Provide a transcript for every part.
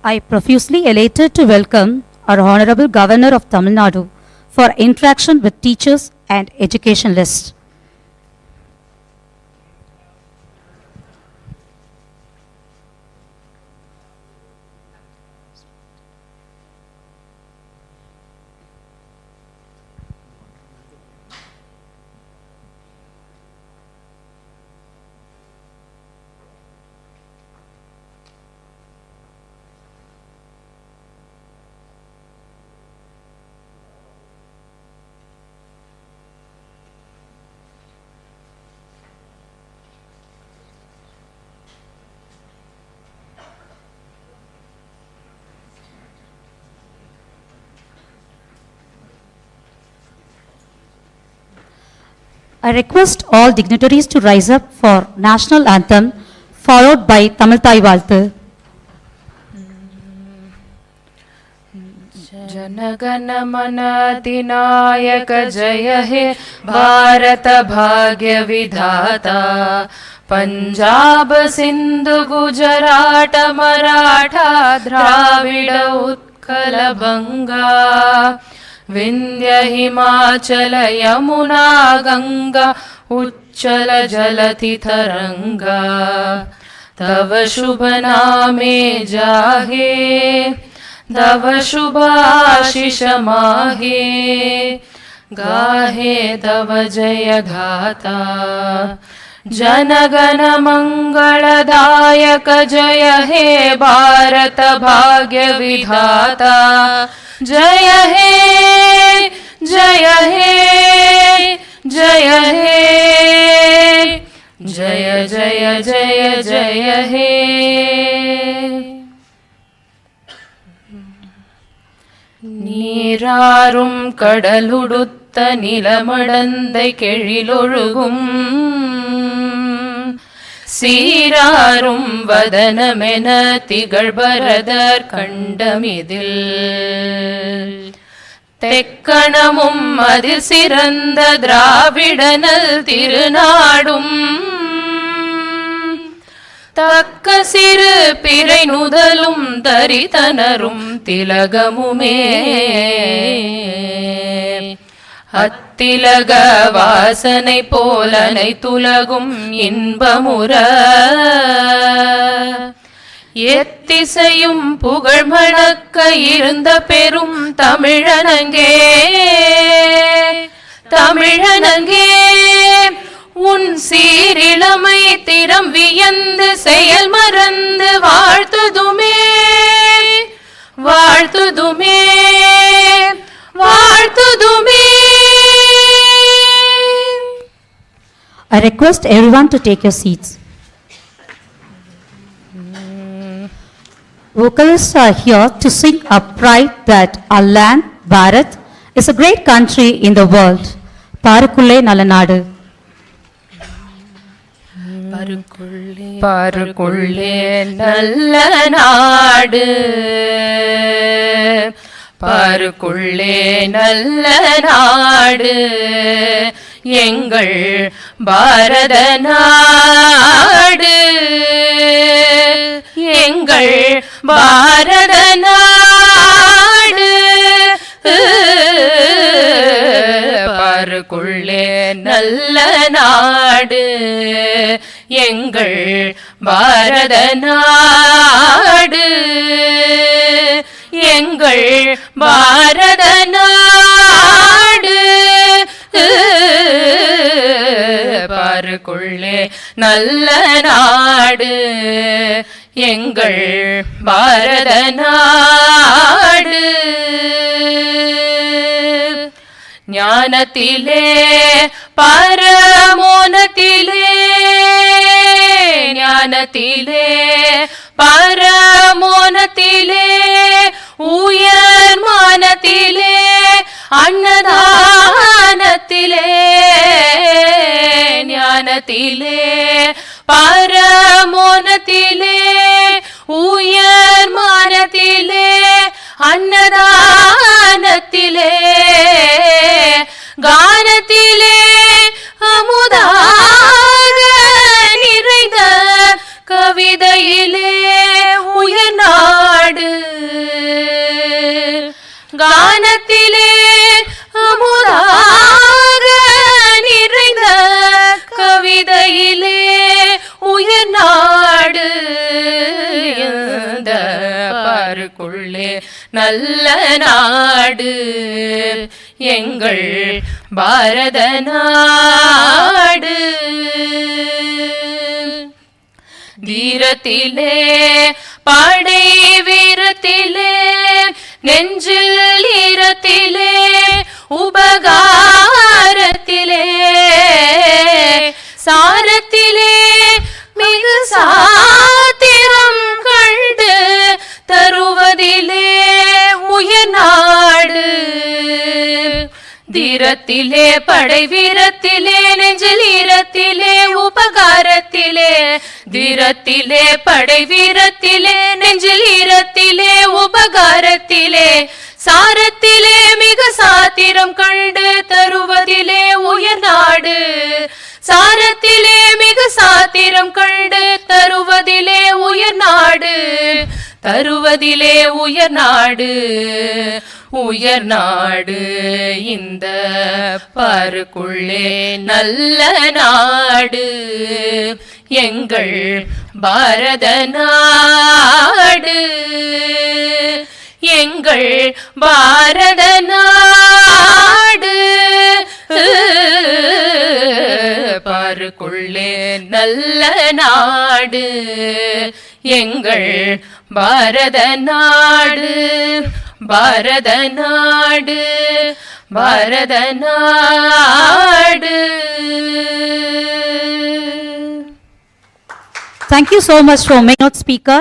I profusely elated to welcome our Honorable Governor of Tamil Nadu for interaction with teachers and educationalists. I request all dignitaries to rise up for national anthem, followed by Tamil Thai Valthu. Jagagana Adinayaka Jaya He Bharat Bhagya Vidhata Punjab Sindhu Gujarat Maratha Dravida Utkala Banga Vindhya Himachala Yamuna Ganga Uchchala Jalati Taranga Tava Shubha Name Jahe Tava Shubha Ashisha Mahe Gahe Tava Jaya Gata Janagana Mangaladayaka Jaya He Bharata Bhagya Vidhata Jaya He Jaya He Jaya He Jaya Jaya Jaya Jaya He நீராறும் கடலுடுத்த நிலமடந்தை கெழிலொழுகும் சீராறும் வதனமென திகழ்பரதர் கண்டமிதில் தெக்கணமும் அதில் சிறந்த திராவிடனல் திருநாடும் தக்க சிறு பிறை நுதலும் தரிதனரும் திலகமுமே அத்திலக வாசனை போலனை துலகும் இன்பமுற எத்திசையும் புகழ் மணக்க இருந்த பெரும் தமிழனங்கே தமிழனங்கே உன் சீரிளமை திறம் வியந்து செயல் மறந்து வாழ்த்துதுமே வாழ்த்துதுமே வாழ்த்துதுமே. I request everyone to take your seats. Vocalists are here to sing our pride that our land, Bharat, is a great country in the world. Parukulle Nalanadu. பாருக்குள்ளே நல்ல நாடு பாருக்குள்ளே நல்ல நாடு எங்கள் பாரத நாடு எங்கள் பாரத நாடு பாருக்குள்ளே நல்ல நாடு எங்கள் பாரத நாடு எங்கள் பாரத நாடு பாருக்குள்ளே நல்ல நாடு எங்கள் பாரத நாடு ஞானத்திலே பரமோனத்திலே ஞானத்திலே பரமோனத்திலே உயர் மானத்திலே அன்னதானத்திலே ஞானத்திலே பரமோனத்திலே உயர் மானத்திலே அன்னதானத்திலே கானத்திலே அமுதாக நிறைந்த கவிதை கவிதையிலே உயர்நாடு கானத்திலே அமுதாக நிறைந்த கவிதையிலே உயர்நாடு இந்த பாருக்குள்ளே நல்ல நாடு எங்கள் பாரத நாடு தீரத்திலே படை வீரத்திலே நெஞ்சில் ஈரத்திலே உபகாரத்திலே சாரத்திலே மிகு சாத்திரம் கண்டு தருவதிலே உயர்நாடு தீரத்திலே படை வீரத்திலே நெஞ்சில் ஈரத்திலே உபகாரத்திலே தீரத்திலே படை வீரத்திலே நெஞ்சில் ஈரத்திலே உபகாரத்திலே சாரத்திலே மிக சாத்திரம் கண்டு தருவதிலே உயர்நாடு சாரத்திலே மிக சாத்திரம் கண்டு தருவதிலே உயர்நாடு தருவதிலே உயர்நாடு உயர்நாடு இந்த பாருக்குள்ளே நல்ல நாடு எங்கள் பாரத நாடு எங்கள் பாரத நாடு பாருக்குள்ளே நல்ல நாடு எங்கள் பாரத நாடு பாரத நாடு பாரத நாடு. Thank you so much for making note speaker.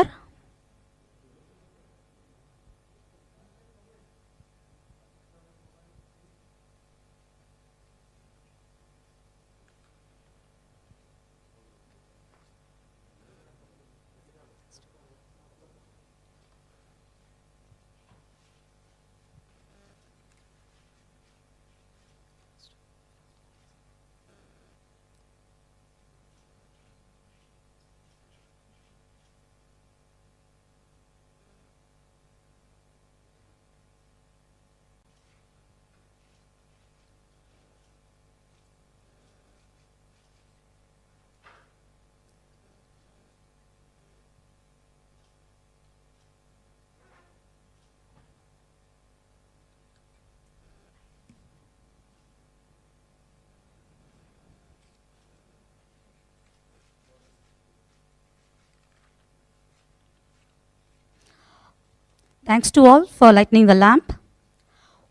Thanks to all for lighting the lamp.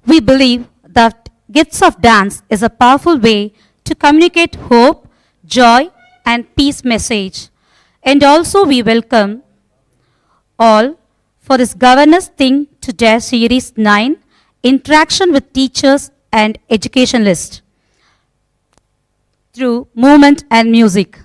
We believe that gifts of dance is a powerful way to communicate hope, joy, and peace message. And also we welcome all for this Governors Think to Dare Series 9, Interaction with Teachers and Educationalists through movement and music.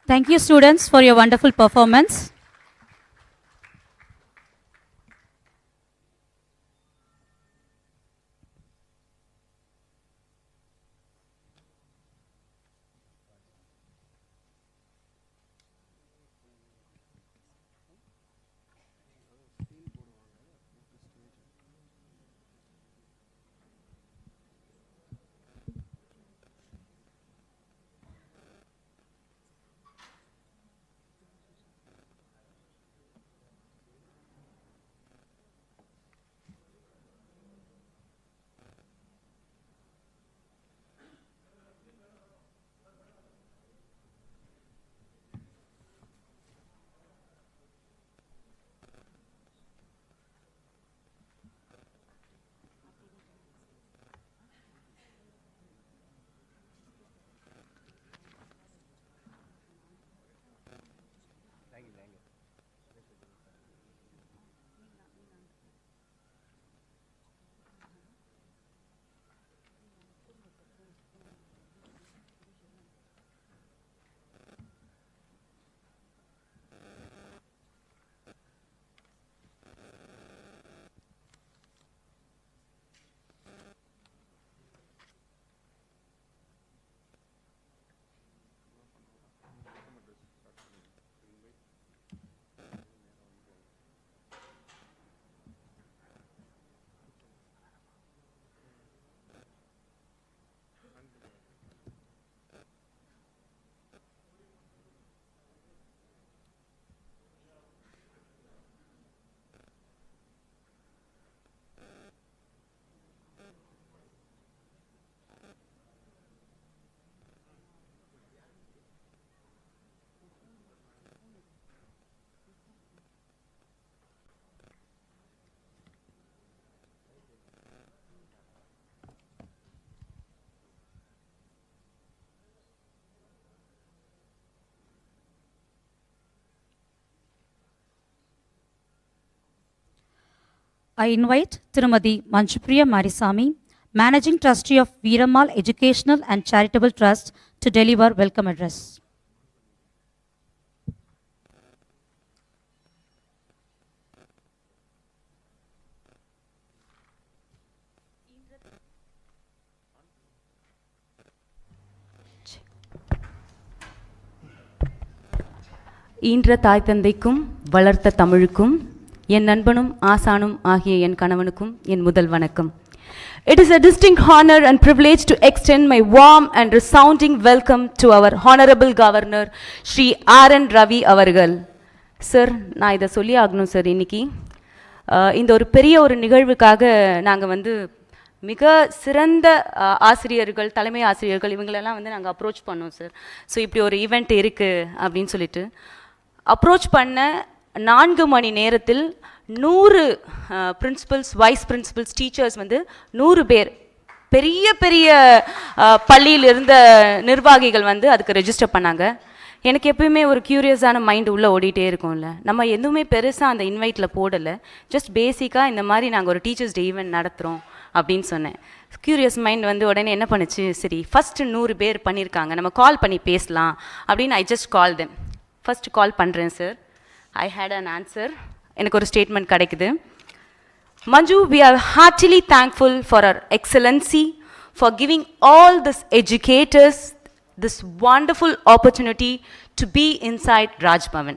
Thank you, students, for your wonderful performance. I invite Tirumadi Manchupriya Marisamy, Managing Trustee of Veeramal Educational and Charitable Trust, to deliver welcome address. ஈன்ற தாய் தந்தைக்கும் வளர்த்த தமிழுக்கும் என் நண்பனும் ஆசானும் ஆகிய என் கணவனுக்கும் என் முதல் வணக்கம். It is a distinct honor and privilege to extend my warm and resounding welcome to our Honorable Governor, Shri R.N. Ravi அவர்கள். சார், நான் இதை சொல்லி ஆகணும் சார். இன்னைக்கு இந்த ஒரு பெரிய ஒரு நிகழ்வுக்காக நாங்கள் மிக சிறந்த ஆசிரியர்கள், தலைமை ஆசிரியர்கள் இவங்களெல்லாம் நாங்கள் அப்ரோச் பண்ணோம் சார். ஸோ இப்படி ஒரு ஈவெண்ட் இருக்குது அப்படின்னு சொல்லிட்டு அப்ரோச் பண்ண 4 மணி நேரத்தில் 100 பிரின்சிபல்ஸ், வைஸ் பிரின்சிபல்ஸ், டீச்சர்ஸ் 100 பேர், பெரிய பெரிய பள்ளியில் இருந்த நிர்வாகிகள் அதுக்கு ரெஜிஸ்டர் பண்ணாங்க. எனக்கு எப்பயுமே ஒரு க்யூரியஸான மைண்ட் உள்ளே ஓடிட்டே இருக்கும்ல. நம்ம எதுவுமே பெருசாக அந்த இன்வைட்டில் போடலை. ஜஸ்ட் பேசிக்காக இந்த மாதிரி நாங்கள் ஒரு டீச்சர்ஸ் டே ஈவெண்ட் நடத்துகிறோம் அப்படின்னு சொன்னேன். க்யூரியஸ் மைண்ட் வந்து உடனே என்ன பண்ணுச்சு, சரி ஃபஸ்ட்டு 100 பேர் பண்ணியிருக்காங்க, நம்ம கால் பண்ணி பேசலாம் அப்படின்னு I just call them. First call பண்ணுறேன் sir. I had an answer. எனக்கு ஒரு ஸ்டேட்மெண்ட் கிடைக்குது. Manju, we are heartily thankful for our excellency for giving all these educators this wonderful opportunity to be inside Raj Bhavan.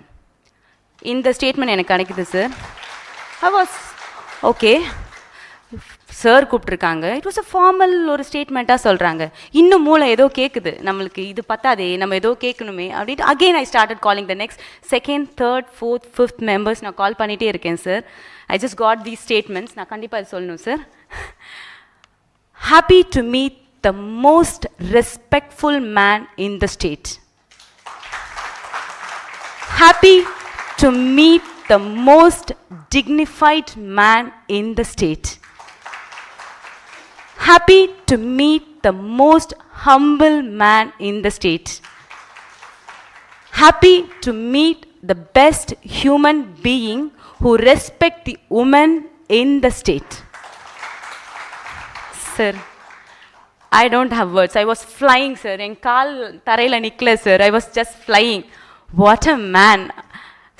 இந்த statement எனக்கு கிடைக்குது sir. I was okay, sir கூப்பிட்ருக்காங்க. It was a formal ஒரு ஸ்டேட்மெண்ட்டாக சொல்கிறாங்க. இன்னும் மூளை ஏதோ கேட்குது, நம்மளுக்கு இது பத்தாதே, நம்ம ஏதோ கேட்கணுமே அப்படின்ட்டு again I started calling the next second, third, fourth, fifth members நான் கால் பண்ணிகிட்டே இருக்கேன் sir. I just got these statements. நான் கண்டிப்பாக அது சொல்லணும் sir. Happy to meet the most respectful man in the state. Happy to meet the most dignified man in the state. Happy to meet the most humble man in the state. Happy to meet the best human being who respect the woman in the state. Sir, I don't have words. I was flying, sir. En kaal taraila nikla, sir. I was just flying. What a man.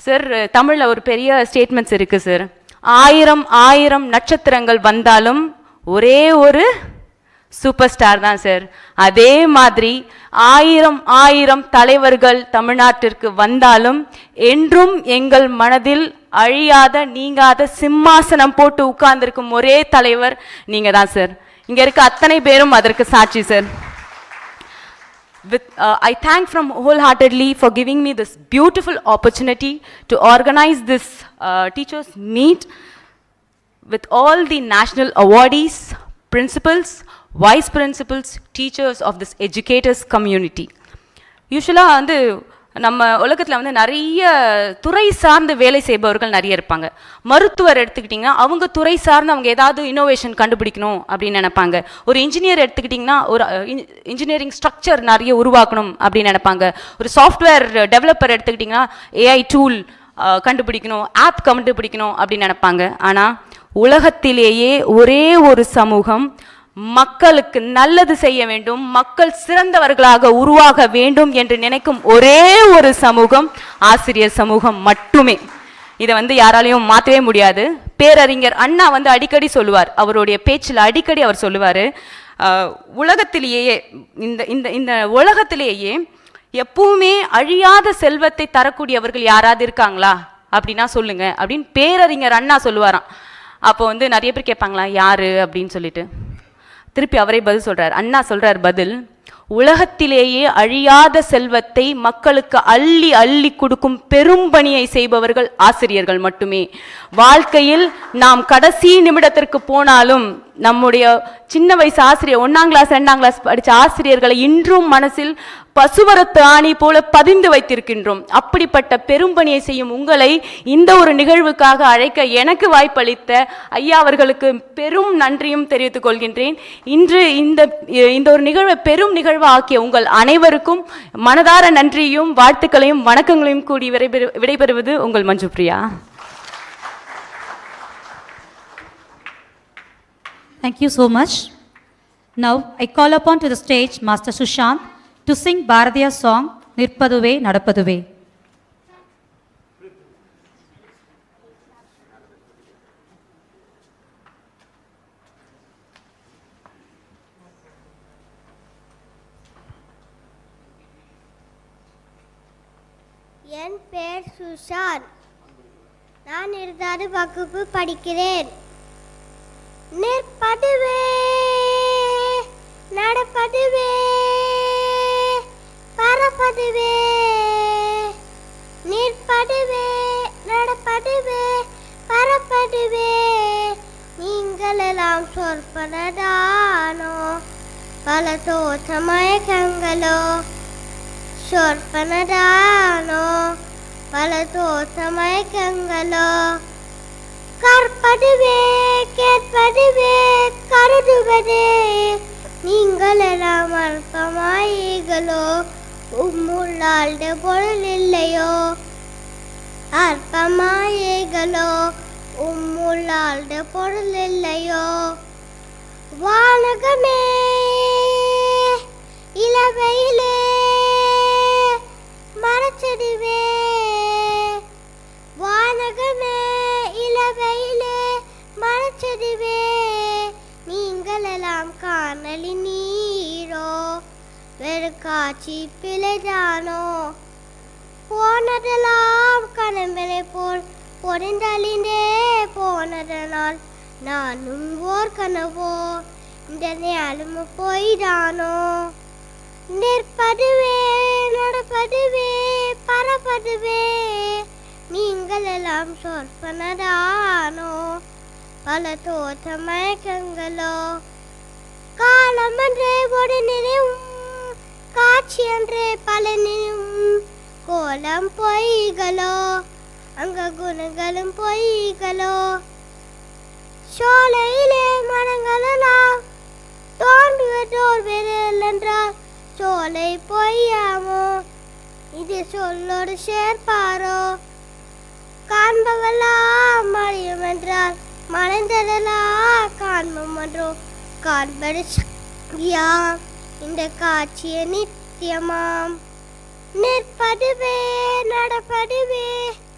Sir, தமிழில் ஒரு பெரிய statements இருக்குது sir. 1000 நட்சத்திரங்கள் வந்தாலும் ஒரே ஒரு super star தான் sir. அதே மாதிரி 1000 தலைவர்கள் தமிழ்நாட்டிற்கு வந்தாலும் என்றும் எங்கள் மனதில் அழியாத நீங்காத சிம்மாசனம் போட்டு உட்கார்ந்திருக்கும் ஒரே தலைவர் நீங்கள் தான் சார். இங்கே இருக்க அத்தனை பேரும் அதற்கு சாட்சி sir. I thank from wholeheartedly for giving me this beautiful opportunity to organize this teachers meet with all the national awardees, principals, vice principals, teachers of this educators community. Usually வந்து நம்ம உலகத்தில் வந்து நிறைய துறை சார்ந்து வேலை செய்பவர்கள் நிறைய இருப்பாங்க. மருத்துவர் எடுத்துக்கிட்டிங்கன்னா அவங்க துறை சார்ந்து அவங்க ஏதாவது இன்னோவேஷன் கண்டுபிடிக்கணும் அப்படின்னு நினைப்பாங்க. ஒரு இன்ஜினியர் எடுத்துக்கிட்டிங்கன்னா ஒரு இன்ஜினியரிங் ஸ்ட்ரக்சர் நிறைய உருவாக்கணும் அப்படின்னு நினைப்பாங்க. ஒரு சாஃப்ட்வேர் டெவலப்பர் எடுத்துக்கிட்டிங்கன்னா ஏஐ டூல் கண்டுபிடிக்கணும், ஆப் கண்டுபிடிக்கணும் அப்படின்னு நினைப்பாங்க. ஆனால் உலகத்திலேயே ஒரே ஒரு சமூகம் மக்களுக்கு நல்லது செய்ய வேண்டும், மக்கள் சிறந்தவர்களாக உருவாக வேண்டும் என்று நினைக்கும் ஒரே ஒரு சமூகம் ஆசிரியர் சமூகம் மட்டுமே. இதை வந்து யாராலையும் மாற்றவே முடியாது. பேரறிஞர் அண்ணா வந்து அடிக்கடி சொல்லுவார், அவருடைய பேச்சில் அடிக்கடி அவர் சொல்லுவார், உலகத்திலேயே இந்த உலகத்திலேயே எப்பவுமே அழியாத செல்வத்தை தரக்கூடியவர்கள் யாராவது இருக்காங்களா அப்படின்னா சொல்லுங்க அப்படின்னு பேரறிஞர் அண்ணா சொல்லுவாராம். அப்போ வந்து நிறைய பேர் கேட்பாங்களா யாரு அப்படின்னு சொல்லிட்டு திருப்பி அவரே பதில் சொல்றார். அண்ணா சொல்றார் பதில், உலகத்திலேயே அழியாத செல்வத்தை மக்களுக்கு அள்ளி அள்ளி கொடுக்கும் பெரும் பணியை செய்பவர்கள் ஆசிரியர்கள் மட்டுமே. வாழ்க்கையில் நாம் கடைசி நிமிடத்திற்கு போனாலும் நம்முடைய சின்ன வயசு ஆசிரியர் 1ஆம் கிளாஸ் 2ஆம் கிளாஸ் படித்த ஆசிரியர்களை இன்றும் மனசில் பசுவரத்து ஆணி போல பதிந்து வைத்திருக்கின்றோம். அப்படிப்பட்ட பெரும்பணியை செய்யும் உங்களை இந்த ஒரு நிகழ்வுக்காக அழைக்க எனக்கு வாய்ப்பளித்த ஐயா அவர்களுக்கு பெரும் நன்றியும் தெரிவித்துக் கொள்கின்றேன். இன்று இந்த ஒரு நிகழ்வை பெரும் நிகழ்வு ஆக்கிய உங்கள் அனைவருக்கும் மனதார நன்றியும் வாழ்த்துக்களையும் வணக்கங்களையும் கூடி விடைபெறுவது உங்கள் மஞ்சு Priya. Thank you so much. Now I call upon to the stage Master Sushant to sing Bharatiya song Nirpaduve Nadapaduve. என் பேர் சுஷாந்த். நான் 2வது வகுப்பு படிக்கிறேன். நிற்பதுவே நடப்பதுவே பறப்பதுவே, நிற்பதுவே நடப்பதுவே பறப்பதுவே, நீங்களெல்லாம் சொற்பனதானோ பல தோற்ற மயக்கங்களோ, சொற்பனதானோ பல தோற்ற மயக்கங்களோ, கற்பதுவே கேட்பதுவே கருதுவதே, நீங்களெல்லாம் அற்பமாயிகளோ உம்முள்ளாழ்ந்த பொருள் இல்லையோ, அற்பமாயிகளோ உம்முள்ளாழ்ந்த பொருள் இல்லையோ, வானகமே இளவெயிலே மரச்செடிவே, வானகமே இளவெயிலே மரச்செடிவே, நீங்கள் எல்லாம் காணலி நீரோ வெறு காட்சி பிழைதானோ, போனதெல்லாம் கனவினை போல் பொறிந்தழிந்தே போனதனால் நானும் ஓர் கனவோ இந்த நேரம் போய்தானோ, நிற்பதுவே நடப்பதுவே பரப்பதுவே, நீங்கள் எல்லாம் சொற்பனதானோ பல தோற்ற மயக்கங்களோ, காலம் என்றே ஒரு நினைவும் காட்சி என்றே பல நினைவும், கோலம் பொய்களோ அங்க குணங்களும் பொய்களோ, சோலையிலே மரங்களெல்லாம் தோன்றுவதோர் விரல் என்றால் சோலை பொய்யாமோ, இது சொல்லோடு சேர்ப்பாரோ, காண்பவெல்லாம் மறையும் என்றால் மறைந்ததெல்லாம் காண்போம் என்றோ, காண்பது சக்தியாம் இந்த காட்சிய நித்தியமாம், நிற்பதுவே நடப்பதுவே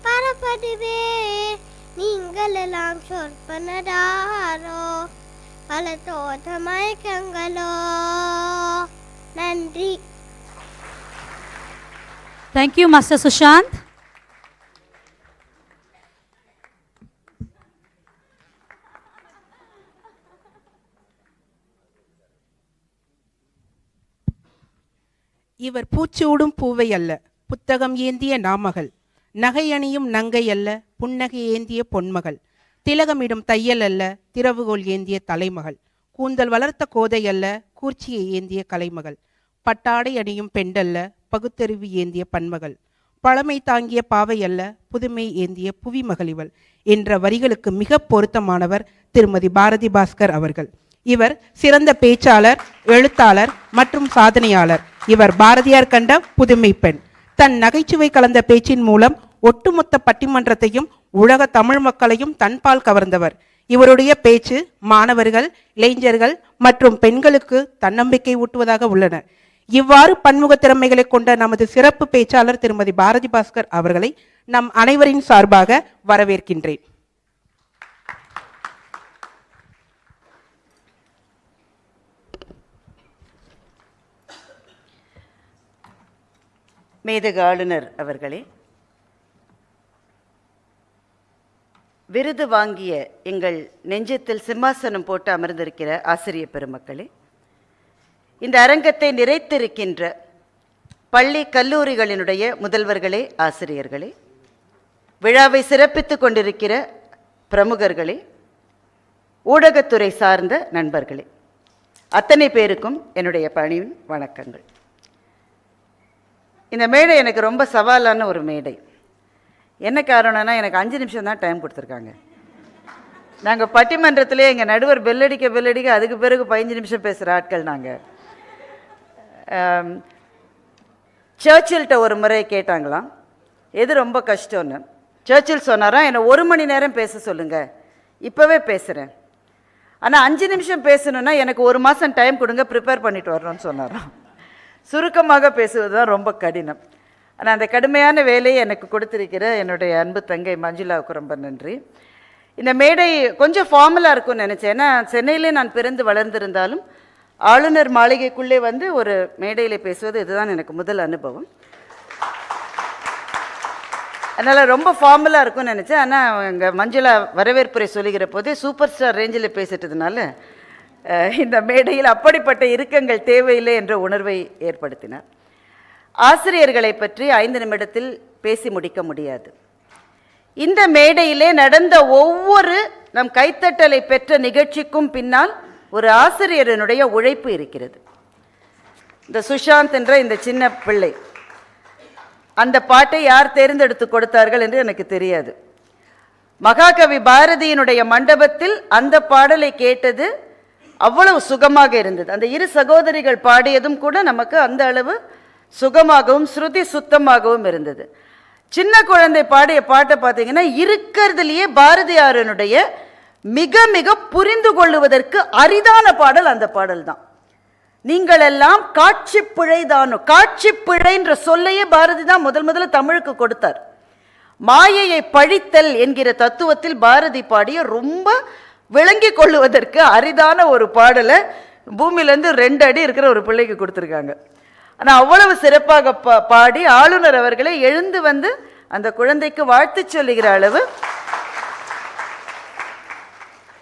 பரப்பதுவே, நீங்கள் எல்லாம் சொற்பனதாரோ பல தோற்ற மயக்கங்களோ. நன்றி. Thank you, Master Sushant. இவர் பூச்சூடும் பூவை அல்ல, புத்தகம் ஏந்திய நாமகள், நகையணியும் நங்கை அல்ல, புன்னகை ஏந்திய பொன்மகள், திலகமிடும் தையல் அல்ல, திறவுகோல் ஏந்திய தலைமகள், கூந்தல் வளர்த்த கோதை அல்ல, கூர்ச்சியை ஏந்திய கலைமகள், பட்டாடை அணியும் பெண்டல்ல, பகுத்தறிவு ஏந்திய பன்மகள், பழமை தாங்கிய பாவை அல்ல, புதுமை ஏந்திய புவிமகள் இவள் என்ற வரிகளுக்கு மிக பொருத்தமானவர் திருமதி பாரதி பாஸ்கர் அவர்கள். இவர் சிறந்த பேச்சாளர், எழுத்தாளர் மற்றும் சாதனையாளர். இவர் பாரதியார் கண்ட புதுமை பெண். தன் நகைச்சுவை கலந்த பேச்சின் மூலம் ஒட்டுமொத்த பட்டிமன்றத்தையும் உலக தமிழ் மக்களையும் தன்பால் கவர்ந்தவர். இவருடைய பேச்சு மாணவர்கள், இளைஞர்கள் மற்றும் பெண்களுக்கு தன்னம்பிக்கை ஊட்டுவதாக உள்ளன. இவ்வாறு பன்முக திறமைகளை கொண்ட நமது சிறப்பு பேச்சாளர் திருமதி பாரதி பாஸ்கர் அவர்களை நம் அனைவரின் சார்பாக வரவேற்கின்றேன். மேதக ஆளுநர் அவர்களே, விருது வாங்கிய எங்கள் நெஞ்சத்தில் சிம்மாசனம் போட்டு அமர்ந்திருக்கிற ஆசிரிய பெருமக்களே, இந்த அரங்கத்தை நிறைத்திருக்கின்ற பள்ளி கல்லூரிகளினுடைய முதல்வர்களே, ஆசிரியர்களே, விழாவை சிறப்பித்துக் கொண்டிருக்கிற பிரமுகர்களே, ஊடகத்துறை சார்ந்த நண்பர்களே, அத்தனை பேருக்கும் என்னுடைய பணிவின் வணக்கங்கள். இந்த மேடை எனக்கு ரொம்ப சவாலான ஒரு மேடை. என்ன காரணம்னா, எனக்கு 5 நிமிஷம் தான் டைம் கொடுத்துருக்காங்க. நாங்கள் பட்டிமன்றத்திலே எங்கள் நடுவர் பெல்லடிக்க அதுக்கு பிறகு 15 நிமிஷம் பேசுகிற ஆட்கள் நாங்கள். சர்ச்சில்கிட்ட ஒரு முறை கேட்டாங்களாம், எது ரொம்ப கஷ்டம்னு. சர்ச்சில் சொன்னாராம், என்னை 1 மணி நேரம் பேச சொல்லுங்கள், இப்போவே பேசுகிறேன், ஆனால் 5 நிமிஷம் பேசணுன்னா எனக்கு 1 மாதம் டைம் கொடுங்க, ப்ரிப்பேர் பண்ணிட்டு வரணும்னு சொன்னாராம். சுருக்கமாக பேசுவது தான் ரொம்ப கடினம். ஆனால் அந்த கடுமையான வேலையை எனக்கு கொடுத்திருக்கிற என்னுடைய அன்பு தங்கை மஞ்சுளாவுக்கு ரொம்ப நன்றி. இந்த மேடை கொஞ்சம் ஃபார்மலாக இருக்கும்னு நினச்சேன். ஏன்னா சென்னையிலே நான் பிறந்து வளர்ந்திருந்தாலும் ஆளுநர் மாளிகைக்குள்ளே வந்து ஒரு மேடையில் பேசுவது இதுதான் எனக்கு முதல் அனுபவம். அதனால் ரொம்ப ஃபார்மலாக இருக்கும்னு நினச்சேன். ஆனால் எங்கள் மஞ்சுளா வரவேற்புரை சொல்லுகிற போதே சூப்பர் ஸ்டார் ரேஞ்சில் பேசிட்டதுனால இந்த மேடையில் அப்படிப்பட்ட இறுக்கங்கள் தேவையில்லை என்ற உணர்வை ஏற்படுத்தினார். ஆசிரியர்களை பற்றி 5 நிமிடத்தில் பேசி முடிக்க முடியாது. இந்த மேடையிலே நடந்த ஒவ்வொரு நம் கைத்தட்டலை பெற்ற நிகழ்ச்சிக்கும் பின்னால் ஒரு ஆசிரியரனுடைய உழைப்பு இருக்கிறது. இந்த சுஷாந்த் என்ற இந்த சின்ன பிள்ளை, அந்த பாட்டை யார் தேர்ந்தெடுத்து கொடுத்தார்கள் என்று எனக்கு தெரியாது. மகாகவி பாரதியினுடைய மண்டபத்தில் அந்த பாடலை கேட்டது அவ்வளவு சுகமாக இருந்தது. அந்த 2 சகோதரிகள் பாடியதும் கூட நமக்கு அந்த அளவு சுகமாகவும் ஸ்ருதி சுத்தமாகவும் இருந்தது. சின்ன குழந்தை பாடிய பாட்டை பார்த்தீங்கன்னா இருக்கிறதுலையே பாரதியாரனுடைய மிக மிக புரிந்து கொள்ளுவதற்கு அரிதான பாடல் அந்த பாடல் தான். நீங்கள் எல்லாம் காட்சி பிழைதானோ, காட்சி பிழைன்ற சொல்லையே பாரதி தான் முதல்ல தமிழுக்கு கொடுத்தார். மாயையை பழித்தல் என்கிற தத்துவத்தில் பாரதி பாடிய ரொம்ப விளங்கி கொள்ளுவதற்கு அரிதான ஒரு பாடலை பூமியிலேருந்து 2 அடி இருக்கிற ஒரு பிள்ளைக்கு கொடுத்துருக்காங்க. ஆனால் அவ்வளவு சிறப்பாக பாடி ஆளுநர் அவர்களே எழுந்து வந்து அந்த குழந்தைக்கு வாழ்த்து சொல்லுகிற அளவு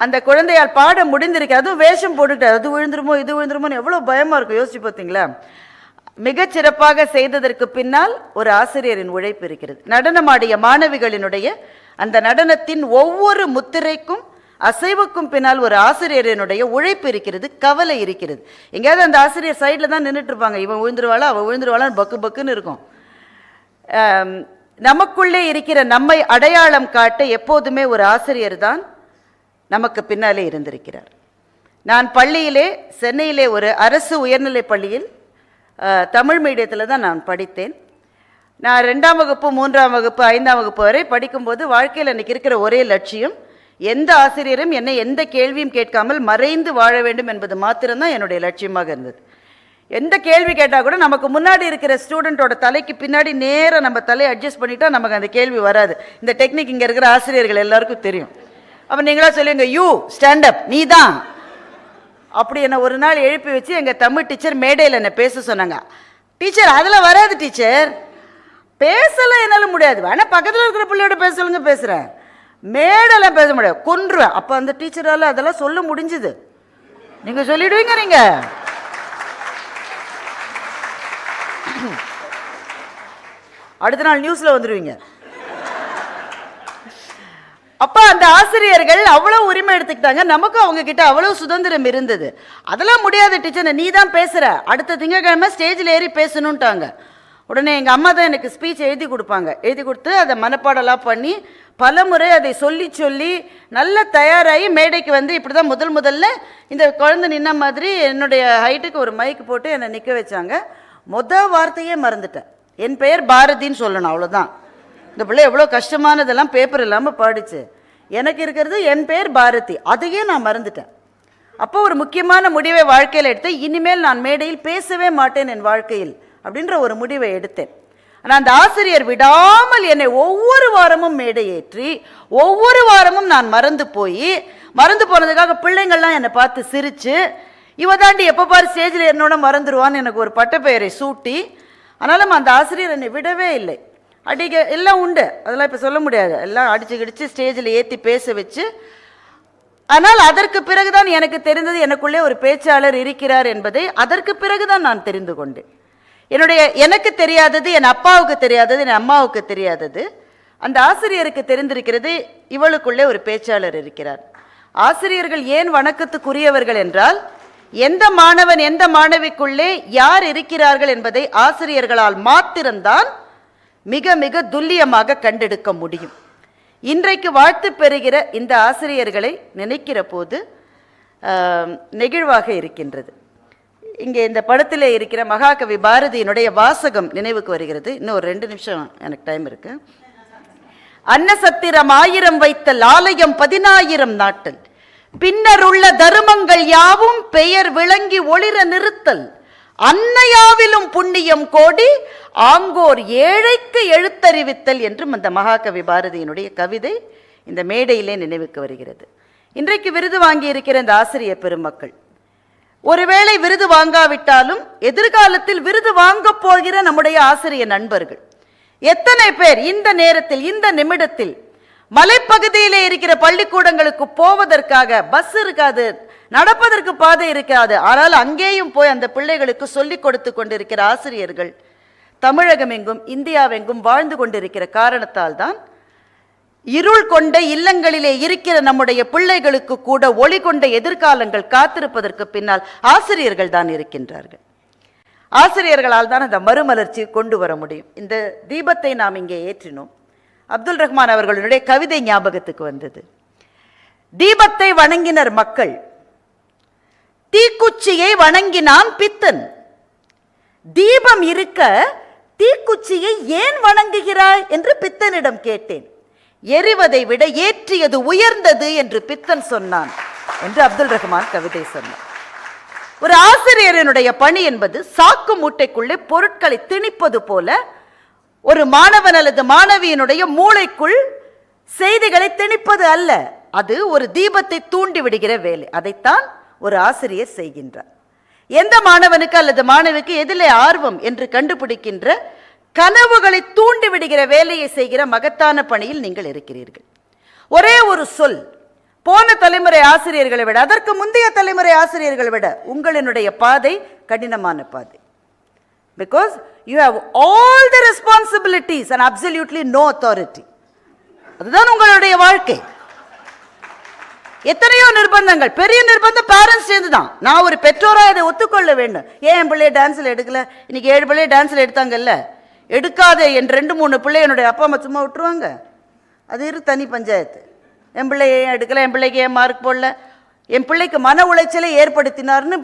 அந்த குழந்தையால் பாட முடிந்திருக்கு. அதுவும் வேஷம் போட்டுட்டார், அது விழுந்துருமோ இது விழுந்துருமோன்னு எவ்வளோ பயமாக இருக்கும், யோசிச்சு பார்த்தீங்களா? மிகச்சிறப்பாக செய்ததற்கு பின்னால் ஒரு ஆசிரியரின் உழைப்பு இருக்கிறது. நடனமாடிய மாணவிகளினுடைய அந்த நடனத்தின் ஒவ்வொரு முத்திரைக்கும் அசைவுக்கும் பின்னால் ஒரு ஆசிரியரினுடைய உழைப்பு இருக்கிறது, கவலை இருக்கிறது. எங்கேயாவது அந்த ஆசிரியர் சைடில் தான் நின்றுட்டு இருப்பாங்க, இவன் விழுந்துருவாளா அவள் விழுந்துருவாளான்னு பக்கு பக்குன்னு இருக்கும். நமக்குள்ளே இருக்கிற நம்மை அடையாளம் காட்ட எப்போதுமே ஒரு ஆசிரியர் தான் நமக்கு பின்னாலே இருந்திருக்கிறார். நான் பள்ளியிலே, சென்னையிலே ஒரு அரசு உயர்நிலை பள்ளியில் தமிழ் மீடியத்தில் தான் நான் படித்தேன். நான் 2ஆம் வகுப்பு 3ஆம் வகுப்பு 5ஆம் வகுப்பு வரை படிக்கும்போது வாழ்க்கையில் எனக்கு இருக்கிற ஒரே லட்சியம், எந்த ஆசிரியரும் என்னை எந்த கேள்வியும் கேட்காமல் மறைந்து வாழ வேண்டும் என்பது மாத்திரம்தான் என்னுடைய லட்சியமாக இருந்தது. எந்த கேள்வி கேட்டால் கூட நமக்கு முன்னாடி இருக்கிற ஸ்டூடெண்ட்டோட தலைக்கு பின்னாடி நேராக நம்ம தலையை அட்ஜஸ்ட் பண்ணிட்டா நமக்கு அந்த கேள்வி வராது. இந்த டெக்னிக் இங்கே இருக்கிற ஆசிரியர்கள் எல்லாருக்கும் தெரியும். அப்போ நீங்களா சொல்லுவீங்க, யூ ஸ்டாண்டப், நீ தான். அப்படி என்னை ஒரு நாள் எழுப்பி வச்சு எங்கள் தமிழ் டீச்சர் மேடையில் என்னை பேச சொன்னாங்க. டீச்சர் அதெல்லாம் வராது டீச்சர், பேசலாம் என்னால் முடியாது, வேணா பக்கத்தில் இருக்கிற பிள்ளையோட பேச சொல்லுங்க, பேசுகிறேன், மேடெல்லாம் பேச முடியாது, கொன்றுவேன். அப்போ அந்த டீச்சரால் அதெல்லாம் சொல்ல முடிஞ்சுது. நீங்கள் சொல்லிடுவீங்க, நீங்கள் அடுத்த நாள் நியூஸில் வந்துடுவீங்க. அப்போ அந்த ஆசிரியர்கள் அவ்வளோ உரிமை எடுத்துக்கிட்டாங்க, நமக்கும் அவங்க கிட்ட அவ்வளோ சுதந்திரம் இருந்தது. அதெல்லாம் முடியாது டீச்சர், நீ தான் பேசுகிற, அடுத்த திங்கக்கிழமை ஸ்டேஜில் ஏறி பேசணுன்ட்டாங்க. உடனே எங்கள் அம்மா தான் எனக்கு ஸ்பீச் எழுதி கொடுப்பாங்க. எழுதி கொடுத்து அதை மனப்பாடலாம் பண்ணி பல முறை அதை சொல்லி நல்லா தயாராகி மேடைக்கு வந்து இப்படி தான் முதல்ல இந்த குழந்தை நின்ன மாதிரி என்னுடைய ஹைட்டுக்கு ஒரு மைக்கு போட்டு என்னை நிற்க வச்சாங்க. வார்த்தையே மறந்துட்டேன், என் பெயர் பாரதின்னு சொல்லணும், அவ்வளோதான். இந்த பிள்ளை எவ்வளோ கஷ்டமானதெல்லாம் பேப்பர் இல்லாமல் பாடிச்சு, எனக்கு இருக்கிறது என் பெயர் பாரதி, அதையே நான் மறந்துட்டேன். அப்போ ஒரு முக்கியமான முடிவை வாழ்க்கையில் எடுத்து, இனிமேல் நான் மேடையில் பேசவே மாட்டேன் என் வாழ்க்கையில் அப்படின்ற ஒரு முடிவை எடுத்தேன். ஆனால் அந்த ஆசிரியர் விடாமல் என்னை ஒவ்வொரு வாரமும் மேடை ஏற்றி ஒவ்வொரு வாரமும் நான் மறந்து போனதுக்காக பிள்ளைங்கள்லாம் என்னை பார்த்து சிரித்து, இவ தாண்டி எப்போ பாரு ஸ்டேஜில் என்னோட மறந்துடுவான்னு எனக்கு ஒரு பட்டப்பெயரை சூட்டி, ஆனாலும் அந்த ஆசிரியர் என்னை விடவே இல்லை. அடிக்க எல்லாம் உண்டு, அதெல்லாம் இப்போ சொல்ல முடியாது, எல்லாம் அடிச்சு கிடிச்சு ஸ்டேஜில் ஏற்றி பேச வச்சு. ஆனால் அதற்கு பிறகுதான் எனக்கு தெரிந்தது எனக்குள்ளே ஒரு பேச்சாளர் இருக்கிறார் என்பதை அதற்கு பிறகுதான் நான் தெரிந்து கொண்டேன். எனக்கு தெரியாதது, என் அப்பாவுக்கு தெரியாதது, என் அம்மாவுக்கு தெரியாதது அந்த ஆசிரியருக்கு தெரிந்திருக்கிறது, இவளுக்குள்ளே ஒரு பேச்சாளர் இருக்கிறார். ஆசிரியர்கள் ஏன் வணக்கத்துக்குரியவர்கள் என்றால், எந்த மாணவன் எந்த மாணவிக்குள்ளே யார் இருக்கிறார்கள் என்பதை ஆசிரியர்களால் மாத்திரம்தான் மிக மிக துல்லியமாக கண்டெடுக்க முடியும். இன்றைக்கு வாழ்த்து பெறுகிற இந்த ஆசிரியர்களை நினைக்கிற போது நெகிழ்வாக இருக்கின்றது. இங்கே இந்த படத்தில் இருக்கிற மகாகவி பாரதியினுடைய வாசகம் நினைவுக்கு வருகிறது. இன்னும் ஒரு 2 நிமிஷம் எனக்கு டைம் இருக்கு. அன்னசத்திரம் 1000 வைத்தல், ஆலயம் 10000 நாட்டல், பின்னர் உள்ள தருமங்கள் யாவும் பெயர் விளங்கி ஒளிர நிறுத்தல், அன்னையாவிலும் புண்ணியம் கோடி, ஆங்கோர் ஏழைக்கு எழுத்தறிவித்தல் என்றும் அந்த மகாகவி பாரதியினுடைய கவிதை இந்த மேடையிலே நினைவுக்கு வருகிறது. இன்றைக்கு விருது வாங்கி இருக்கிற இந்த ஆசிரியர் பெருமக்கள் ஒருவேளை விருது வாங்காவிட்டாலும் எதிர்காலத்தில் விருது வாங்க போகிற நம்முடைய ஆசிரியர் நண்பர்கள் எத்தனை பேர் இந்த நேரத்தில் இந்த நிமிடத்தில் மலைப்பகுதியிலே இருக்கிற பள்ளிக்கூடங்களுக்கு போவதற்காக பஸ் இருக்காது, நடப்பதற்கு பாதை இருக்காது, ஆனால் அங்கேயும் போய் அந்த பிள்ளைகளுக்கு சொல்லிக் கொடுத்து கொண்டிருக்கிற ஆசிரியர்கள் தமிழகம் எங்கும் இந்தியாவெங்கும் வாழ்ந்து கொண்டிருக்கிற காரணத்தால் தான் இருள் கொண்ட இல்லங்களிலே இருக்கிற நம்முடைய பிள்ளைகளுக்கு கூட ஒளி கொண்ட எதிர்காலங்கள் காத்திருப்பதற்கு பின்னால் ஆசிரியர்கள் தான் இருக்கின்றார்கள். ஆசிரியர்களால் தான் அந்த மறுமலர்ச்சி கொண்டு வர முடியும். இந்த தீபத்தை நாம் இங்கே ஏற்றினோம். அப்துல் ரஹ்மான் அவர்களுடைய கவிதை ஞாபகத்துக்கு வந்தது. தீபத்தை வணங்கினர் மக்கள், தீக்குச்சியை வணங்கினான் பித்தன். தீபம் இருக்க தீக்குச்சியை ஏன் வணங்குகிறாய் என்று பித்தனிடம் கேட்டேன். எரிவதை விட ஏற்றியது உயர்ந்தது என்று பித்தன் சொன்னான் என்று அப்துல் ரஹ்மான் கவிதை சொன்னார். ஒரு ஆசிரியரினுடைய பணி என்பது சாக்கு மூட்டைக்குள்ளே பொருட்களை திணிப்பது போல ஒரு மாணவன் அல்லது மாணவியினுடைய மூளைக்குள் செய்திகளை திணிப்பது அல்ல. அது ஒரு தீபத்தை தூண்டி விடுகிற வேலை. அதைத்தான் ஒரு ஆசிரியர் செய்கின்றார். எந்த மாணவனுக்கு அல்லது மாணவிக்கு எதிலே ஆர்வம் என்று கண்டுபிடிக்கின்ற, கனவுகளை தூண்டி விடுகிற வேலையை செய்கிற மகத்தான பணியில் நீங்கள் இருக்கிறீர்கள். ஒரே ஒரு சொல் போன தலைமுறை ஆசிரியர்களை விட, அதற்கு முந்தைய தலைமுறை ஆசிரியர்களை விட உங்களினுடைய பாதை கடினமான பாதை. Because you have all the responsibilities and absolutely no authority. அதுதான் உங்களுடைய வாழ்க்கை. எத்தனையோ நிர்பந்தங்கள், பெரிய நிர்பந்தம் பேரண்ட்ஸ் சேர்ந்து தான். நான் ஒரு பெற்றோராக இதை ஒத்துக்கொள்ள வேண்டும். ஏன் என் பிள்ளைய டான்ஸில் எடுக்கல, இன்னைக்கு 7 பிள்ளைய டான்ஸில் எடுத்தாங்கல்ல, எடுக்காத என் 2-3 பிள்ளை என்னுடைய அப்பா அம்மா சும்மா விட்டுருவாங்க? அது தனி பஞ்சாயத்து. என் பிள்ளைய ஏன் எடுக்கல, என் பிள்ளைக்கு ஏன் மார்க் போடல, என் பிள்ளைக்கு மன உளைச்சலை ஏற்படுத்தினார்னு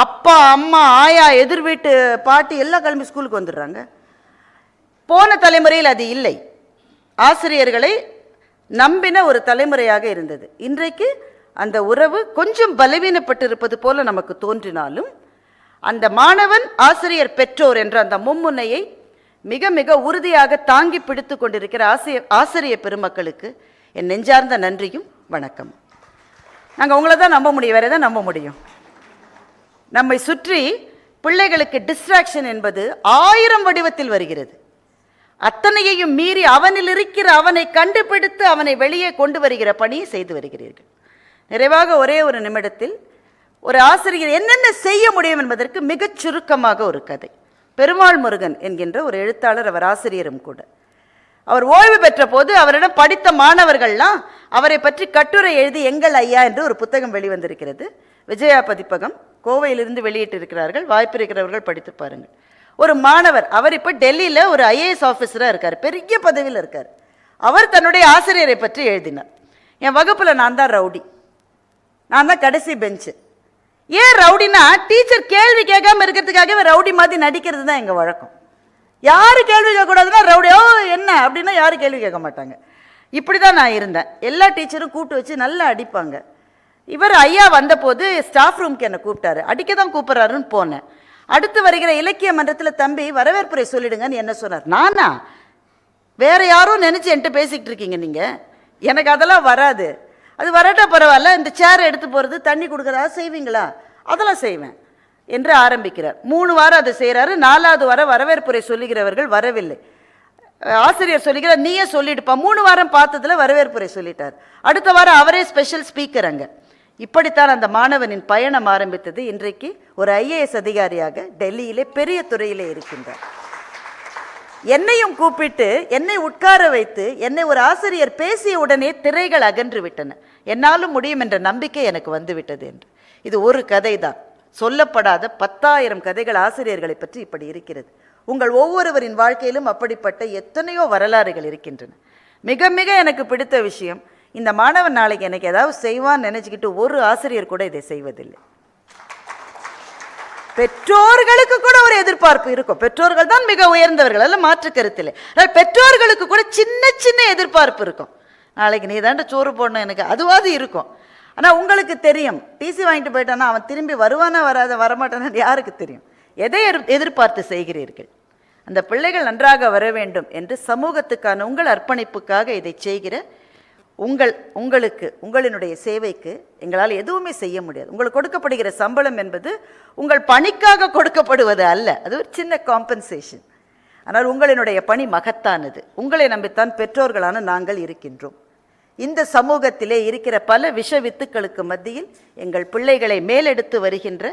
அப்பா அம்மா ஆயா எதிர் வீட்டு பாட்டி எல்லாம் கிளம்பி ஸ்கூலுக்கு வந்துடுறாங்க. போன தலைமுறையில் அது இல்லை. ஆசிரியர்களை நம்பின ஒரு தலைமுறையாக இருந்தது. இன்றைக்கு அந்த உறவு கொஞ்சம் பலவீனப்பட்டிருப்பது போல நமக்கு தோன்றினாலும், அந்த மாணவன் ஆசிரியர் பெற்றோர் என்ற அந்த மும்முனையை மிக மிக உறுதியாக தாங்கி பிடித்து கொண்டிருக்கிற ஆசிரியர் பெருமக்களுக்கு என் நெஞ்சார்ந்த நன்றியும் வணக்கம். நாங்கள் உங்களை தான் நம்ப முடியும், வேற எதாவது நம்ப முடியும்? நம்மை சுற்றி பிள்ளைகளுக்கு டிஸ்ட்ராக்ஷன் என்பது 1000 வடிவத்தில் வருகிறது. அத்தனையையும் மீறி அவனில் இருக்கிற அவனை கண்டுபிடித்து அவனை வெளியே கொண்டு வருகிற பணியை செய்து வருகிறீர்கள். நிறைவாக ஒரே ஒரு நிமிடத்தில் ஒரு ஆசிரியர் என்னென்ன செய்ய முடியும் என்பதற்கு மிகச் சுருக்கமாக ஒரு கதை. பெருமாள் முருகன் என்கின்ற ஒரு எழுத்தாளர், அவர் ஆசிரியரும் கூட. அவர் ஓய்வு பெற்ற போது அவரிடம் படித்த மாணவர்கள்லாம் அவரை பற்றி கட்டுரை எழுதி எங்கள் ஐயா என்று ஒரு புத்தகம் வெளிவந்திருக்கிறது. விஜயா பதிப்பகம் கோவையிலிருந்து வெளியிட்டிருக்கிறார்கள். வாய்ப்பு இருக்கிறவர்கள் படித்து பாருங்கள். ஒரு மாணவர், அவர் இப்போ டெல்லியில் ஒரு IAS ஆஃபீஸராக இருக்கார், பெரிய பதவியில் இருக்கார். அவர் தன்னுடைய ஆசிரியரை பற்றி எழுதினார். என் வகுப்பில் நான் தான் ரவுடி, நான் தான் கடைசி பெஞ்சு. ஏன் ரவுடினா, டீச்சர் கேள்வி கேட்காம இருக்கிறதுக்காகவே ரவுடி மாதிரி நடிக்கிறது தான் எங்கள் வழக்கம். யாரு கேள்வி கேட்கக்கூடாதுன்னா ரவுடி, ஓ என்ன அப்படின்னா யாரும் கேள்வி கேட்க மாட்டாங்க. இப்படி தான் நான் இருந்தேன். எல்லா டீச்சரும் கூப்பிட்டு வச்சு நல்லா அடிப்பாங்க. இவர் ஐயா வந்தபோது ஸ்டாஃப் ரூம்க்கு என்னை கூப்பிட்டாரு. அடிக்க தான் கூப்பிட்றாருன்னு போனேன். அடுத்து வருகிற இலக்கிய மன்றத்தில் தம்பி வரவேற்புரை சொல்லிடுங்கன்னு என்ன சொன்னார். நானா? வேற யாரும் நினச்சி என்கிட்ட பேசிக்கிட்டு இருக்கீங்க நீங்கள், எனக்கு அதெல்லாம் வராது. அது வரட்டா பரவாயில்ல, இந்த சேரை எடுத்து போகிறது தண்ணி கொடுக்குறதா செய்வீங்களா? அதெல்லாம் செய்வேன் என்று ஆரம்பிக்கிறார். 3 வாரம் அதை செய்கிறாரு. 4வது வாரம் வரவேற்புரை சொல்லுகிறவர்கள் வரவில்லை. ஆசிரியர் சொல்லுகிறார், நீயே சொல்லிடுப்பா. 3 வாரம் பார்த்ததில் வரவேற்புரை சொல்லிட்டார். அடுத்த வாரம் அவரே ஸ்பெஷல் ஸ்பீக்கர் அங்கே. இப்படித்தான் அந்த மாணவனின் பயணம் ஆரம்பித்தது. இன்றைக்கு ஒரு IAS அதிகாரியாக டெல்லியிலே பெரிய துறையிலே இருக்கின்றார். என்னையும் கூப்பிட்டு என்னை உட்கார வைத்து என்னை ஒரு ஆசிரியர் பேசிய உடனே திரைகள் அகன்று விட்டன. என்னாலும் முடியும் என்ற நம்பிக்கை எனக்கு வந்துவிட்டது என்று. இது ஒரு கதை தான், சொல்லப்படாத 10,000 கதைகள் ஆசிரியர்களை பற்றி இப்படி இருக்கிறது. உங்கள் ஒவ்வொருவரின் வாழ்க்கையிலும் அப்படிப்பட்ட எத்தனையோ வரலாறுகள் இருக்கின்றன. மிக மிக எனக்கு பிடித்த விஷயம், இந்த மாணவன் நாளைக்கு எனக்கு ஏதாவது செய்வான்னு நினைச்சுக்கிட்டு ஒரு ஆசிரியர் கூட இதை செய்வதில்லை. பெற்றோர்களுக்கு கூட ஒரு எதிர்பார்ப்பு இருக்கும். பெற்றோர்கள் தான் மிக உயர்ந்தவர்கள், அல்ல மாற்று கருத்தில். பெற்றோர்களுக்கு கூட சின்ன சின்ன எதிர்பார்ப்பு இருக்கும். நாளைக்கு நீ தாண்ட சோறு போடணும் எனக்கு, அதுவாது இருக்கும். ஆனால் உங்களுக்கு தெரியும், டிசி வாங்கிட்டு போயிட்டானா அவன் திரும்பி வருவானா வரமாட்டானு யாருக்கு தெரியும்? எதை எதிர்பார்த்து செய்கிறீர்கள்? அந்த பிள்ளைகள் நன்றாக வர வேண்டும் என்று சமூகத்துக்கான உங்கள் அர்ப்பணிப்புக்காக இதை செய்கிற உங்களுக்கு உங்களினுடைய சேவைக்கு எங்களால் எதுவுமே செய்ய முடியாது. உங்களுக்கு கொடுக்கப்படுகிற சம்பளம் என்பது உங்கள் பணிக்காக கொடுக்கப்படுவது அல்ல, அது ஒரு சின்ன காம்பன்சேஷன். ஆனால் உங்களினுடைய பணி மகத்தானது. உங்களை நம்பித்தான் பெற்றோர்களான நாங்கள் இருக்கின்றோம். இந்த சமூகத்திலே இருக்கிற பல விஷ வித்துக்களுக்கு மத்தியில் எங்கள் பிள்ளைகளை மேலெடுத்து வருகின்ற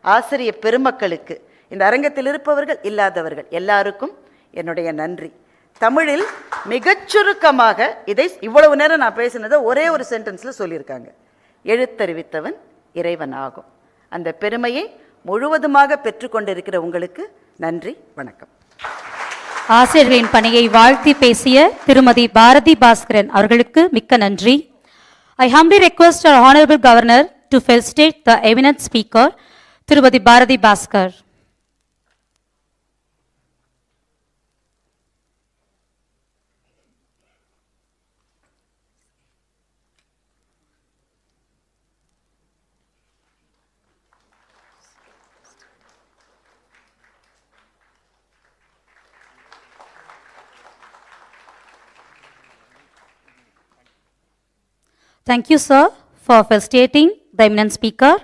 ஆசிரியர் பெருமக்களுக்கு, இந்த அரங்கத்தில் இருப்பவர்கள் இல்லாதவர்கள் எல்லாருக்கும் என்னுடைய நன்றி. தமிழில் மிகச் சுருக்கமாக இதை இவ்வளவு நேரம் நான் பேசினதை ஒரே ஒரு சென்டென்ஸில் சொல்லியிருக்காங்க. எழுத்தறிவித்தவன் இறைவன் ஆகும். அந்த பெருமையை முழுவதுமாக பெற்றுக்கொண்டிருக்கிற உங்களுக்கு நன்றி, வணக்கம். ஆசிரியர்களின் பணியை வாழ்த்தி பேசிய திருமதி பாரதி பாஸ்கரன் அவர்களுக்கு மிக்க நன்றி. I humbly request our Honorable Governor to felicitate the eminent speaker, திருமதி Bharathi Bhaskar. Thank you, sir, for facilitating the eminent speaker.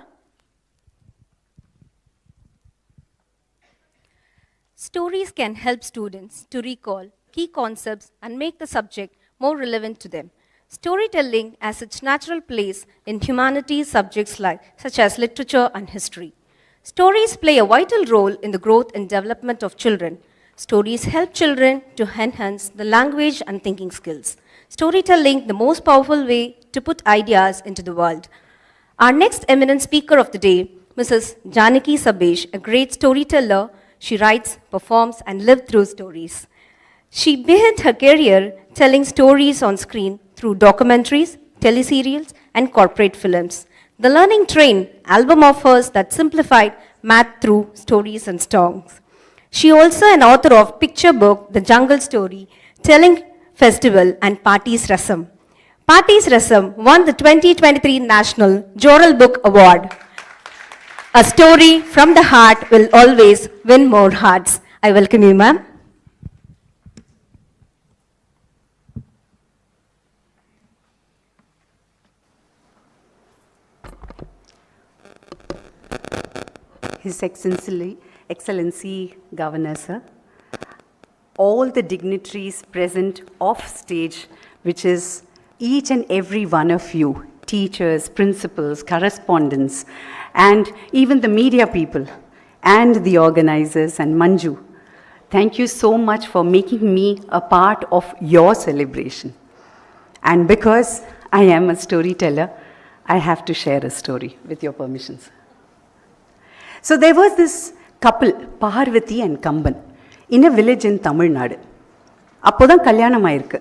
Stories can help students to recall key concepts and make the subject more relevant to them. Storytelling has its natural place in humanities subjects such as literature and history. Stories play a vital role in the growth and development of children. Stories help children to enhance the language and thinking skills. Storytelling, the most powerful way to put ideas into the world. Our next eminent speaker of the day, Mrs. Janaki Sabesh, a great storyteller. She writes, performs, and lives through stories. She began her career telling stories on screen through documentaries, teleserials, and corporate films. The Learning Train album of hers that simplified math through stories and songs. She also an author of picture book, The Jungle Story, Telling Festival, and Parties Rasam. Parties Rasam won the 2023 National Joral Book Award. A story from the heart will always win more hearts. I welcome you, ma'am. His Excellency Governor, sir, all the dignitaries present off stage, which is each and every one of you, teachers, principals, correspondents, and even the media people, and the organizers, and Manju. Thank you so much for making me a part of your celebration. And because I am a storyteller, I have to share a story, with your permissions. So there was this couple, Parvati and Kamban, in a village in Tamil Nadu. அப்போதான் கல்யாணம் ஆயிருக்கு.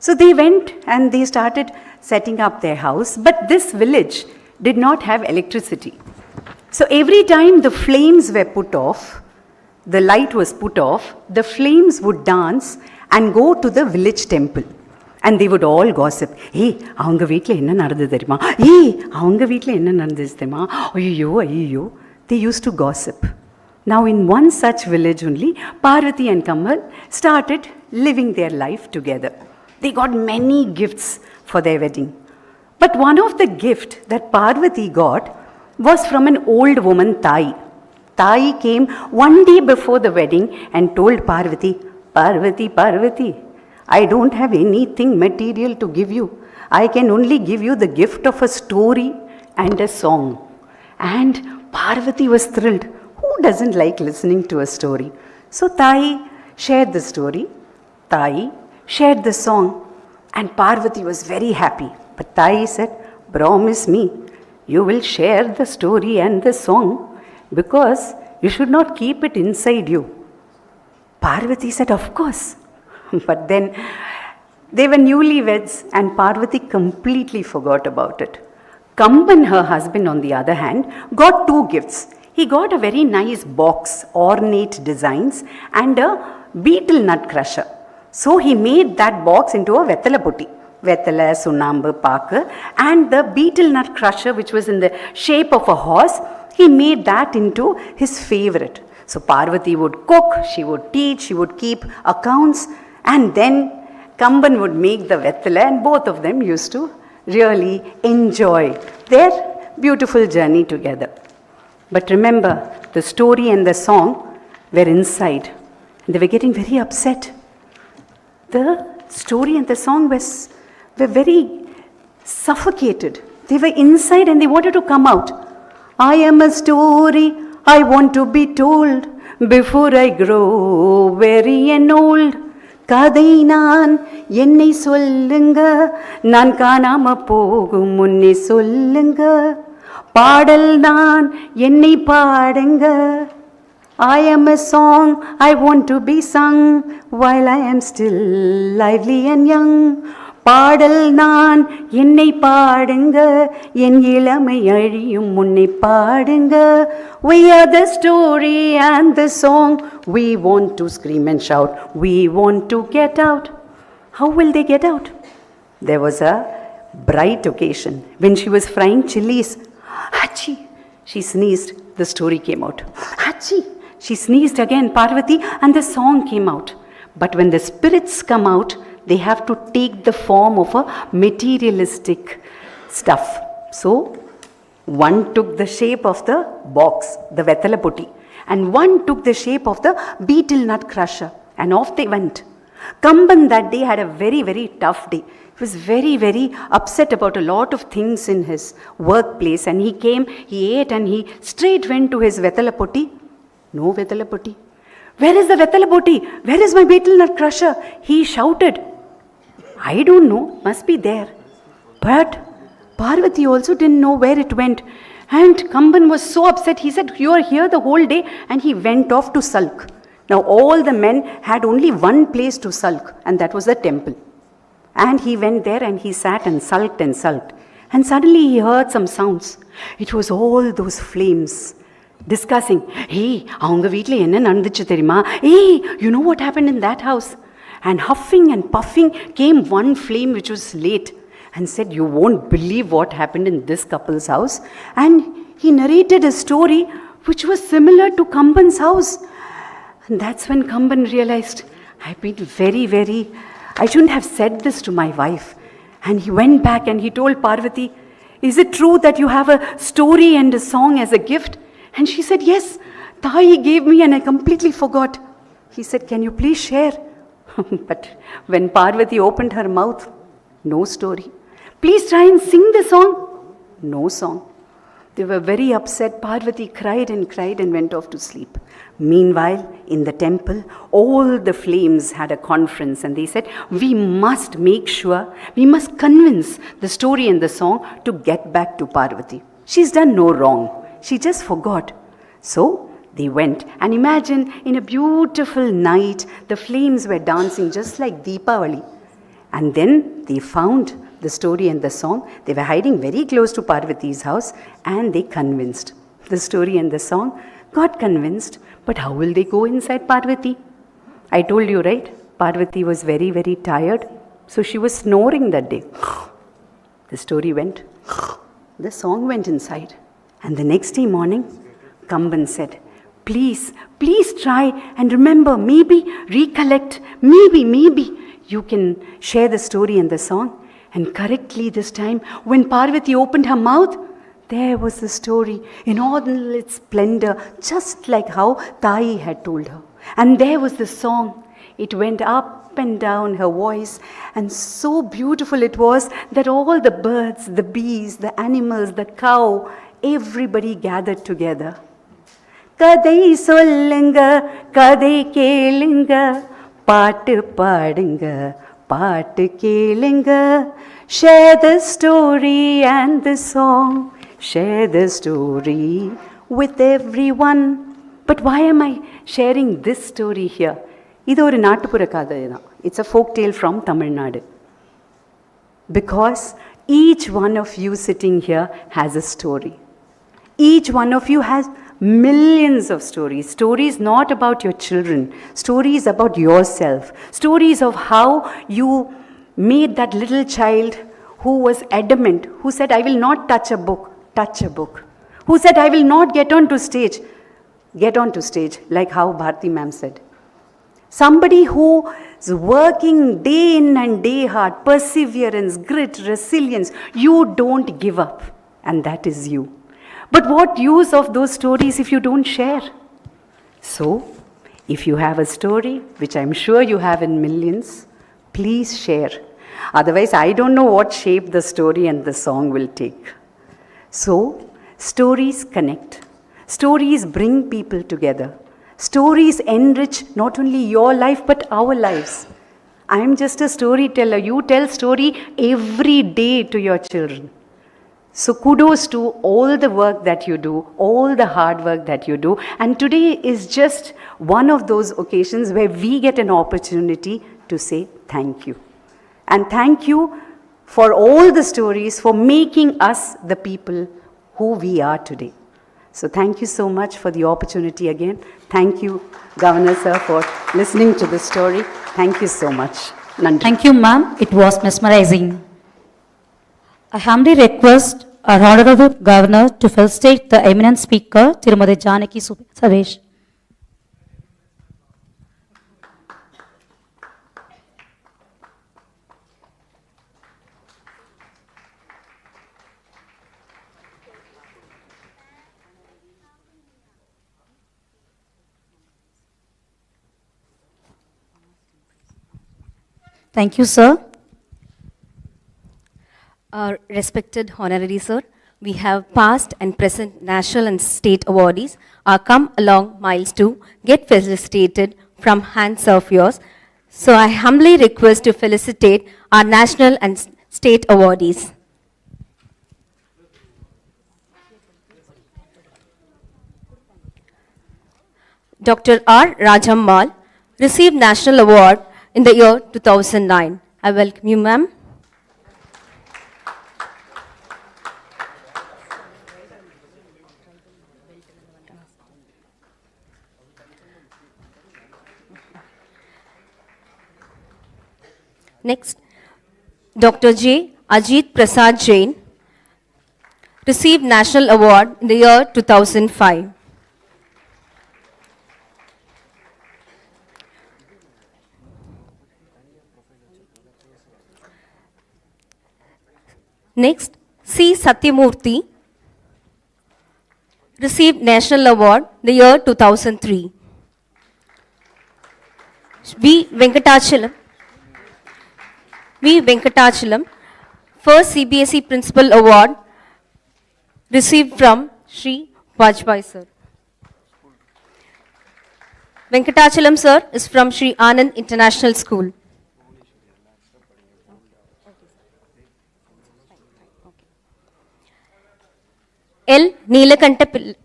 So they went and they started setting up their house, but this village did not have electricity. So every time the flames were put off, the light was put off, the flames would dance and go to the village temple. And they would all gossip. Hey, அவங்க வீட்ல என்ன நடந்தது தெரியுமா? Hey, அவங்க வீட்ல என்ன நடந்தது தெரியுமா? ஐயோ, ஐயோ. They used to gossip. Now in one such village only, Parvati and Kamal started living their life together. They got many gifts for their wedding. But one of the gifts that Parvati got was from an old woman, Tai. Tai came one day before the wedding and told Parvati, Parvati, I don't have anything material to give you. I can only give you the gift of a story and a song. And Parvati was thrilled. Who doesn't like listening to a story? So Tai shared the story. Tai shared the song. And Parvati was very happy. But Tai said, promise me, you will share the story and the song because you should not keep it inside you. Parvati said, of course. But then they were newlyweds and Parvati completely forgot about it. Kamban, her husband, on the other hand, got two gifts. He got a very nice box, ornate designs, and a beetle nut crusher. So he made that box into a vettala putti. Vettala, sunambu, paaka, and the beetle nut crusher, which was in the shape of a horse, he made that into his favorite. So Parvati would cook, she would teach, she would keep accounts, and then Kamban would make the vettala, and both of them used to really enjoy their beautiful journey together. But remember, the story and the song were inside. And they were getting very upset. The story and the song were very suffocated. They were inside and they wanted to come out. I am a story I want to be told before I grow very and old. கதை நான் என்னை சொல்லுங்க நான் காணாம போகும் முன்னே சொல்லுங்க பாடல் நான் என்னை பாடுங்க I am a song I want to be sung while I am still lively and young. பாடல் நான் என்னை பாடுங்க என் இளமை அழியும் முன்னே பாடுங்க. We are the story and the song. We want to scream and shout. We want to get out. How will they get out? There was a bright occasion when she was frying chilies. Hachi! She sneezed. The story came out. Hachi! She sneezed again, Parvati, and the song came out. But when the spirits come out, they have to take the form of a materialistic stuff. So one took the shape of the box, the Vetalaputti, and one took the shape of the beetle nut crusher, and off they went. Kamban that day had a very, very tough day. He was very, very upset about a lot of things in his workplace, and he came, he ate, and he straight went to his Vetalaputti. No Vetalaputti. Where is the Vetalaputti? Where is my beetle nut crusher? He shouted. I don't know, must be there. But Parvati also didn't know where it went. And Kamban was so upset, he said, you are here the whole day, and he went off to sulk. Now all the men had only one place to sulk, and that was the temple. And he went there and he sat and sulked and sulked. And suddenly he heard some sounds. It was all those flames discussing. Hey, avanga veetla enna nadந்துச்சு தெரியுமா? Hey, you know what happened in that house? And huffing and puffing came one flame which was late and said, you won't believe what happened in this couple's house. And he narrated a story which was similar to Kamban's house. And that's when Kamban realized, I've been very, I shouldn't have said this to my wife. And he went back and he told Parvati, is it true that you have a story and a song as a gift? And she said, yes, Thai gave me and I completely forgot. He said, can you please share? But when Parvati opened her mouth, no story. Please try and sing the song. No song. They were very upset. Parvati cried and went off to sleep. Meanwhile, in the temple, all the flames had a conference and they said, we must make sure, we must convince the story and the song to get back to Parvati. She's done no wrong. She just forgot. So they went, and imagine in a beautiful night, the flames were dancing just like Deepavali. And then they found the story and the song. They were hiding very close to Parvati's house, and they convinced. The story and the song got convinced, but how will they go inside Parvati? I told you, right? Parvati was very, very tired, so she was snoring that day. The story went. The song went inside. And the next day morning, Kamban said, please try and remember, maybe recollect, maybe you can share the story and the song. And correctly this time, when Parvati opened her mouth, there was the story in all its splendor, just like how Thai had told her. And there was the song. It went up and down her voice, and so beautiful it was that all the birds, the bees, the animals, the cow, everybody gathered together. கதை சொல்லுங்க கதை கேளுங்க பாட்டு பாடுங்க பாட்டு கேளுங்க share the story and the song, share the story with everyone. But why am I sharing this story here? இது ஒரு நாட்டுப்புற கதை தான். It's a folk tale from Tamil Nadu. Because each one of you sitting here has a story. Each one of you has millions of stories. Stories not about your children. Stories about yourself. Stories of how you made that little child who was adamant, who said, I will not touch a book, Who said, I will not get on to stage, like how Bharti ma'am said. Somebody who is working day in and day hard, perseverance, grit, resilience. You don't give up, and that is you. But what use of those stories if you don't share? So, if you have a story, which I'm sure you have in millions, please share. Otherwise, I don't know what shape the story and the song will take. So, stories connect. Stories bring people together. Stories enrich not only your life but our lives. I'm just a storyteller. You tell story every day to your children. So kudos to all the work that you do, all the hard work that you do. And today is just one of those occasions where we get an opportunity to say thank you. And thank you for all the stories, for making us the people who we are today. So thank you so much for the opportunity again. Thank you, Governor Sir, for listening to the story. Thank you so much. Nandri. Thank you, ma'am. It was mesmerizing. I humbly request our Honorable Governor to felicitate the eminent speaker, Tirumadi Janaki Savesh. Thank you, sir. Our respected honorary sir, we have past and present national and state awardees are come along miles to get felicitated from hands of yours. So I humbly request to felicitate our national and state awardees. Dr. R. Rajammal received National Award in the year 2009. I welcome you, ma'am. Next, Dr. J. Ajit Prasad Jain received National Award in the year 2005. Next, C. Satyamurthy received National Award in the year 2003. V. Venkatachalam, first CBSE Principal Award received from Sri Vajpayee sir. Venkatachalam sir is from Sri Anand International School. L. Neelakanta Pillai.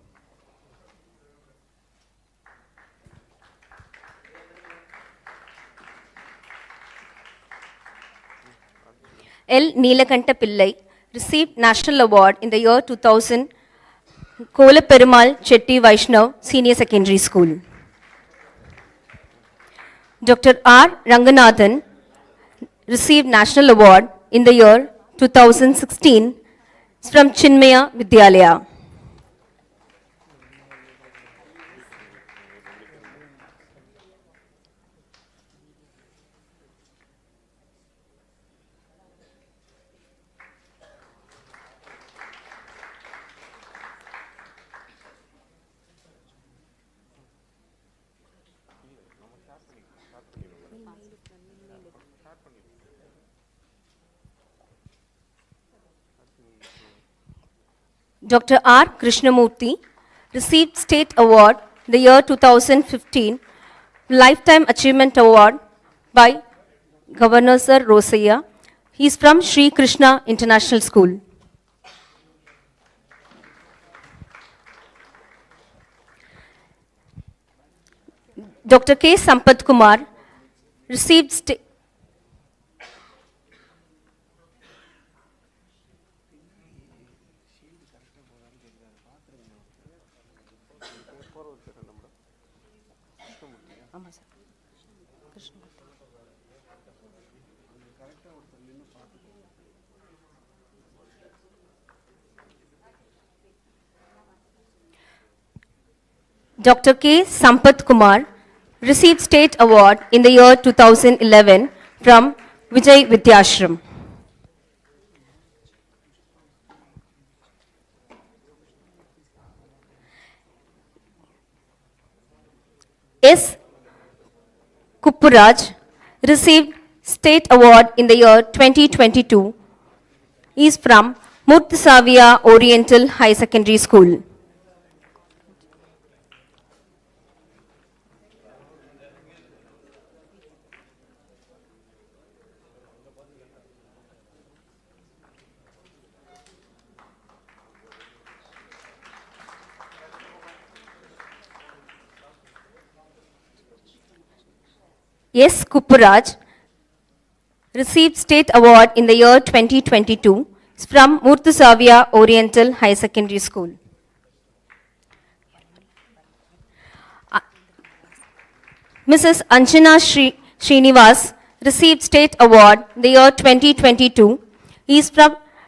L. Neelakanta Pillai received National Award in the year 2000, Kola Perumal Chetty Vaishnav Senior Secondary School. Dr. R. Ranganathan received National Award in the year 2016 from Chinmaya Vidyalaya. Dr. R. Krishnamurthy received State Award in the year 2015, Lifetime Achievement Award by Governor Sir Rosaya. He is from Sri Krishna International School. Dr. K. Sampath Kumar received Dr. K. Sampath Kumar received State Award in the year 2011 from Vijay Vidyashram. S. Kuppuraj received State Award in the year 2022. He is from Murthisavia Oriental High Secondary School. S. Kuppuraj received State Award in the year 2022 from Murthisavia Oriental High Secondary School. Mrs. Anjana Srinivas received State Award in the year 2022.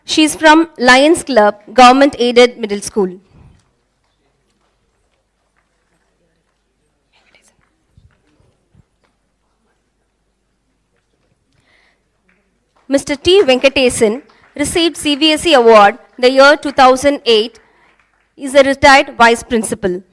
She is from Lions Club, Government Aided Middle School. Mr. T. Venkatesan received CBSE Award in the year 2008. He is a retired Vice Principal.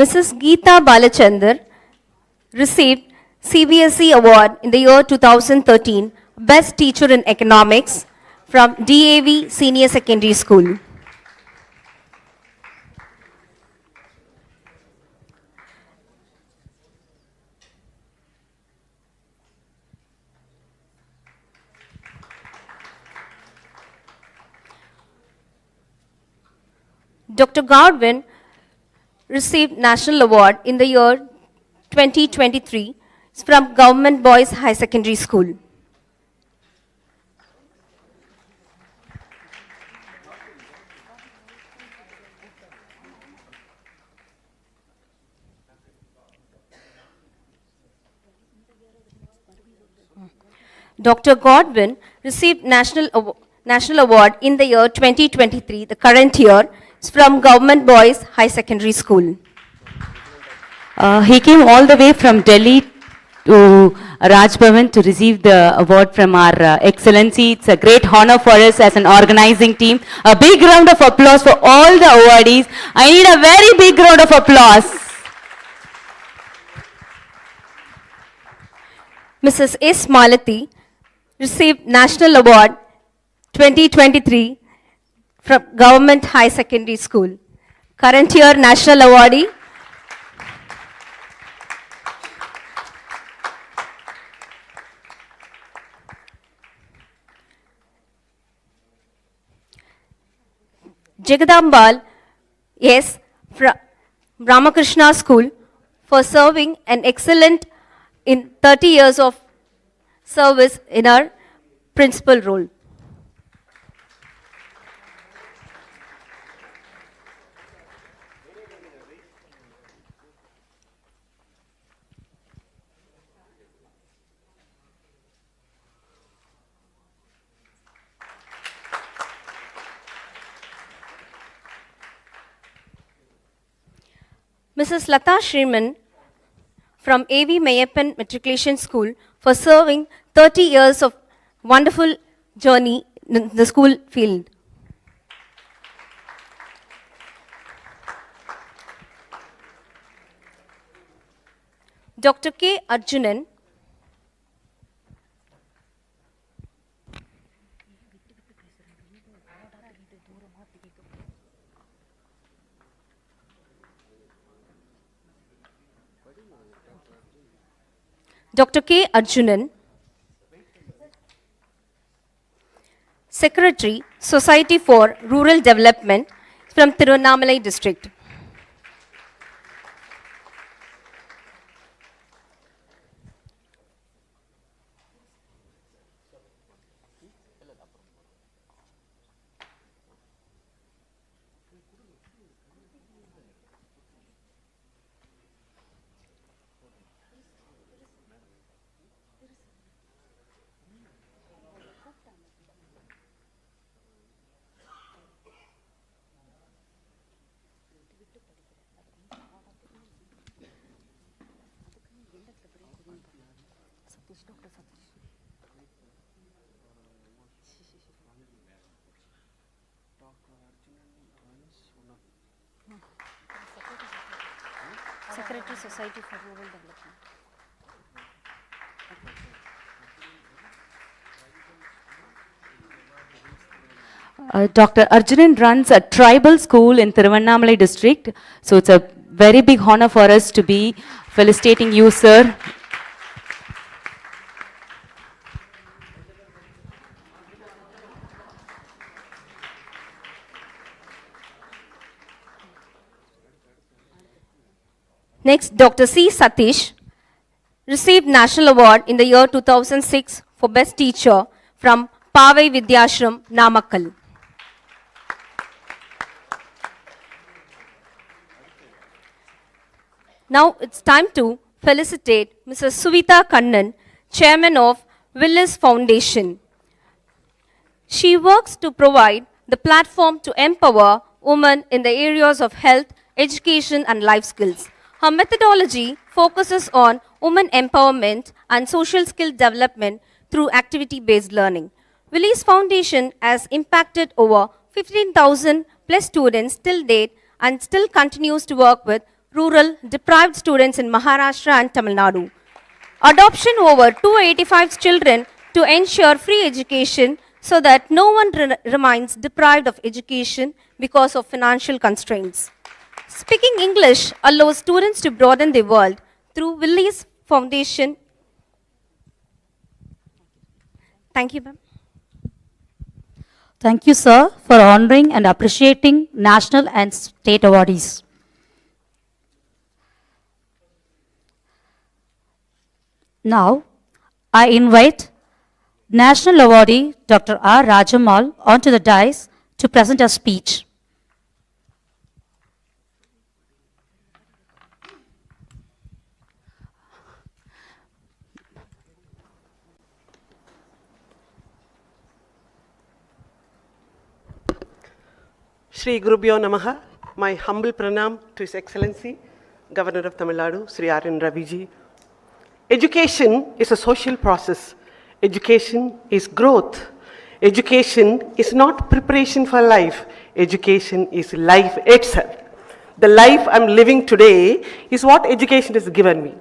Mrs. Geeta Balachandar received CBSE Award in the year 2013, Best Teacher in Economics from DAV Senior Secondary School. Dr. Godwin received National Award in the year 2023 from Government Boys High Secondary School. Dr. Godwin received National Award in the year 2023, the current year, from Government Boys High Secondary School. He came all the way from Delhi to Raj Bhavan to receive the award from our Excellency. It's a great honor for us as an organizing team. A big round of applause for all the awardees. I need a very big round of applause. Mrs. S. Malati received National Award 2023 from Government High Secondary School. Current year National Awardee. Jagadambal S. from Ramakrishna School for serving an excellent in 30 years of service in her principal role. Mrs. Lata Shriman from A.V. Mayappan Matriculation School for serving 30 years of wonderful journey in the school field. Dr. K. Arjunan Dr. K. Arjunan, Secretary, Society for Rural Development from Annamalai District. Secretary, Society for Rural Development. Dr. Arjunan runs a tribal school in Annamalai district. So it's a very big honor for us to be felicitating you, sir. Next, Dr. C. Satish received National Award in the year 2006 for Best Teacher from Pavai Vidyashram, Namakkal. Now it's time to felicitate Mrs. Suvita Kannan, Chairman of Willis Foundation. She works to provide the platform to empower women in the areas of health, education, and life skills. Her methodology focuses on women empowerment and social skill development through activity-based learning. Willis Foundation has impacted over 15,000 plus students till date and still continues to work with rural, deprived students in Maharashtra and Tamil Nadu. Adoption over 285 children to ensure free education so that no one remains deprived of education because of financial constraints. Speaking English allows students to broaden their world through Willie's Foundation. Thank you, ma'am. Thank you, sir, for honoring and appreciating national and state awardees. Now, I invite National Awardee Dr. R. Rajamal onto the dais to present a speech. Shri Gurubhyo Namaha, my humble pranam to His Excellency, Governor of Tamil Nadu, Sri R.N. Raviji. Education is a social process. Education is growth. Education is not preparation for life. Education is life itself. The life I'm living today is what education has given me.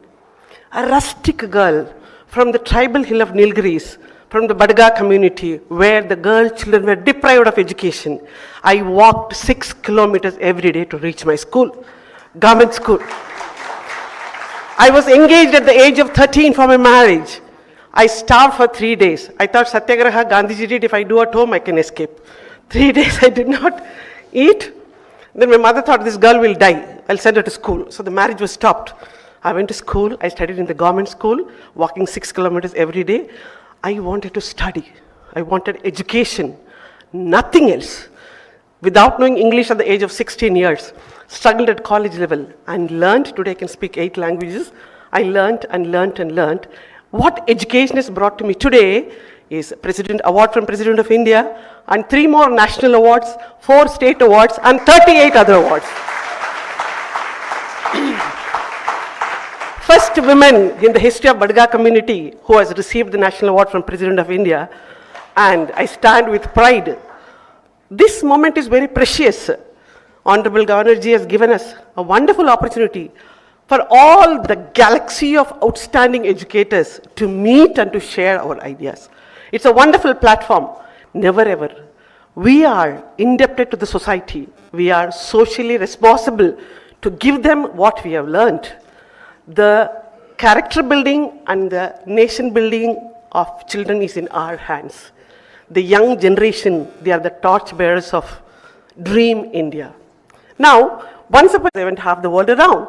A rustic girl from the tribal hill of Nilgiris, from the Badga community, where the girl children were deprived of education. I walked 6 kilometers every day to reach my school, government school. I was engaged at the age of 13 for my marriage. I starved for 3 days. I thought Satyagraha Gandhiji did, if I do at home, I can escape. 3 days I did not eat. Then my mother thought this girl will die. I'll send her to school. So the marriage was stopped. I went to school. I studied in the government school, walking 6 kilometers every day. I wanted to study. I wanted education, nothing else. Without knowing English at the age of 16 years, struggled at college level and learned. Today I can speak 8 languages. I learned and learned and learned. What education has brought to me today is President Award from President of India and 3 more national awards, 4 state awards and 38 other awards. First woman in the history of Badga community who has received the National Award from President of India, and I stand with pride. This moment is very precious. Honorable Governor Ji has given us a wonderful opportunity for all the galaxy of outstanding educators to meet and to share our ideas. It's a wonderful platform. Never ever. We are indebted to the society. We are socially responsible to give them what we have learned. The character building and the nation building of children is in our hands. The young generation, they are the torch bearers of Dream India. Now, once upon a time, I went half the world around.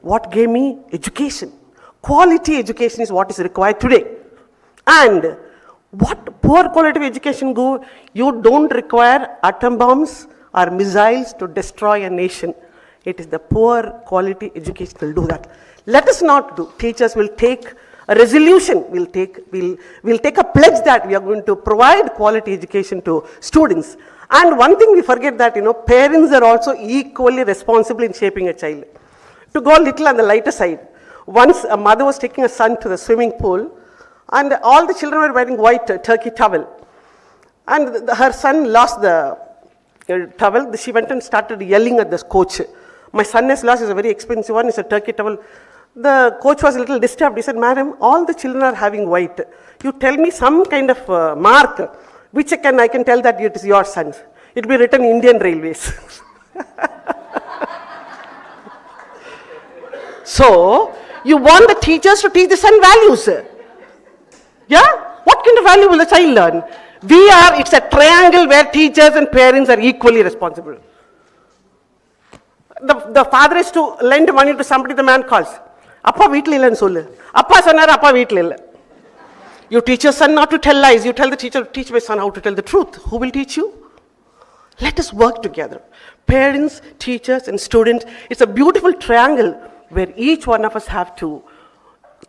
What gave me education? Quality education is what is required today. And what poor quality of education go? You don't require atom bombs or missiles to destroy a nation. It is the poor quality education will do that. Let us not do. Teachers will take a resolution, we'll take a pledge that we are going to provide quality education to students. And one thing we forget that, parents are also equally responsible in shaping a child. To go a little on the lighter side, once a mother was taking a son to the swimming pool, and all the children were wearing white turkey towel. And her son lost the towel. She went and started yelling at the coach. My son has lost, it's a very expensive one, it's a turkey towel. The coach was a little disturbed. He said, "Madam, all the children are having white. You tell me some kind of mark, which I can tell that it is your son's. It will be written Indian Railways." So, you want the teachers to teach the son values. Yeah? What kind of value will the child learn? It's a triangle where teachers and parents are equally responsible. The father is to lend money to somebody, the man calls. Appa veetla illan sollu. Appa sonar, appa veetla illa. You teach your son not to tell lies. You tell the teacher, teach my son how to tell the truth. Who will teach you? Let us work together. Parents, teachers, and students. It's a beautiful triangle where each one of us have to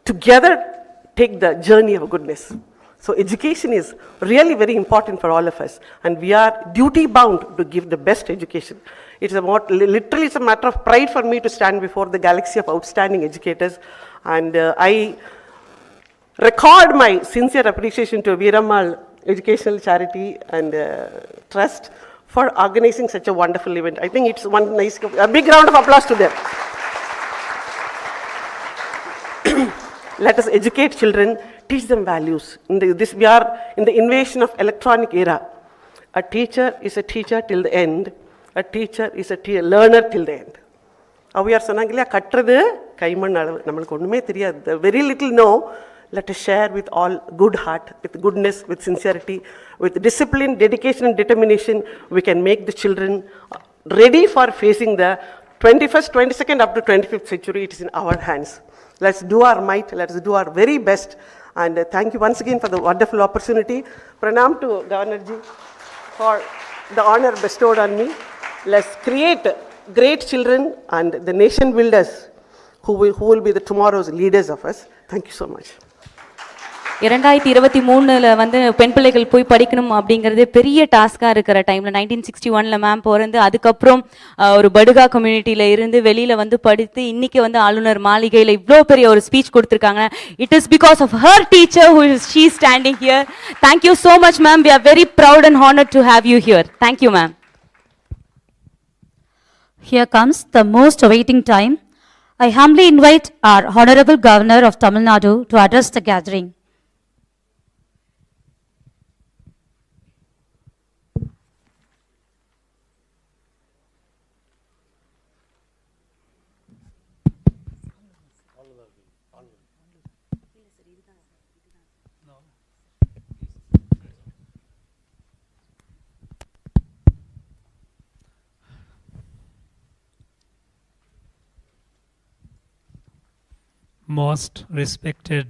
together take the journey of goodness. So education is really very important for all of us, and we are duty bound to give the best education. Literally it's a matter of pride for me to stand before the galaxy of outstanding educators, and I record my sincere appreciation to Veeramal Educational Charity and Trust for organizing such a wonderful event. I think it's a big round of applause to them. let us educate children, teach them values. We are in the invasion of electronic era. A teacher is a teacher till the end. A teacher is a learner till the end. Aviyar சொன்னாங்க இல்லையா, கற்றது கைமண் அளவு, நம்மளுக்கு ஒன்றுமே தெரியாது. The very little know, let us share with all good heart, with goodness, with sincerity, with discipline, dedication and determination. We can make the children ready for facing the 21st, 22nd up to 25th century. It is in our hands. Let's do our might, let's do our very best. And thank you once again for the wonderful opportunity. Pranam to Governor Ji for the honor bestowed on me. Let's create great children and the nation builders who will be the tomorrow's leaders of us. Thank you so much. 2023 வந்து பெண் பிள்ளைகள் போய் படிக்கணும் அப்படிங்கிறதே பெரிய டாஸ்காக இருக்கிற டைமில் 1961 ma'am பிறந்து அதுக்கப்புறம் ஒரு படுகா கம்யூனிட்டியில் இருந்து வெளியில் வந்து படித்து இன்னைக்கு வந்து ஆளுநர் மாளிகையில் இவ்வளோ பெரிய ஒரு ஸ்பீச் கொடுத்துருக்காங்க. It is because of her teacher who is she standing here. Thank you so much ma'am. We are very proud and honored to have you here. Thank you ma'am. Here comes the most awaiting time. I humbly invite our Honorable Governor of Tamil Nadu to address the gathering. Most respected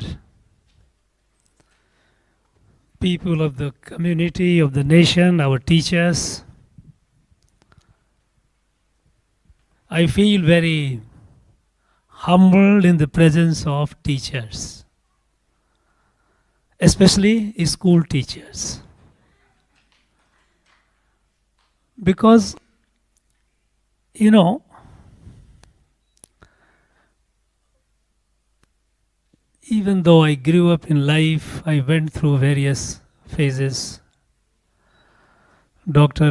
people of the community, of the nation, our teachers, I feel very humbled in the presence of teachers, especially school teachers. Because, you know, even though I grew up in life, I went through various phases. Dr.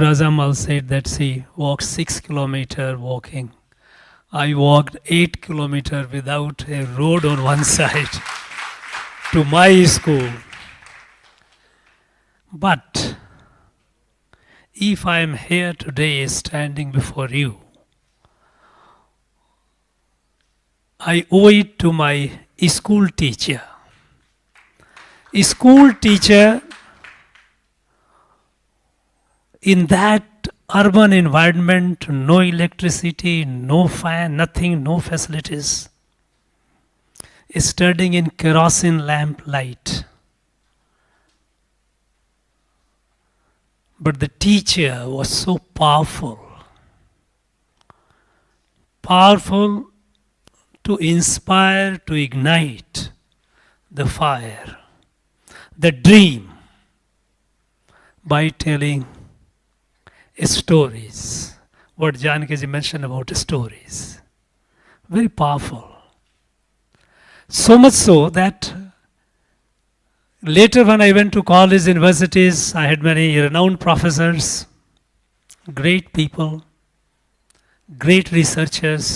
Razamal said that she walked 6 kilometers walking. I walked 8 kilometers without a road on one side to my school. But if I am here today standing before you, I owe it to my school teacher. A school teacher in that urban environment, no electricity, no fan, nothing, no facilities, is studying in kerosene lamp light. But the teacher was so powerful to inspire, to ignite the fire, the dream, by telling stories. What Janaki mentioned about stories. Very powerful. So much so that later when I went to college, universities, I had many renowned professors, great people, great researchers,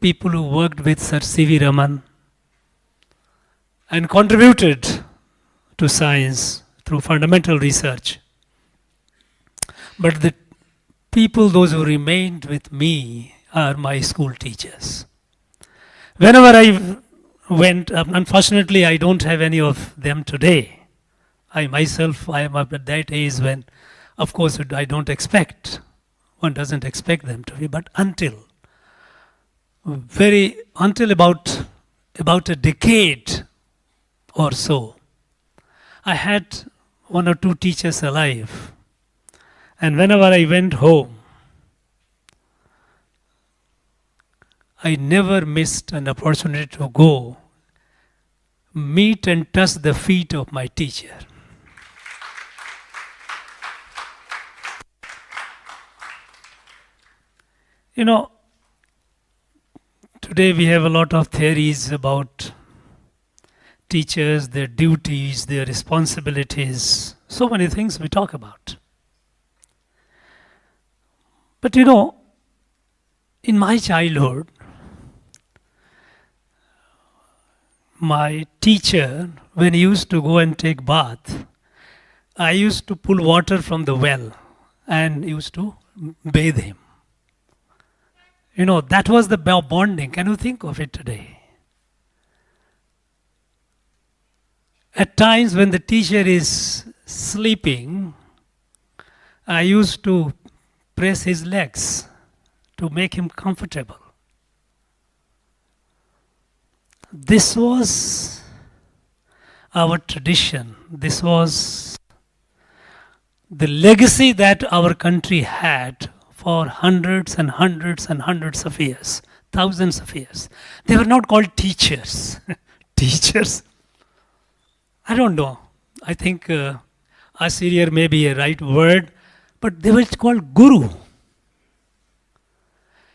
people who worked with Sir C.V. Raman and contributed to science through fundamental research. But the people, those who remained with me, are my school teachers. Whenever I went, unfortunately I don't have any of them today. I myself, I am at that age when, of course, I don't expect, one doesn't expect them to be, but until about a decade or so, I had 1 or 2 teachers alive. And whenever I went home, I never missed an opportunity to go meet and touch the feet of my teacher. You know, today we have a lot of theories about teachers, their duties, their responsibilities, so many things we talk about. But you know, in my childhood, my teacher, when he used to go and take bath, I used to pull water from the well and used to bathe him. You know, that was the bonding. Can you think of it today? At times when the teacher is sleeping, I used to press his legs to make him comfortable. This was our tradition. This was the legacy that our country had for hundreds and hundreds and hundreds of years, thousands of years. They were not called teachers. Teachers? I don't know. I think Assyrian may be a right word, but they were called guru.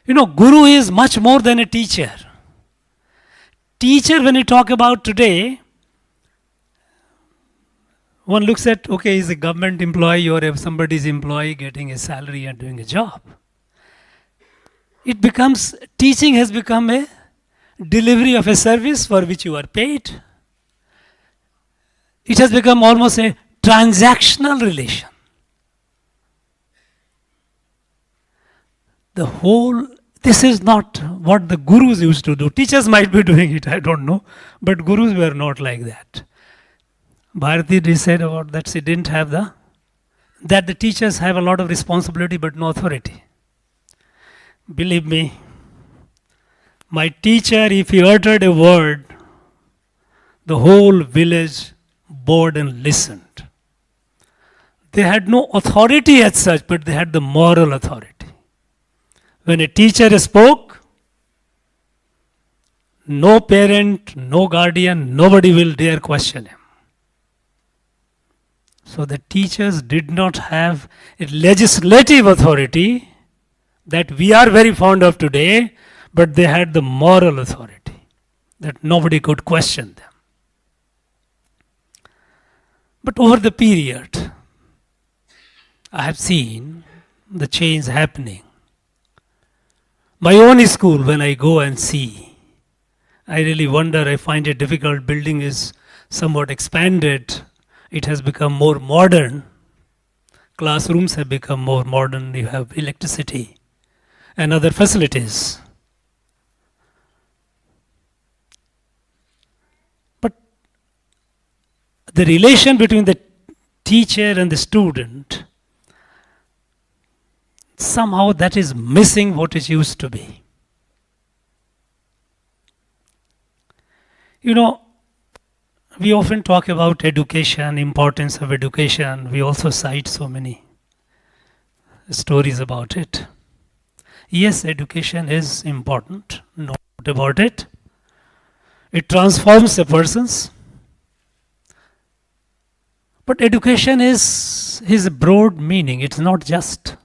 You know, guru is much more than a teacher. Teacher, when we talk about today, one looks at, okay, he's a government employee or if somebody's employee getting a salary and doing a job. It becomes, teaching has become a delivery of a service for which you are paid. It has become almost a transactional relation. This is not what the gurus used to do. Teachers might be doing it, I don't know, but gurus were not like that. Bharati said about that she didn't have that the teachers have a lot of responsibility but no authority. Believe me, my teacher, if he uttered a word, the whole village bowed and listened. They had no authority as such, but they had the moral authority. When a teacher spoke, no parent, no guardian, nobody will dare question him. So the teachers did not have a legislative authority that we are very fond of today, but they had the moral authority that nobody could question them. But over the period, I have seen the change happening. My own school, when I go and see, I really wonder, I find it difficult. Building is somewhat expanded. It has become more modern. Classrooms have become more modern. You have electricity and other facilities. But the relation between the teacher and the student, somehow that is missing what it used to be. You know, we often talk about education, importance of education. We also cite so many stories about it. Yes, education is important, no doubt about it. It transforms a person's. But education is his broad meaning. It's not just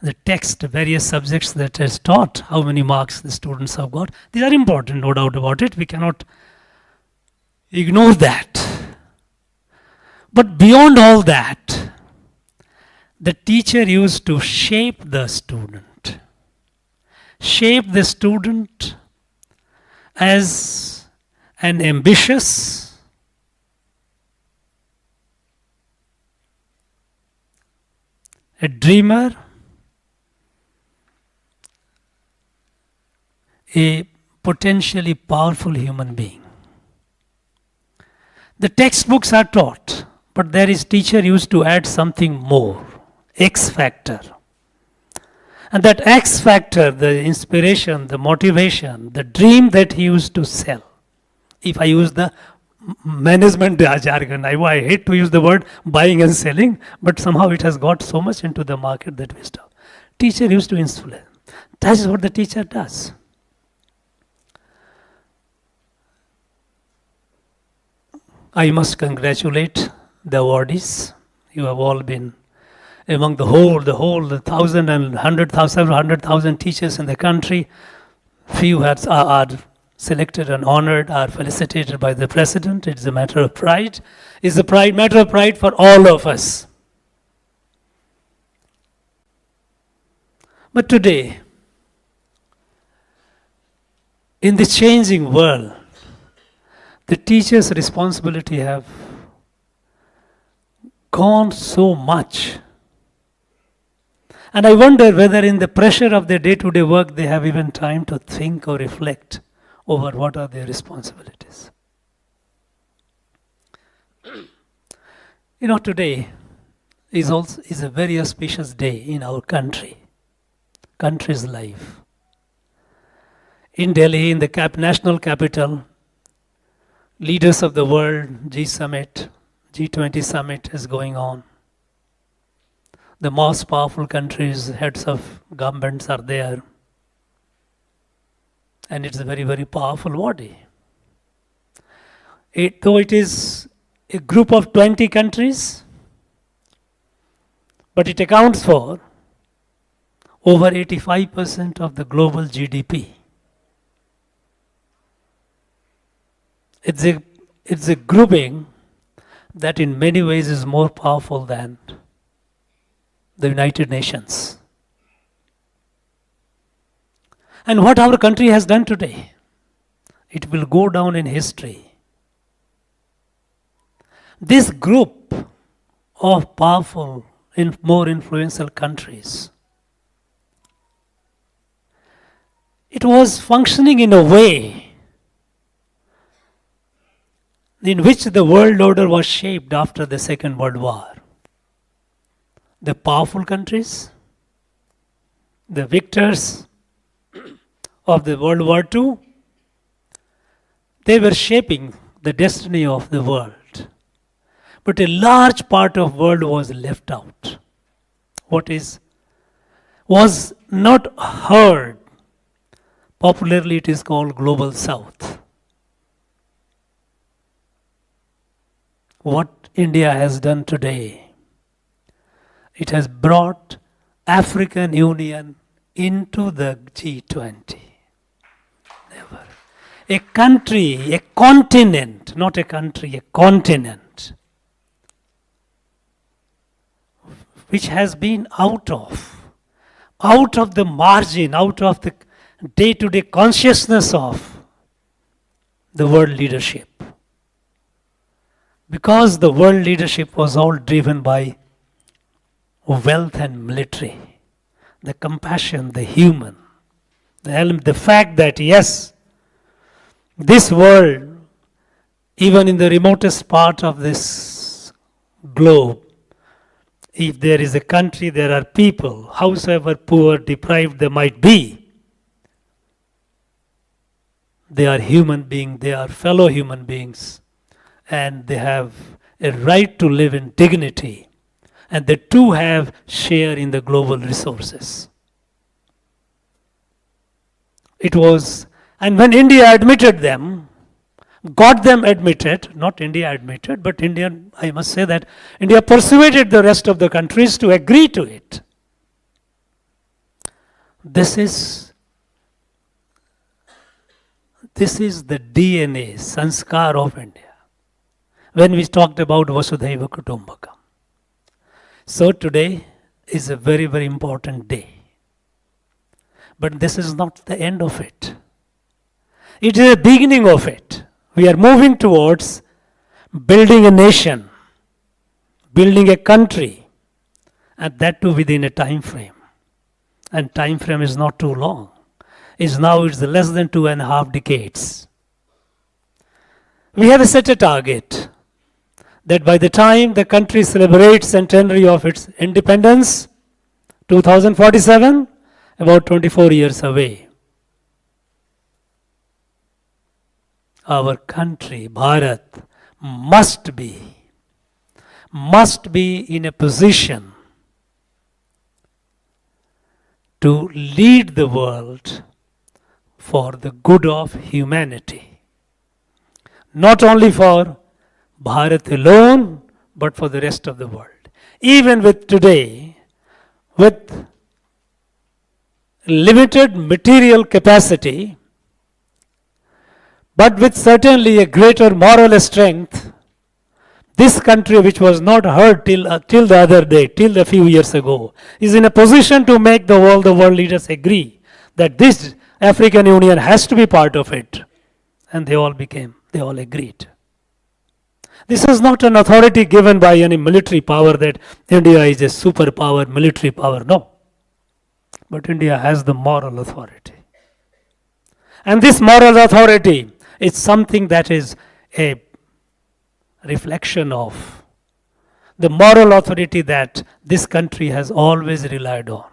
the text, various subjects that is taught, how many marks the students have got. These are important, no doubt about it. We cannot ignore that. But beyond all that, the teacher used to shape the student. Shape the student as an ambitious, a dreamer, a potentially powerful human being. The textbooks are taught, but there is teacher used to add something more, X factor. And that X factor, the inspiration, the motivation, the dream that he used to sell. If I use the management jargon, I hate to use the word buying and selling, but somehow it has got so much into the market that we stop. Teacher used to influence. That is what the teacher does. I must congratulate the awardees. You have all been among the 1,000 and 100,000 teachers in the country. Few are selected and honored, are felicitated by the President. It is a matter of pride. It's a matter of pride for all of us. But today, in this changing world, the teacher's responsibility have gone so much. And I wonder whether in the pressure of their day-to-day work they have even time to think or reflect over what are their responsibilities. You know, today is a very auspicious day in our country's life. In Delhi, in the national capital, leaders of the world, G20 summit is going on. The most powerful countries, heads of governments are there. And it's a very, very powerful body. Though it is a group of 20 countries, but it accounts for over 85% of the global GDP. It's a grouping that in many ways is more powerful than the United Nations. And what our country has done today, it will go down in history. This group of powerful, more influential countries, it was functioning in a way in which the world order was shaped after the Second World War. The powerful countries, the victors of the World War II, they were shaping the destiny of the world. But a large part of the world was left out. Was not heard. Popularly it is called Global South. What India has done today, it has brought African Union into the G20. Never. A country, a continent, not a country, a continent, which has been out of the margin, out of the day-to-day consciousness of the world leadership. Because the world leadership was all driven by wealth and military, the compassion, the human, the fact that yes, this world, even in the remotest part of this globe, if there is a country, there are people, howsoever poor, deprived they might be, they are human beings, they are fellow human beings, and they have a right to live in dignity. And they too have share in the global resources. And when India admitted them, got them admitted, not India admitted, but I must say that India persuaded the rest of the countries to agree to it. This is the DNA, sanskar of India. When we talked about Vasudhaiva Kutumbakam. So today is a very, very important day. But this is not the end of it. It is the beginning of it. We are moving towards building a nation, building a country, and that too within a time frame. And time frame is not too long. It's less than 2.5 decades. We have set a target that by the time the country celebrates centenary of its independence, 2047, about 24 years away, our country, Bharat, must be in a position to lead the world for the good of humanity. Not only for Bharat alone, but for the rest of the world. Even with today, with limited material capacity, but with certainly a greater moral strength, this country, which was not heard till the other day, till a few years ago, is in a position to make the world leaders agree that this African Union has to be part of it. And they all became They all agreed. This is not an authority given by any military power that India is a superpower, military power. No. But India has the moral authority. And this moral authority is something that is a reflection of the moral authority that this country has always relied on.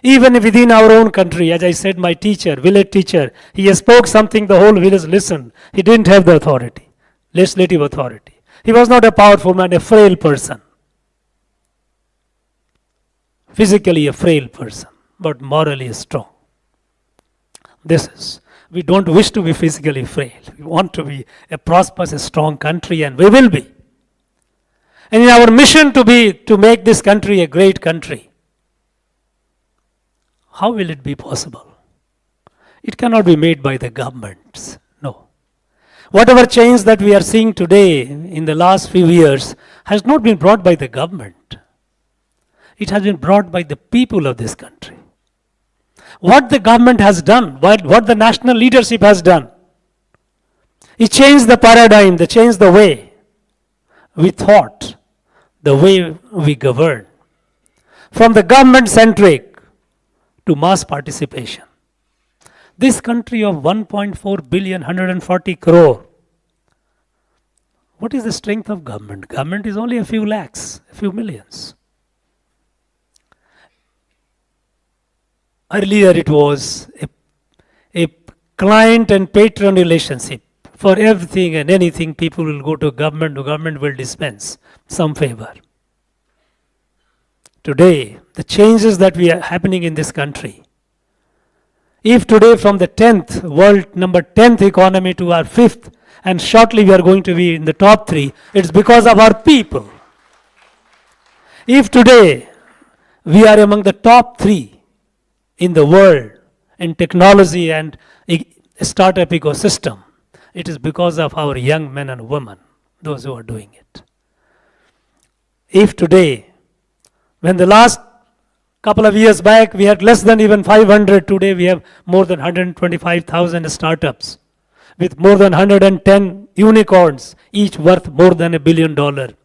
Even within our own country, as I said, my teacher, village teacher, he spoke something, the whole village listened. He didn't have the authority, legislative authority. He was not a powerful man, a frail person. Physically a frail person, but morally strong. This is, we don't wish to be physically frail. We want to be a prosperous, a strong country, and we will be. And in our mission to make this country a great country, how will it be possible? It cannot be made by the governments. No. Whatever change that we are seeing today in the last few years has not been brought by the government. It has been brought by the people of this country. What the government has done, what the national leadership has done, it changed the paradigm, they changed the way we thought, the way we govern. From the government-centric to mass participation. This country of 1.4 billion, 140 crore. What is the strength of government? Government is only a few lakhs, a few millions. Earlier it was a client and patron relationship. For everything and anything, people will go to government will dispense some favor. Today, the changes that we are happening in this country, if today from the 10th, world number 10th economy to our 5th, and shortly we are going to be in the top 3, it's because of our people. If today we are among the top 3 in the world in technology and startup ecosystem, it is because of our young men and women, those who are doing it. If today, when the last couple of years back we had less than even 500, today we have more than 125,000 startups with more than 110 unicorns, each worth more than $1 billion.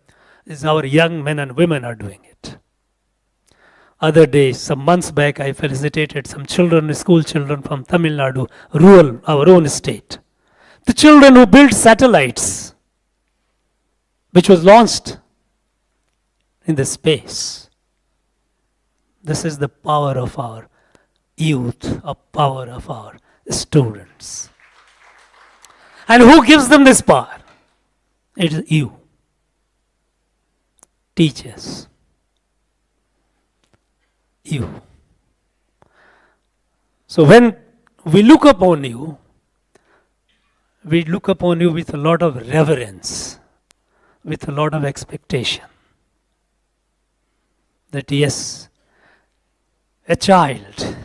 Is our young men and women are doing it. Other days, some months back, I felicitated some children, school children from Tamil Nadu, rural, our own state. The children who built satellites, which was launched in the space. This is the power of our youth, the power of our students. And who gives them this power? It is you. Teachers. You. So when we look upon you, we look upon you with a lot of reverence, with a lot of expectation. That yes, a child.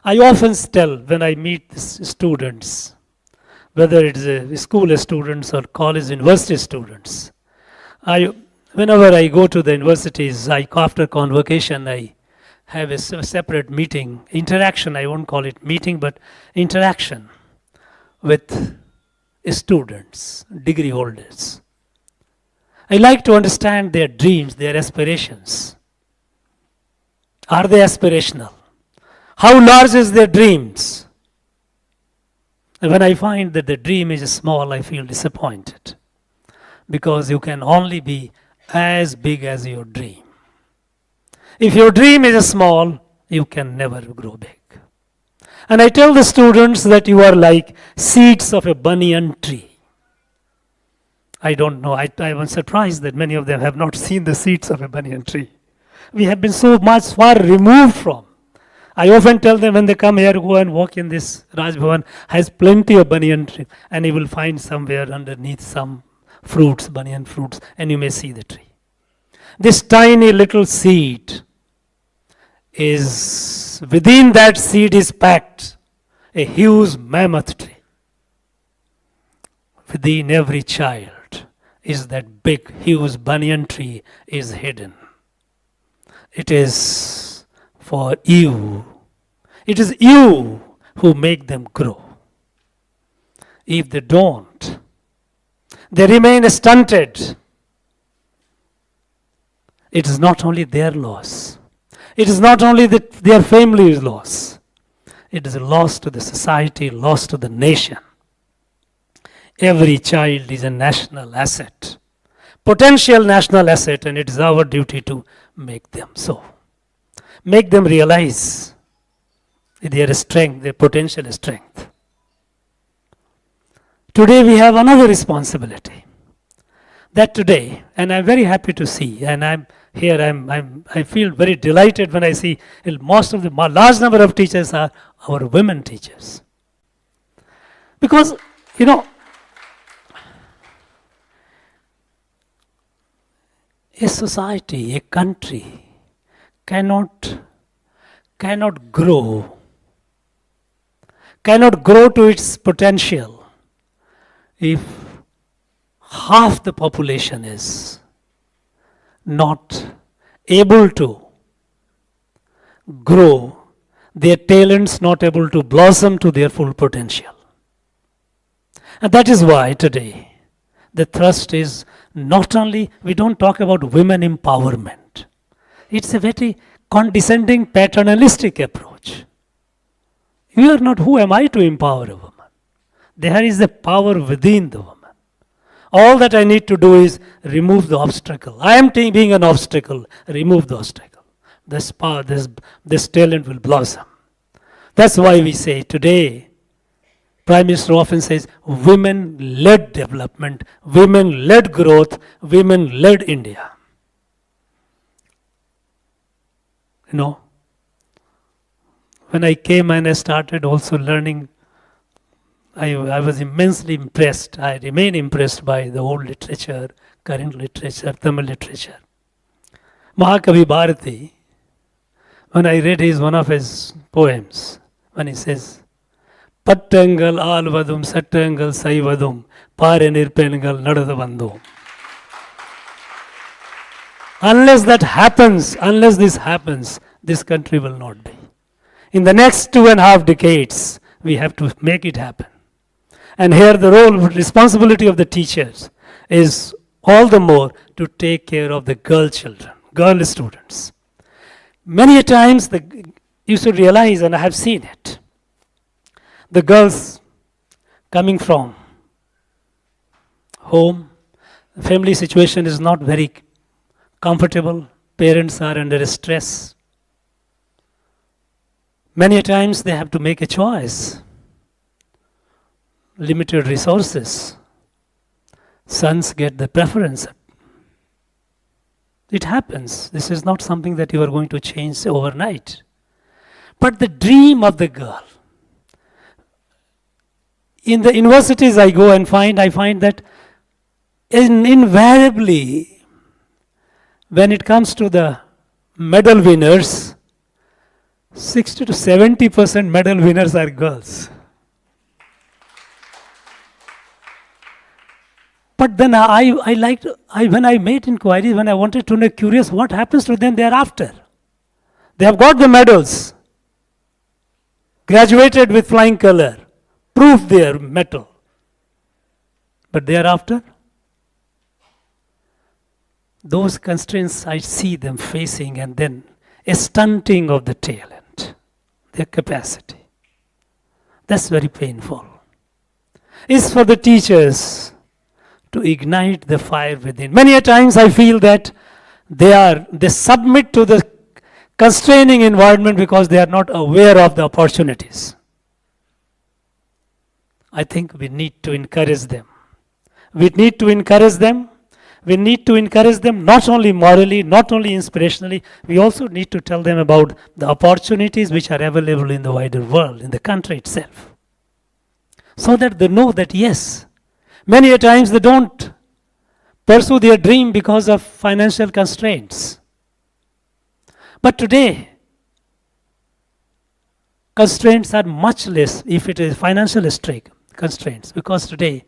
I often tell when I meet students, whether it is school students or college, university students, whenever I go to the universities, after convocation, I have a separate meeting, interaction, I won't call it meeting, but interaction with students, degree holders. I like to understand their dreams, their aspirations. Are they aspirational? How large is their dreams? And when I find that the dream is small, I feel disappointed. Because you can only be as big as your dream. If your dream is small, you can never grow big. And I tell the students that you are like seeds of a banyan tree. I don't know, I was surprised that many of them have not seen the seeds of a banyan tree. We have been so much far removed from. I often tell them when they come here, go and walk in this Raj Bhavan, has plenty of banyan tree, and you will find somewhere underneath some fruits, banyan fruits, and you may see the tree. This tiny little seed is, within that seed is packed a huge mammoth tree. Within every child is that big, huge banyan tree is hidden. It is for you. It is you who make them grow. If they don't, they remain stunted. It is not only their loss. It is not only their family's loss. It is a loss to the society, loss to the nation. Every child is a national asset, potential national asset, and it is our duty to make them so. Make them realize their strength, their potential strength. Today we have another responsibility. That today, and I'm very happy to see, and I feel very delighted when I see large number of teachers are our women teachers. Because, a society, a country cannot grow to its potential if half the population is not able to grow, their talents not able to blossom to their full potential. And that is why today the thrust is not only, we don't talk about women empowerment. It's a very condescending, paternalistic approach. You are not, who am I to empower a woman? There is the power within the woman. All that I need to do is remove the obstacle. I am being an obstacle. Remove the obstacle. This power, this talent will blossom. That's why we say today, Prime Minister often says, women-led development, women-led growth, women-led India. When I came and I started also learning, I was immensely impressed. I remain impressed by the old literature, current literature, Tamil literature. Mahakavi Bharati, when I read one of his poems, when he says, Pattangal alvadum, sattangal saivadum, pare nirpengal nadadavandum. Unless this happens, this country will not be. In the next 2.5 decades, we have to make it happen. And here the responsibility of the teachers is all the more to take care of the girl children, girl students. Many times you should realize, and I have seen it, the girls coming from home, the family situation is not very comfortable, parents are under stress. Many times they have to make a choice. Limited resources. Sons get the preference. It happens. This is not something that you are going to change overnight. But the dream of the girl. In the universities I go and I find that invariably, when it comes to the medal winners, 60 to 70% medal winners are girls. But then when I made inquiries, when I wanted to know, curious, what happens to them thereafter? They have got the medals, graduated with flying color, proved their mettle. But thereafter, those constraints I see them facing, and then a stunting of the talent, their capacity. That's very painful. It's for the teachers to ignite the fire within. Many a times I feel that they submit to the constraining environment because they are not aware of the opportunities. I think we need to encourage them. We need to encourage them. We need to encourage them not only morally, not only inspirationally, we also need to tell them about the opportunities which are available in the wider world, in the country itself. So that they know that yes, many a times they don't pursue their dream because of financial constraints. But today, constraints are much less if it is financial constraints, because today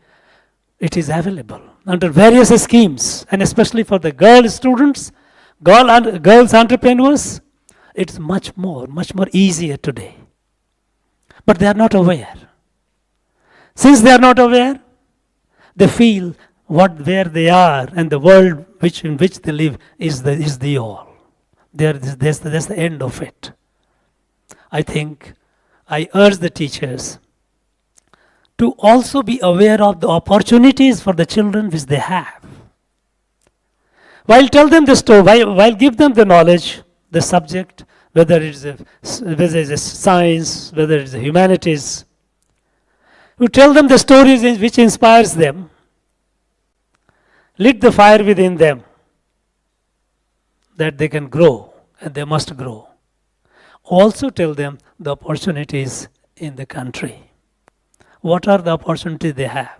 it is available under various schemes, and especially for the girl students, girls entrepreneurs, it's much more easier today. But they are not aware. Since they are not aware, they feel where they are and the world in which they live is the all. That's the end of it. I think I urge the teachers to also be aware of the opportunities for the children which they have. While tell them the story, while give them the knowledge, the subject, whether it's a science, whether it's a humanities, you tell them the stories which inspires them, lit the fire within them, that they can grow and they must grow. Also tell them the opportunities in the country. What are the opportunities they have?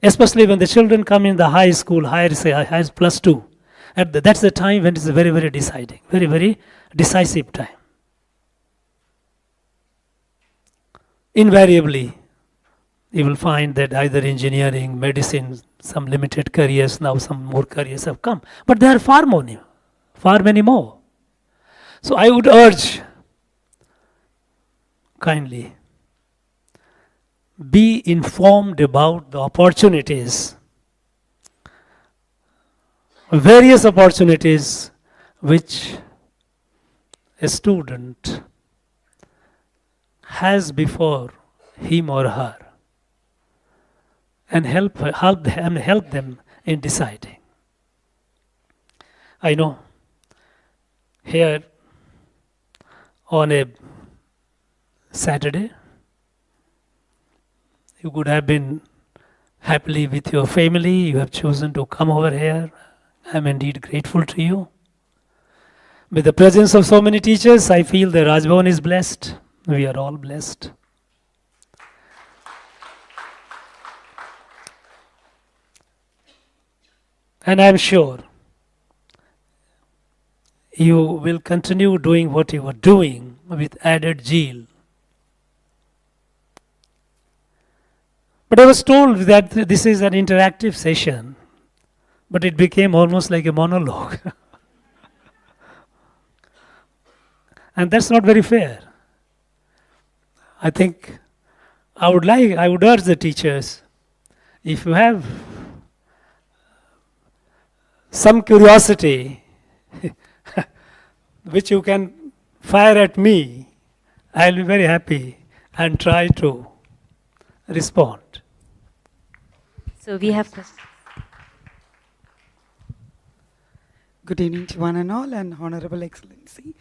Especially when the children come in the high school, higher plus 2. That's the time when it's very, very deciding, very, very decisive time. Invariably, you will find that either engineering, medicine, some limited careers, now some more careers have come. But there are far many more. So I would urge, kindly, be informed about the opportunities, various opportunities which a student has before him or her, and help them in deciding. I know here on a Saturday, you could have been happily with your family. You have chosen to come over here. I am indeed grateful to you. With the presence of so many teachers, I feel the Rajbhavan is blessed. We are all blessed. And I am sure you will continue doing what you are doing with added zeal. But I was told that this is an interactive session, but it became almost like a monologue. And that's not very fair. I think I would urge the teachers, if you have some curiosity which you can fire at me, I'll be very happy and try to respond. So we have Good evening to one and all, and Honorable Excellency.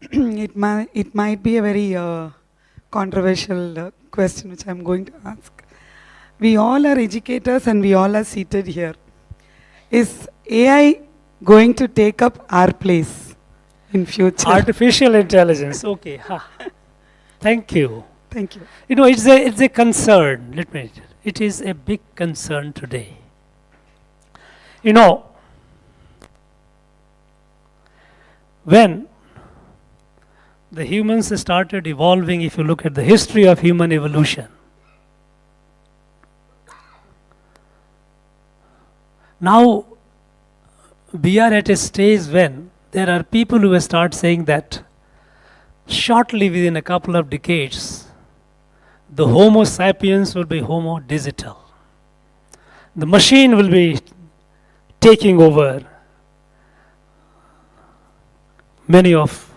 It might be a very controversial question which I'm going to ask. We all are educators and we all are seated here. Is AI going to take up our place in future? Artificial intelligence, okay. Thank you. Thank you. You know, it's a concern. It is a big concern today. You know, when the humans started evolving, if you look at the history of human evolution, now we are at a stage when there are people who start saying that shortly within a couple of decades, the Homo sapiens will be Homo digital. The machine will be taking over many of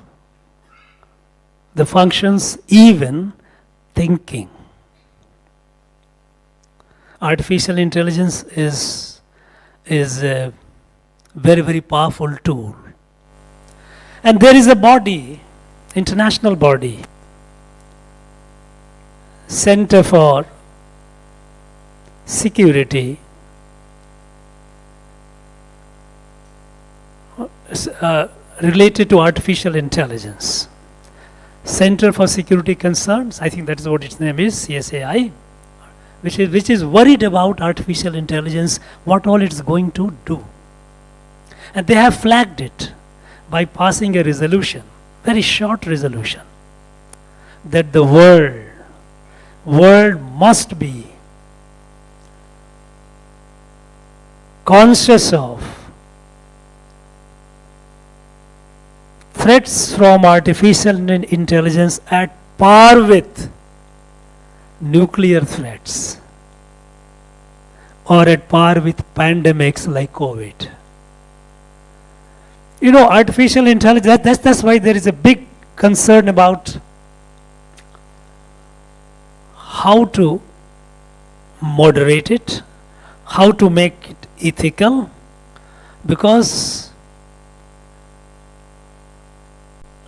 the functions, even thinking. Artificial intelligence is a very, very powerful tool. And there is a body, international body, Center for Security, related to artificial intelligence. Center for Security Concerns, I think that is what its name is, CSAI, which is worried about artificial intelligence, what all it's going to do. And they have flagged it by passing a resolution, very short resolution, that the world must be conscious of threats from artificial intelligence at par with nuclear threats or at par with pandemics like COVID. You know, artificial intelligence, that's why there is a big concern about how to moderate it, how to make it ethical, because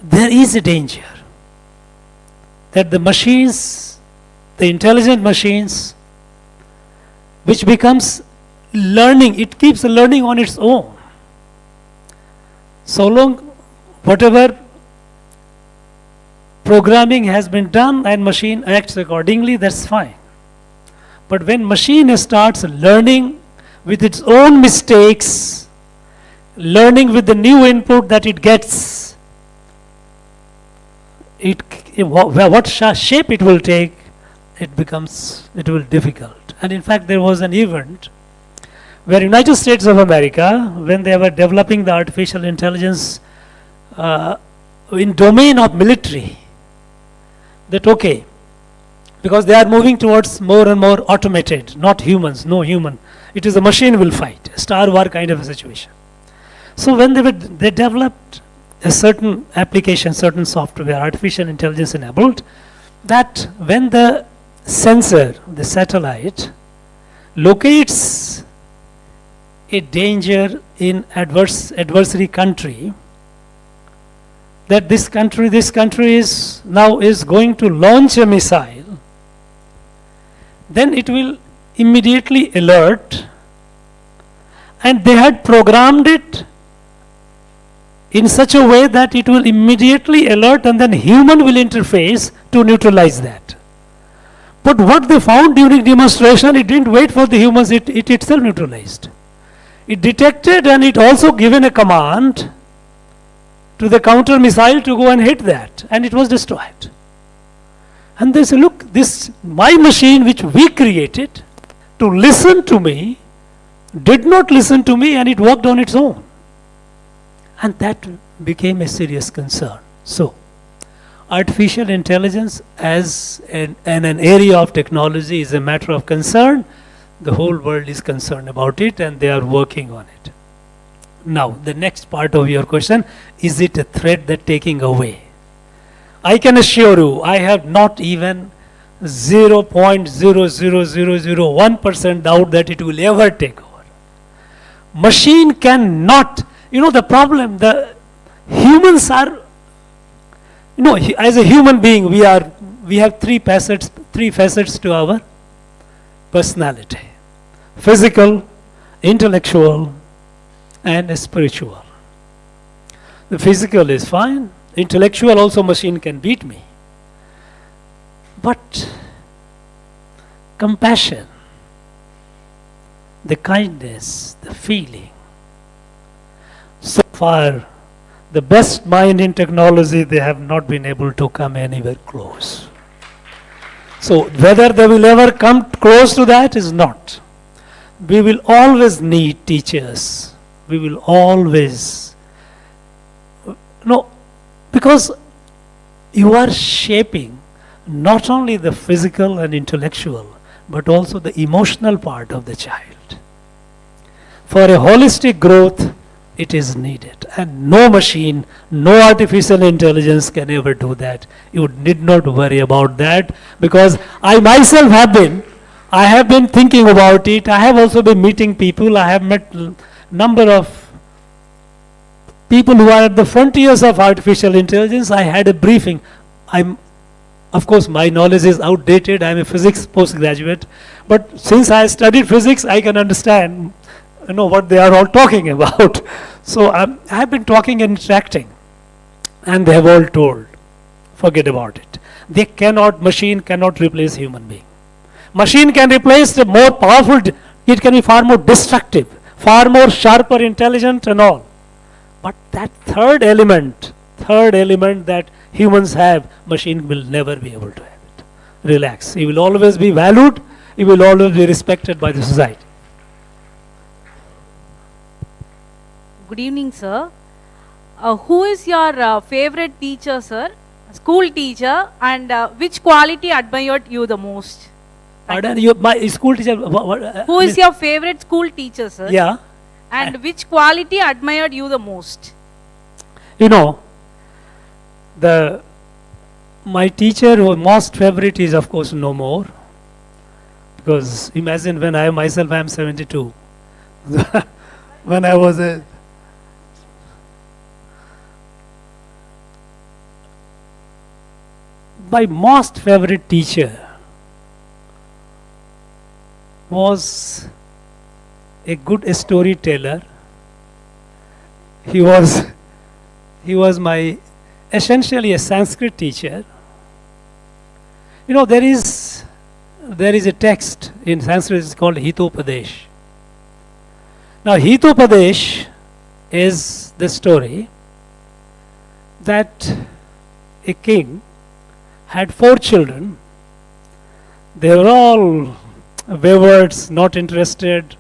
there is a danger that the machines, the intelligent machines, which becomes learning, it keeps learning on its own. So long, whatever programming has been done and machine acts accordingly, that's fine. But when machine starts learning with its own mistakes, learning with the new input that it gets, what shape it will take, it will difficult. And in fact, there was an event where United States of America, when they were developing the artificial intelligence in domain of military, that okay, because they are moving towards more and more automated, not humans, no human. It is a machine will fight, a Star War kind of a situation. So when they developed a certain application, certain software, artificial intelligence enabled, that when the sensor, the satellite, locates a danger in adversary country, that this country is going to launch a missile, then it will immediately alert, and they had programmed it in such a way that it will immediately alert and then human will interface to neutralize that. But what they found during demonstration, it didn't wait for the humans, it itself neutralized. It detected and it also given a command to the counter missile to go and hit that, and it was destroyed. And they say, look, this my machine which we created to listen to me did not listen to me, and it worked on its own. And that became a serious concern. So, artificial intelligence as an area of technology is a matter of concern. The whole world is concerned about it and they are working on it. Now, the next part of your question, is it a threat that taking away? I can assure you, I have not even 0.00001% doubt that it will ever take over. Machine cannot, the problem, the humans are, as a human being, we have three facets to our personality: physical, intellectual, and spiritual. The physical is fine, intellectual also machine can beat me. But compassion, the kindness, the feeling, so far the best mind in technology, they have not been able to come anywhere close. So whether they will ever come close to that is not. We will always need teachers. We will always, because you are shaping not only the physical and intellectual, but also the emotional part of the child. For a holistic growth, it is needed. And no machine, no artificial intelligence can ever do that. You need not worry about that, because I myself have been thinking about it. I have also been meeting people. I have met number of people who are at the frontiers of artificial intelligence. I had a briefing. Of course, my knowledge is outdated. I'm a physics postgraduate. But since I studied physics, I can understand what they are all talking about. So I have been talking and interacting. And they have all told, forget about it. Machine cannot replace human being. Machine can replace the more powerful, it can be far more destructive, far more sharper, intelligent and all. But that third element that humans have, machine will never be able to have it. Relax. He will always be valued. He will always be respected by the society. Good evening, sir. Who is your favorite teacher, sir? school teacher and which quality admired you the most? Pardon, you, my school teacher. Who is your favorite school teacher, sir? Yeah. And which quality admired you the most? You know, my teacher who most favorite is of course no more. Because imagine when I myself am 72. When I was my most favorite teacher was a good storyteller. He was my essentially a Sanskrit teacher. You know, there is a text in Sanskrit, it's called Hitopadesh. Now Hitopadesh is the story that a king had 4 children. They were all wayward, not interested,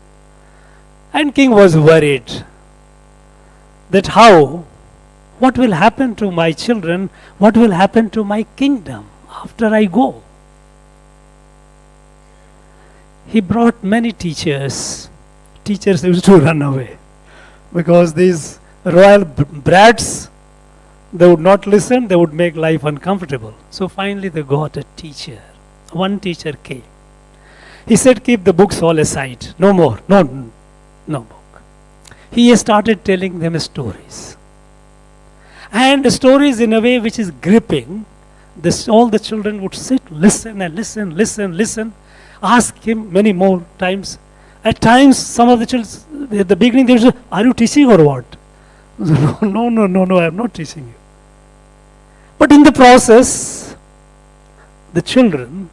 and king was worried that what will happen to my children, what will happen to my kingdom after I go. He brought many teachers. Teachers used to run away because these royal brats, they would not listen, they would make life uncomfortable. So finally they got a teacher. One teacher came. He said, keep the books all aside. No more. No book. He started telling them stories. And stories in a way which is gripping. All the children would sit, listen and listen. Ask him many more times. At times, some of the children, at the beginning, they would say, are you teaching or what? No, I am not teaching you. But in the process, the children,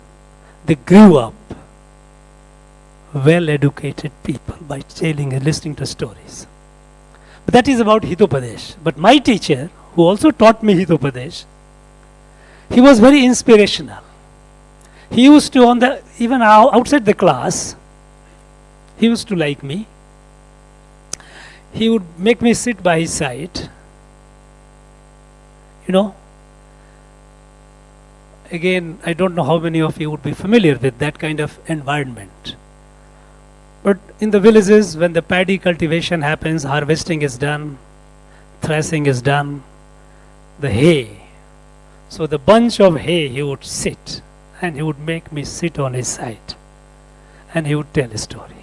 they grew up well-educated people by telling and listening to stories. But that is about Hitopadesh. But my teacher, who also taught me Hitopadesh, he was very inspirational. He used to, even outside the class, he used to like me. He would make me sit by his side. You know, again, I don't know how many of you would be familiar with that kind of environment. But in the villages, when the paddy cultivation happens, harvesting is done, threshing is done, the hay. So the bunch of hay, he would sit, and he would make me sit on his side. And he would tell a story.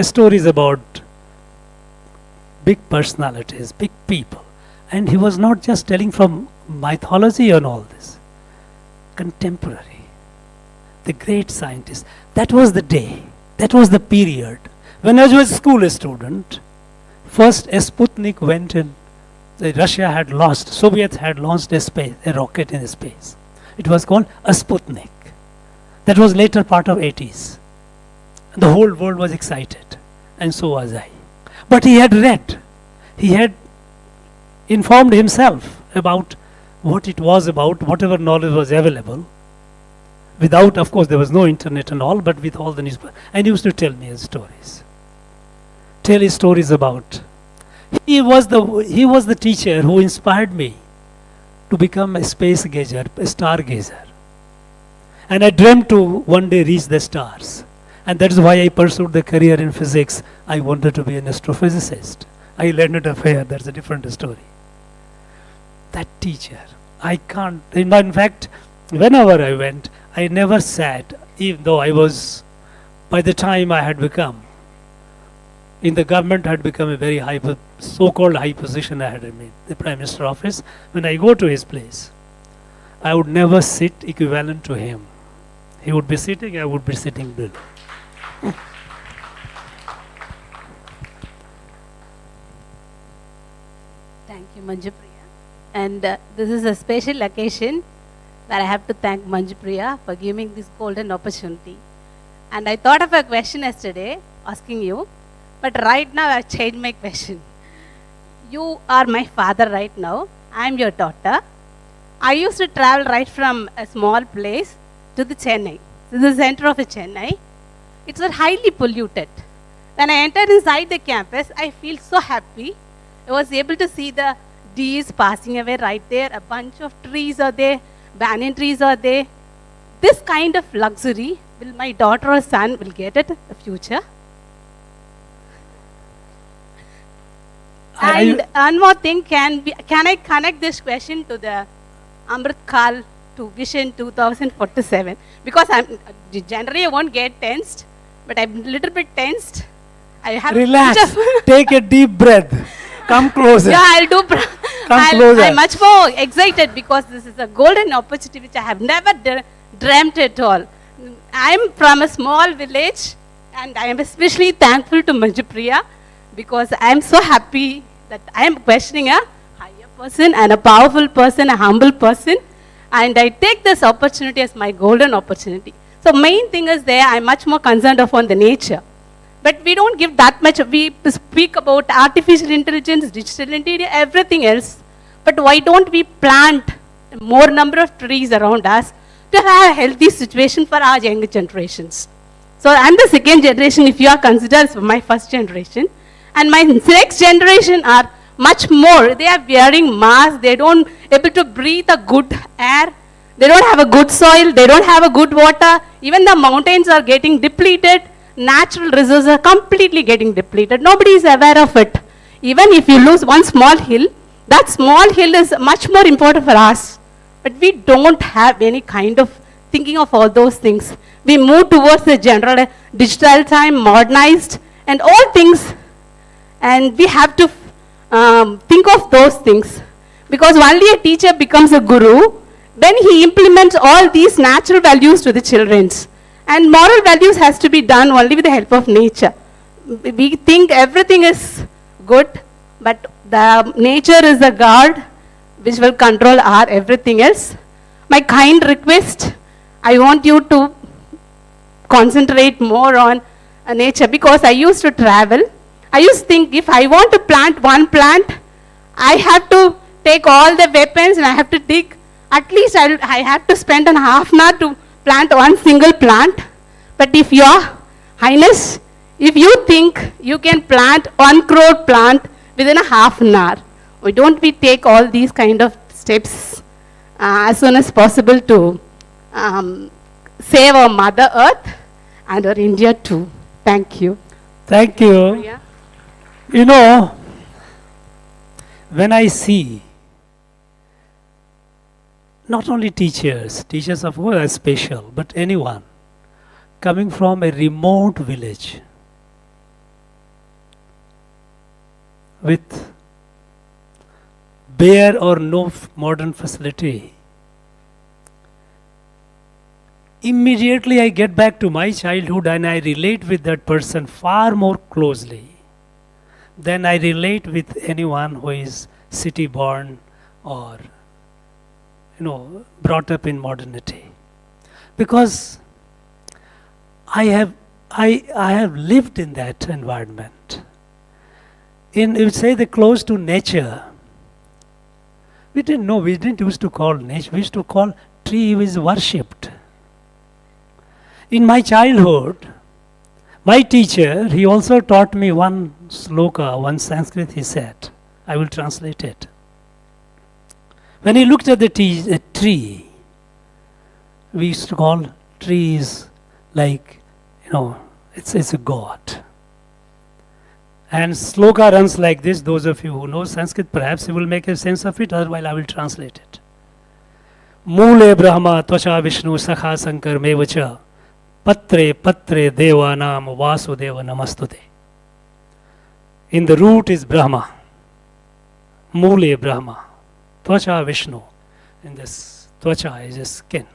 Stories about big personalities, big people. And he was not just telling from mythology and all this. Contemporary. The great scientists. That was the day. That was the period. When I was a school student, first a Sputnik went in. Russia had lost, Soviets had launched a rocket in space. It was called a Sputnik. That was later part of 80s. The whole world was excited, and so was I. But he had read, he had informed himself about what it was about, whatever knowledge was available. Without, of course, there was no internet and all, but with all the newspapers. And he used to tell me his stories. Tell his stories about. He was the teacher who inspired me to become a space gazer, a stargazer. And I dreamt to one day reach the stars. And that is why I pursued the career in physics. I wanted to be an astrophysicist. I landed up here, that's a different story. That teacher, I can't, in fact, whenever I went, I never sat, even though I was, by the time I had become, in the government I had become a very high, so-called high position I had in the Prime Minister office. When I go to his place, I would never sit equivalent to him. He would be sitting, I would be sitting below. Thank you, Manjupriya. And this is a special occasion that I have to thank Manjupriya for giving this golden opportunity. And I thought of a question yesterday asking you, but right now I've changed my question. You are my father right now. I'm your daughter. I used to travel right from a small place to the Chennai, to the center of Chennai. It's highly polluted. When I entered inside the campus, I feel so happy. I was able to see the D is passing away right there. A bunch of trees are there. Banyan trees are there. This kind of luxury, will my daughter or son will get it in the future? And one more thing, can I connect this question to the Amrit Kal to Vision 2047? Because generally I won't get tensed, but I'm a little bit tensed. I have Relax. Take a deep breath. Come closer. Yeah, I'll do. Come closer. I'm much more excited because this is a golden opportunity which I have never dreamt at all. I'm from a small village, and I am especially thankful to Manjupriya because I am so happy that I am questioning a higher person and a powerful person, a humble person, and I take this opportunity as my golden opportunity. So main thing is there, I'm much more concerned upon the nature. But we don't give that much, we speak about artificial intelligence, digital intelligence, everything else. But why don't we plant more number of trees around us to have a healthy situation for our younger generations? So I'm the second generation if you are considered as my first generation. And my next generation are much more. They are wearing masks, they don't able to breathe a good air, they don't have a good soil, they don't have a good water. Even the mountains are getting depleted. Natural resources are completely getting depleted. Nobody is aware of it. Even if you lose one small hill, that small hill is much more important for us. But we don't have any kind of thinking of all those things. We move towards the general digital time, modernized, and all things. And we have to think of those things. Because only a teacher becomes a guru when he implements all these natural values to the children. And moral values has to be done only with the help of nature. We think everything is good, but the nature is the guard which will control our everything else. My kind request, I want you to concentrate more on nature because I used to travel. I used to think if I want to plant one plant, I have to take all the weapons and I have to dig. At least I have to spend an half an hour to plant one single plant. But if your Highness, if you think you can plant 1 crore plant within a half an hour, why don't we take all these kind of steps as soon as possible to save our Mother Earth and our India too. Thank you. Thank you. Yeah. You know, when I see not only teachers of course are special, but anyone coming from a remote village with bare or no modern facility, immediately I get back to my childhood and I relate with that person far more closely than I relate with anyone who is city born or brought up in modernity. Because I have lived in that environment. You say the close to nature. We didn't used to call nature, we used to call tree is worshipped. In my childhood, my teacher, he also taught me one sloka, one Sanskrit he said. I will translate it. When he looked at the tree, we used to call trees like, it's a god. And sloka runs like this. Those of you who know Sanskrit, perhaps you will make a sense of it, otherwise I will translate it. Mule Brahma Tvacha Vishnu Sakha Sankar Mevacha Patre Patre Deva Nam Vasudeva Namastute. In the root is Brahma. Mule Brahma. Tvacha Vishnu. In this Tvacha is a skin.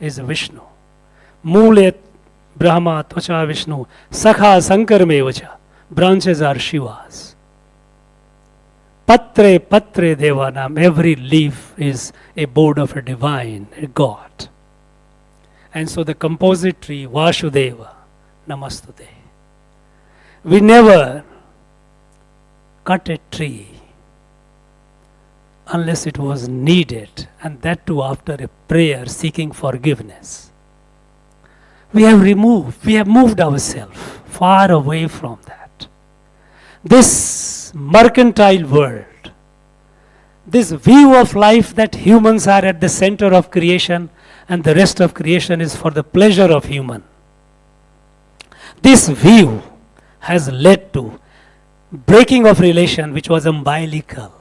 Is a Vishnu. Mule Brahma Tvacha Vishnu. Sakha Sankar Mevacha. Branches are Shivas. Patre Patre Devanam. Every leaf is a board of a divine, a god. And so the composite tree, Vasudeva, Namastute. We never cut a tree unless it was needed, and that too after a prayer seeking forgiveness. We have moved ourselves far away from that. This mercantile world this view of life that humans are at the center of creation and the rest of creation is for the pleasure of human. This view has led to breaking of relation which was umbilical.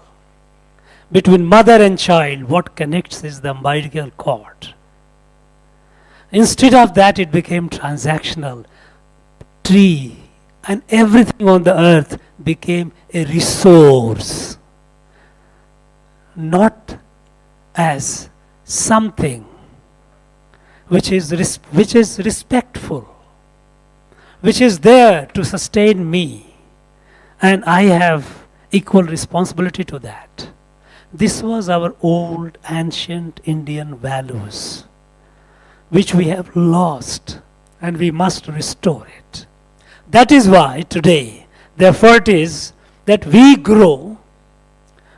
Between mother and child, what connects is the umbilical cord. Instead of that, it became transactional. Tree and everything on the earth became a resource, not as something which is respectful, which is there to sustain me, and I have equal responsibility to that. This was our old ancient Indian values, which we have lost, and we must restore it. That is why today the effort is that we grow.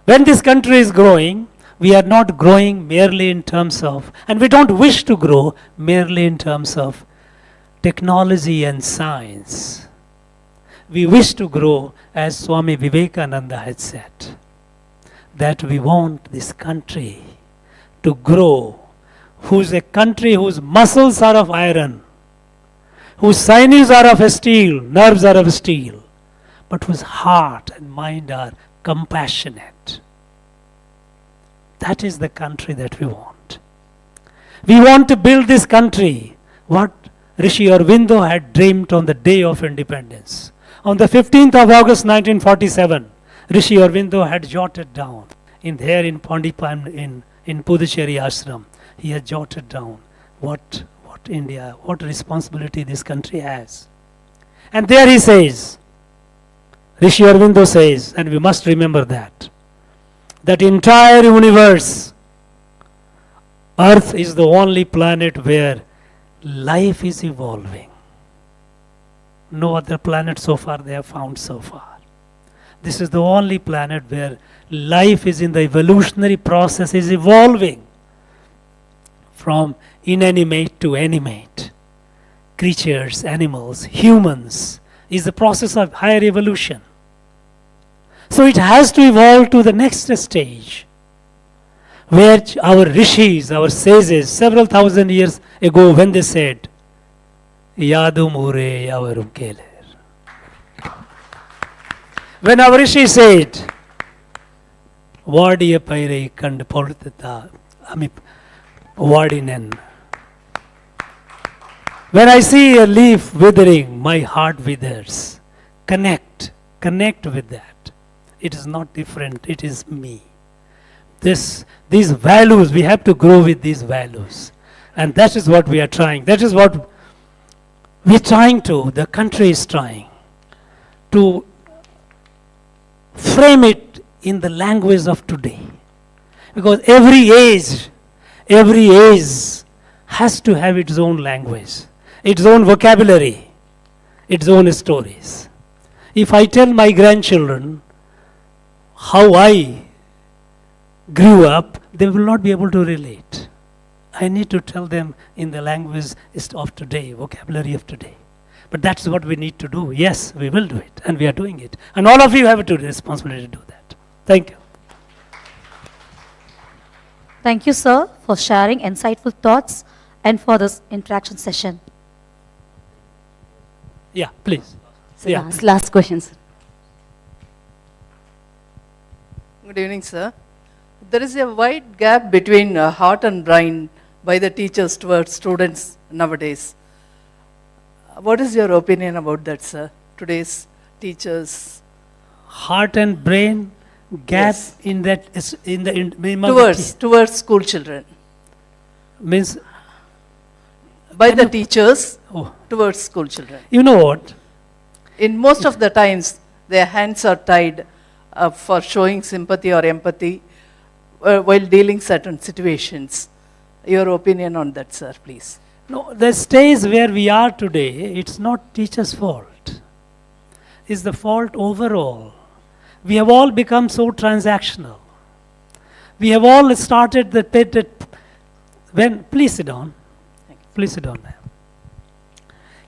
When this country is growing, we are not growing merely in terms of, and we don't wish to grow merely in terms of technology and science. We wish to grow, as Swami Vivekananda had said, that we want this country to grow, whose a country whose muscles are of iron, whose sinews are of steel, nerves are of steel, but whose heart and mind are compassionate. That is the country that we want. We want to build this country, what Rishi Aurobindo had dreamed on the day of independence. On the 15th of August 1947, Rishi Aurobindo had jotted down in Pondipan in Puducherry ashram. He had jotted down what India, what responsibility this country has. And there he says, Rishi Aurobindo says, and we must remember that entire universe, Earth is the only planet where life is evolving. No other planet so far they have found so far. This is the only planet where life is in the evolutionary process, is evolving from inanimate to animate. Creatures, animals, humans is the process of higher evolution. So it has to evolve to the next stage, where our rishis, our sages, several thousand years ago, when they said, Yadu Mure Yavarum Keler. When our rishi said, Vadiya Paire Kand Poltata, Vadinen. When I see a leaf withering, my heart withers. Connect with that. It is not different, it is me. These values, we have to grow with these values. And that is what we are trying. That is what we are trying to, the country is trying to frame it in the language of today. Because every age has to have its own language, its own vocabulary, its own stories. If I tell my grandchildren how I grew up, they will not be able to relate. I need to tell them in the language of today, vocabulary of today. But that's what we need to do. Yes, we will do it, and we are doing it. And all of you have a responsibility to do that. Thank you. Thank you, sir, for sharing insightful thoughts and for this interaction session. Yeah, please. So last questions. Good evening, sir. There is a wide gap between heart and brain by the teachers towards students nowadays. What is your opinion about that, sir? Today's teachers. Heart and brain gap, yes, in that towards school children. Means by the teachers towards school children. You know what? In most of the times, their hands are tied for showing sympathy or empathy while dealing certain situations. Your opinion on that, sir, please. No, the stage where we are today, it's not teachers' fault. It's the fault overall. We have all become so transactional. We have all started please sit down. Please sit down, ma'am.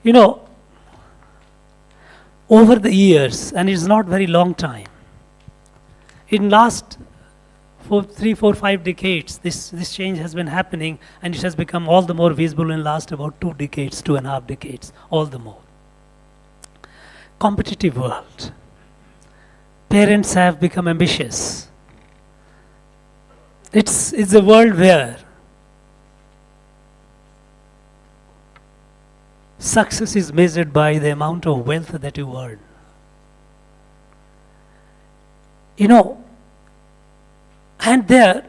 You know, over the years, and it's not very long time, in last for 3, 4, 5 decades, this change has been happening, and it has become all the more visible in last about 2 decades, 2.5 decades, all the more. Competitive world. Parents have become ambitious. It's a world where success is measured by the amount of wealth that you earn. You know, and there,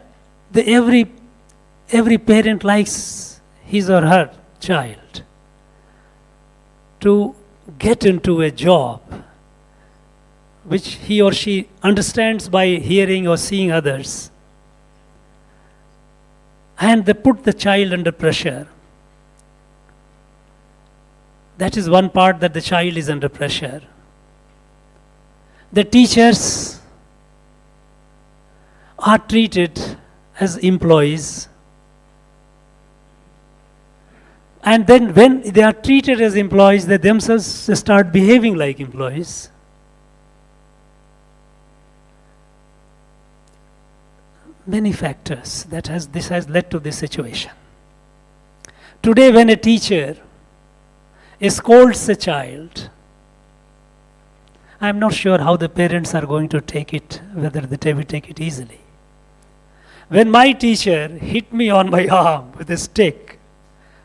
every parent likes his or her child to get into a job which he or she understands by hearing or seeing others. And they put the child under pressure. That is one part, that the child is under pressure. The teachers are treated as employees. And then when they are treated as employees, they themselves start behaving like employees. Many factors this has led to this situation. Today, when a teacher scolds a child, I'm not sure how the parents are going to take it, whether they will take it easily. When my teacher hit me on my arm with a stick,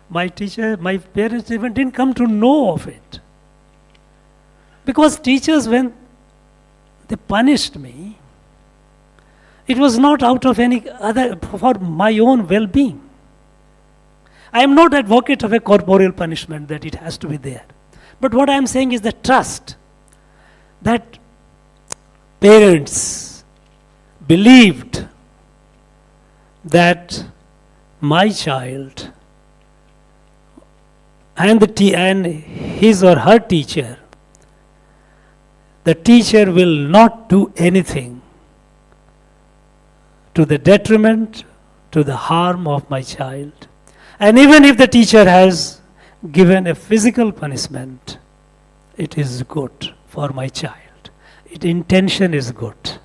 my parents even didn't come to know of it. Because teachers, when they punished me, it was not out of any other, for my own well-being. I am not advocate of a corporeal punishment, that it has to be there. But what I am saying is the trust that parents believed that my child and his or her teacher, the teacher will not do anything to the detriment, to the harm of my child. And even if the teacher has given a physical punishment, it is good for my child. Its intention is good.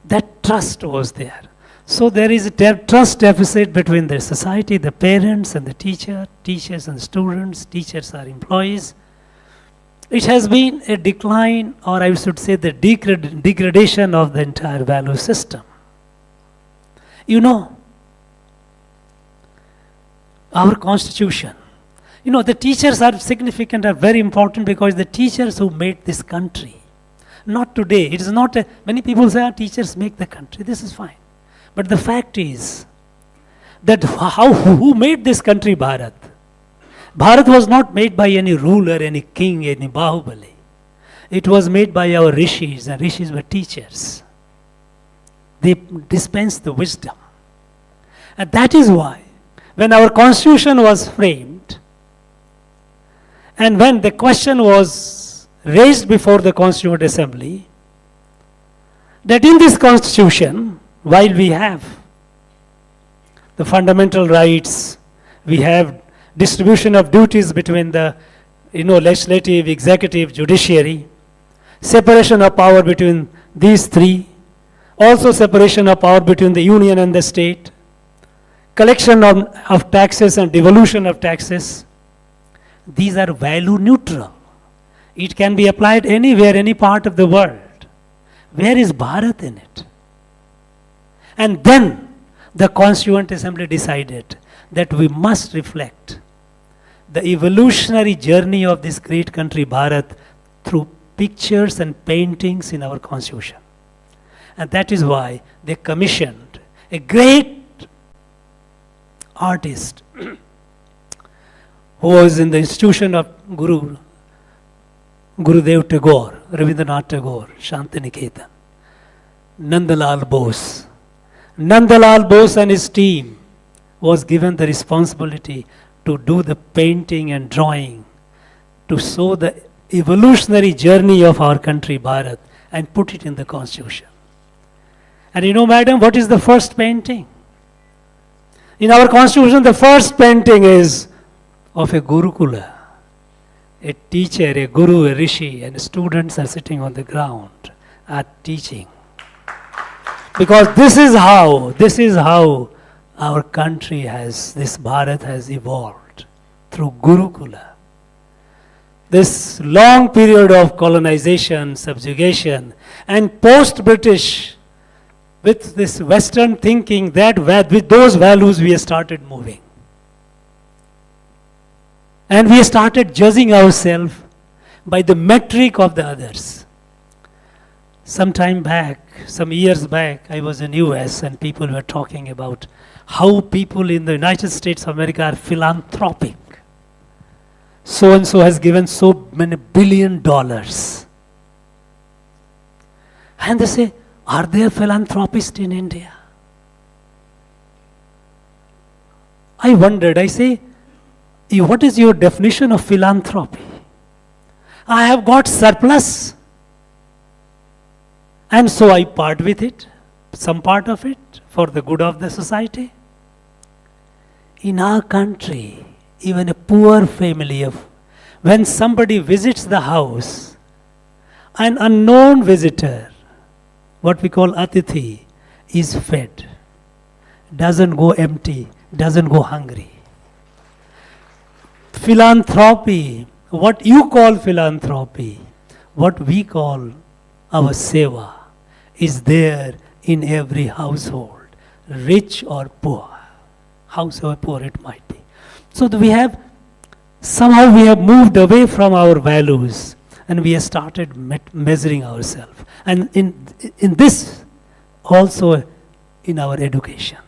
That trust was there. So there is a trust deficit between the society, the parents and the teachers and students. Teachers are employees. It has been a decline, or I should say the degradation of the entire value system. You know, our constitution, you know, the teachers are significant, are very important, because the teachers who made this country, not today, it is not many people say, teachers make the country, this is fine. But the fact is that who made this country, Bharat? Bharat was not made by any ruler, any king, any Bahubali. It was made by our rishis, and rishis were teachers. They dispensed the wisdom. And that is why, when our constitution was framed, and when the question was raised before the Constituent Assembly, that in this constitution, while we have the fundamental rights, we have distribution of duties between the legislative, executive, judiciary, separation of power between these three, also separation of power between the union and the state, collection of taxes and devolution of taxes. These are value neutral. It can be applied anywhere, any part of the world. Where is Bharat in it? And then the Constituent Assembly decided that we must reflect the evolutionary journey of this great country, Bharat, through pictures and paintings in our Constitution. And that is why they commissioned a great artist who was in the institution of Gurudev Tagore, Rabindranath Tagore, Shantiniketan, Nandalal Bose. Nandalal Bose and his team was given the responsibility to do the painting and drawing, to show the evolutionary journey of our country, Bharat, and put it in the Constitution. And you know, madam, what is the first painting? In our Constitution, the first painting is of a Gurukula. A teacher, a guru, a rishi, and students are sitting on the ground, are teaching. Because this is how our country has, this Bharat has evolved through Gurukula. This long period of colonization, subjugation, and post-British, with this Western thinking, that with those values we started moving. And we started judging ourselves by the metric of the others. Some time back, some years back, I was in US and people were talking about how people in the United States of America are philanthropic. So and so has given so many $1 billion. And they say, are there philanthropists in India? I wondered, I say, what is your definition of philanthropy? I have got surplus. And so I part with it, some part of it, for the good of the society. In our country, even a poor family, when somebody visits the house, an unknown visitor, what we call atithi, is fed, doesn't go empty, doesn't go hungry. Philanthropy, what you call philanthropy, what we call our seva, is there in every household, rich or poor, howsoever poor it might be. So somehow we have moved away from our values and we have started measuring ourselves. And in this, also in our education,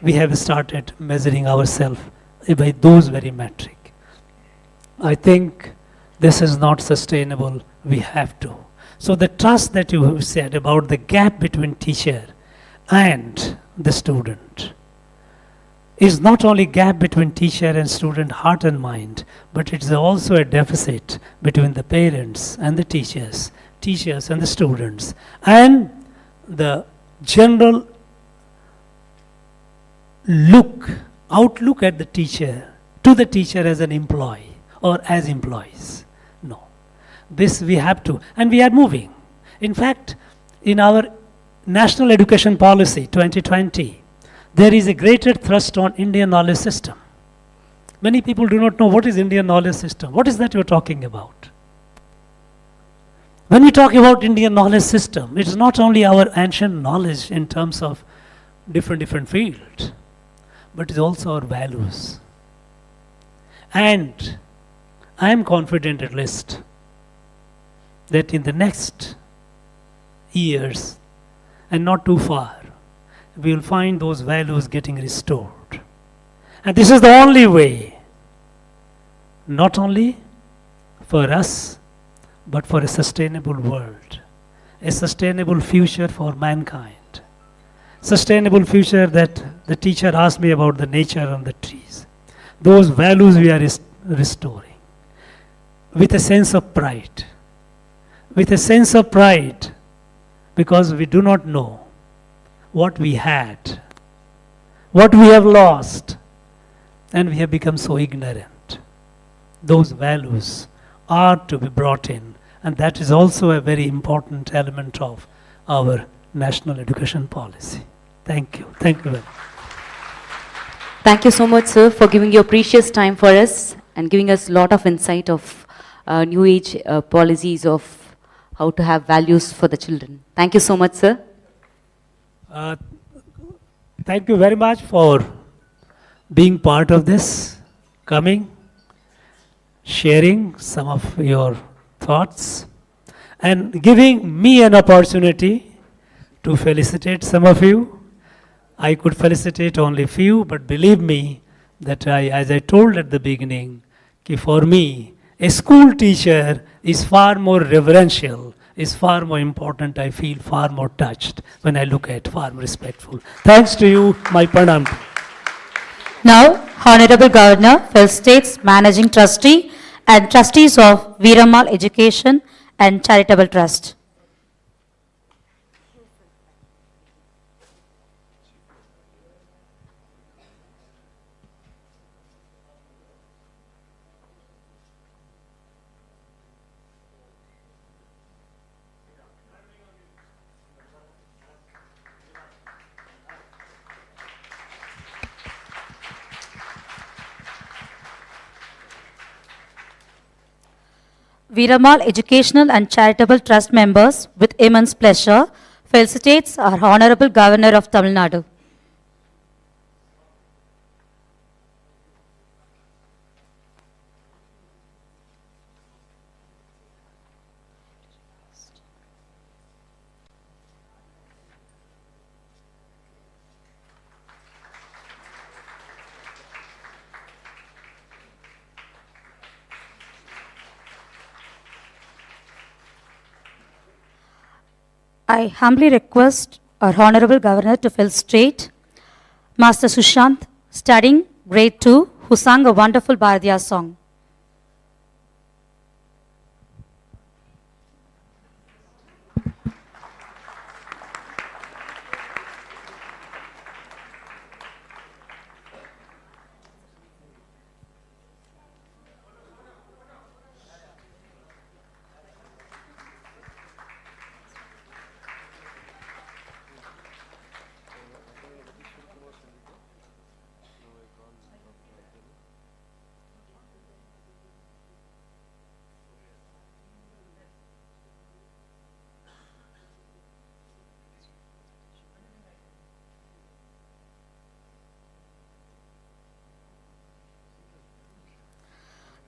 we have started measuring ourselves by those very metric. I think this is not sustainable. We have to. So the trust that you have said about the gap between teacher and the student is not only gap between teacher and student heart and mind, but it's also a deficit between the parents and the teachers and the students, and the general outlook at the teacher, to the teacher as an employee or as employees. No. This we have to, and we are moving. In fact, in our National Education Policy 2020, there is a greater thrust on Indian knowledge system. Many people do not know what is Indian knowledge system. What is that you are talking about? When we talk about Indian knowledge system, it is not only our ancient knowledge in terms of different fields, but it is also our values. And I am confident at least that in the next years, and not too far, we will find those values getting restored. And this is the only way, not only for us, but for a sustainable world, a sustainable future for mankind, sustainable future that the teacher asked me about the nature and the trees. Those values we are restoring with a sense of pride. With a sense of pride, because we do not know what we had, what we have lost, and we have become so ignorant. Those values are to be brought in, and that is also a very important element of our national education policy. Thank you. Thank you very much. Thank you so much, sir, for giving your precious time for us and giving us a lot of insight of new age policies of how to have values for the children. Thank you so much, sir. Thank you very much for being part of this, coming, sharing some of your thoughts, and giving me an opportunity to felicitate some of you. I could felicitate only few, but believe me that as I told at the beginning, for me, a school teacher is far more reverential, is far more important. I feel far more touched when I look at, far more respectful. Thanks to you, my pranam. Now, Honorable Governor, Phil States Managing Trustee and Trustees of Veeramal Education and Charitable Trust. Veeramal Educational and Charitable Trust members, with immense pleasure, felicitates our Honorable Governor of Tamil Nadu. I humbly request our Honorable Governor to felicitate Master Sushant, studying grade 2, who sang a wonderful Bharatiya song.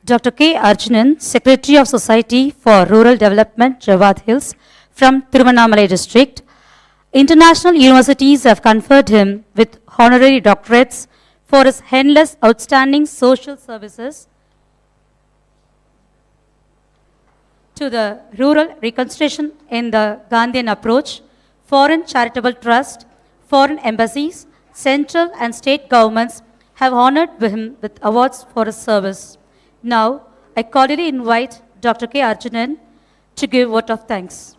Dr. K. Arjunan, Secretary of Society for Rural Development, Jawad Hills, from Annamalai district. International universities have conferred him with honorary doctorates for his endless outstanding social services to the rural reconstruction in the Gandhian approach, foreign charitable trust, foreign embassies, central and state governments have honored him with awards for his service. Now, I cordially invite Dr. K. Arjunan to give vote of thanks.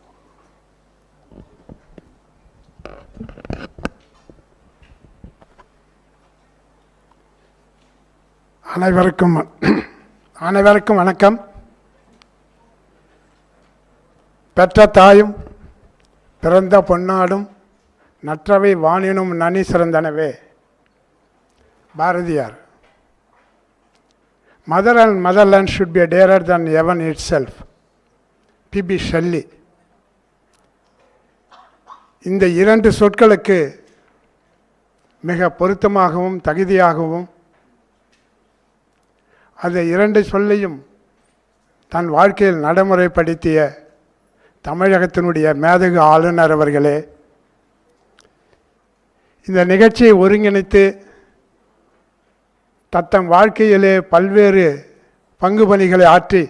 அனைவருக்கும் வணக்கம். பெற்ற தாயும் பிறந்த பொன்னாடும் நற்றவை வாணினும் நனி சிறந்தனவே. Bharathiyar. Mother and motherland should be dearer than heaven itself. P.B. Shelley. இந்த இரண்டு சொற்களுக்கு மிக பொருத்தமாகவும் தகுதியாகவும் அந்த இரண்டு சொல்லையும் தன் வாழ்க்கையில் நடைமுறைப்படுத்திய தமிழகத்தினுடைய மேதகு ஆளுநர் அவர்களே, இந்த நிகழ்ச்சியை ஒருங்கிணைத்து தத்தம் வாழ்க்கையிலே பல்வேறு பங்கு பணிகளை ஆற்றி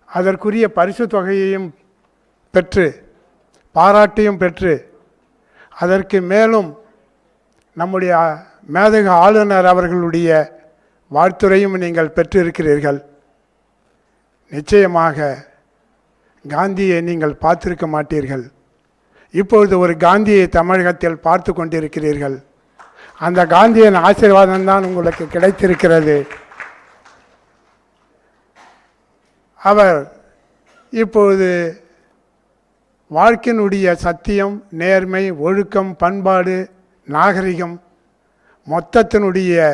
அதற்குரிய பரிசு தொகையையும் பெற்று பாராட்டியும் பெற்று அதற்கு மேலும் நம்முடைய மேதகு ஆளுநர் அவர்களுடைய வாழ்த்துரையும் நீங்கள் பெற்றிருக்கிறீர்கள். நிச்சயமாக காந்தியை நீங்கள் பார்த்திருக்க மாட்டீர்கள். இப்பொழுது ஒரு காந்தியை தமிழகத்தில் பார்த்து கொண்டிருக்கிறீர்கள். அந்த காந்தியின் ஆசீர்வாதம் தான் உங்களுக்கு கிடைத்திருக்கிறது. அவர் இப்பொழுது வாழ்க்கையினுடைய சத்தியம், நேர்மை, ஒழுக்கம், பண்பாடு, நாகரிகம் மொத்தத்தினுடைய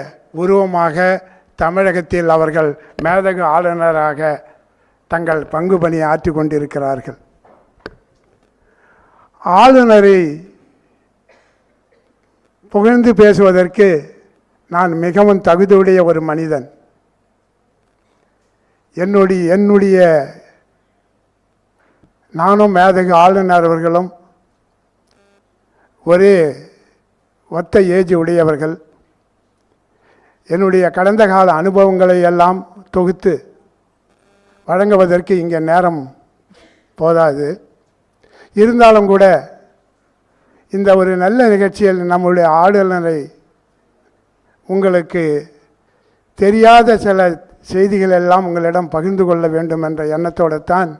உருவமாக தமிழகத்தில் அவர்கள் மேதகு ஆளுநராக தங்கள் பங்கு பணியை ஆற்றி கொண்டிருக்கிறார்கள். ஆளுநரை புகழ்ந்து பேசுவதற்கு நான் மிகவும் தகுதியுடைய ஒரு மனிதன். என்னுடைய நானும் மேதகு ஆளுநர் அவர்களும் ஒரே ஒத்த ஏஜ் உடையவர்கள். என்னுடைய கடந்த கால அனுபவங்களை எல்லாம் தொகுத்து வழங்குவதற்கு இங்கே நேரம் போதாது. இருந்தாலும் கூட இந்த ஒரு நல்ல நிகழ்ச்சியில் நம்முடைய ஆளுநரை உங்களுக்கு தெரியாத சில செய்திகள் எல்லாம் உங்களிடம் பகிர்ந்து கொள்ள வேண்டும் என்ற எண்ணத்தோடு தான்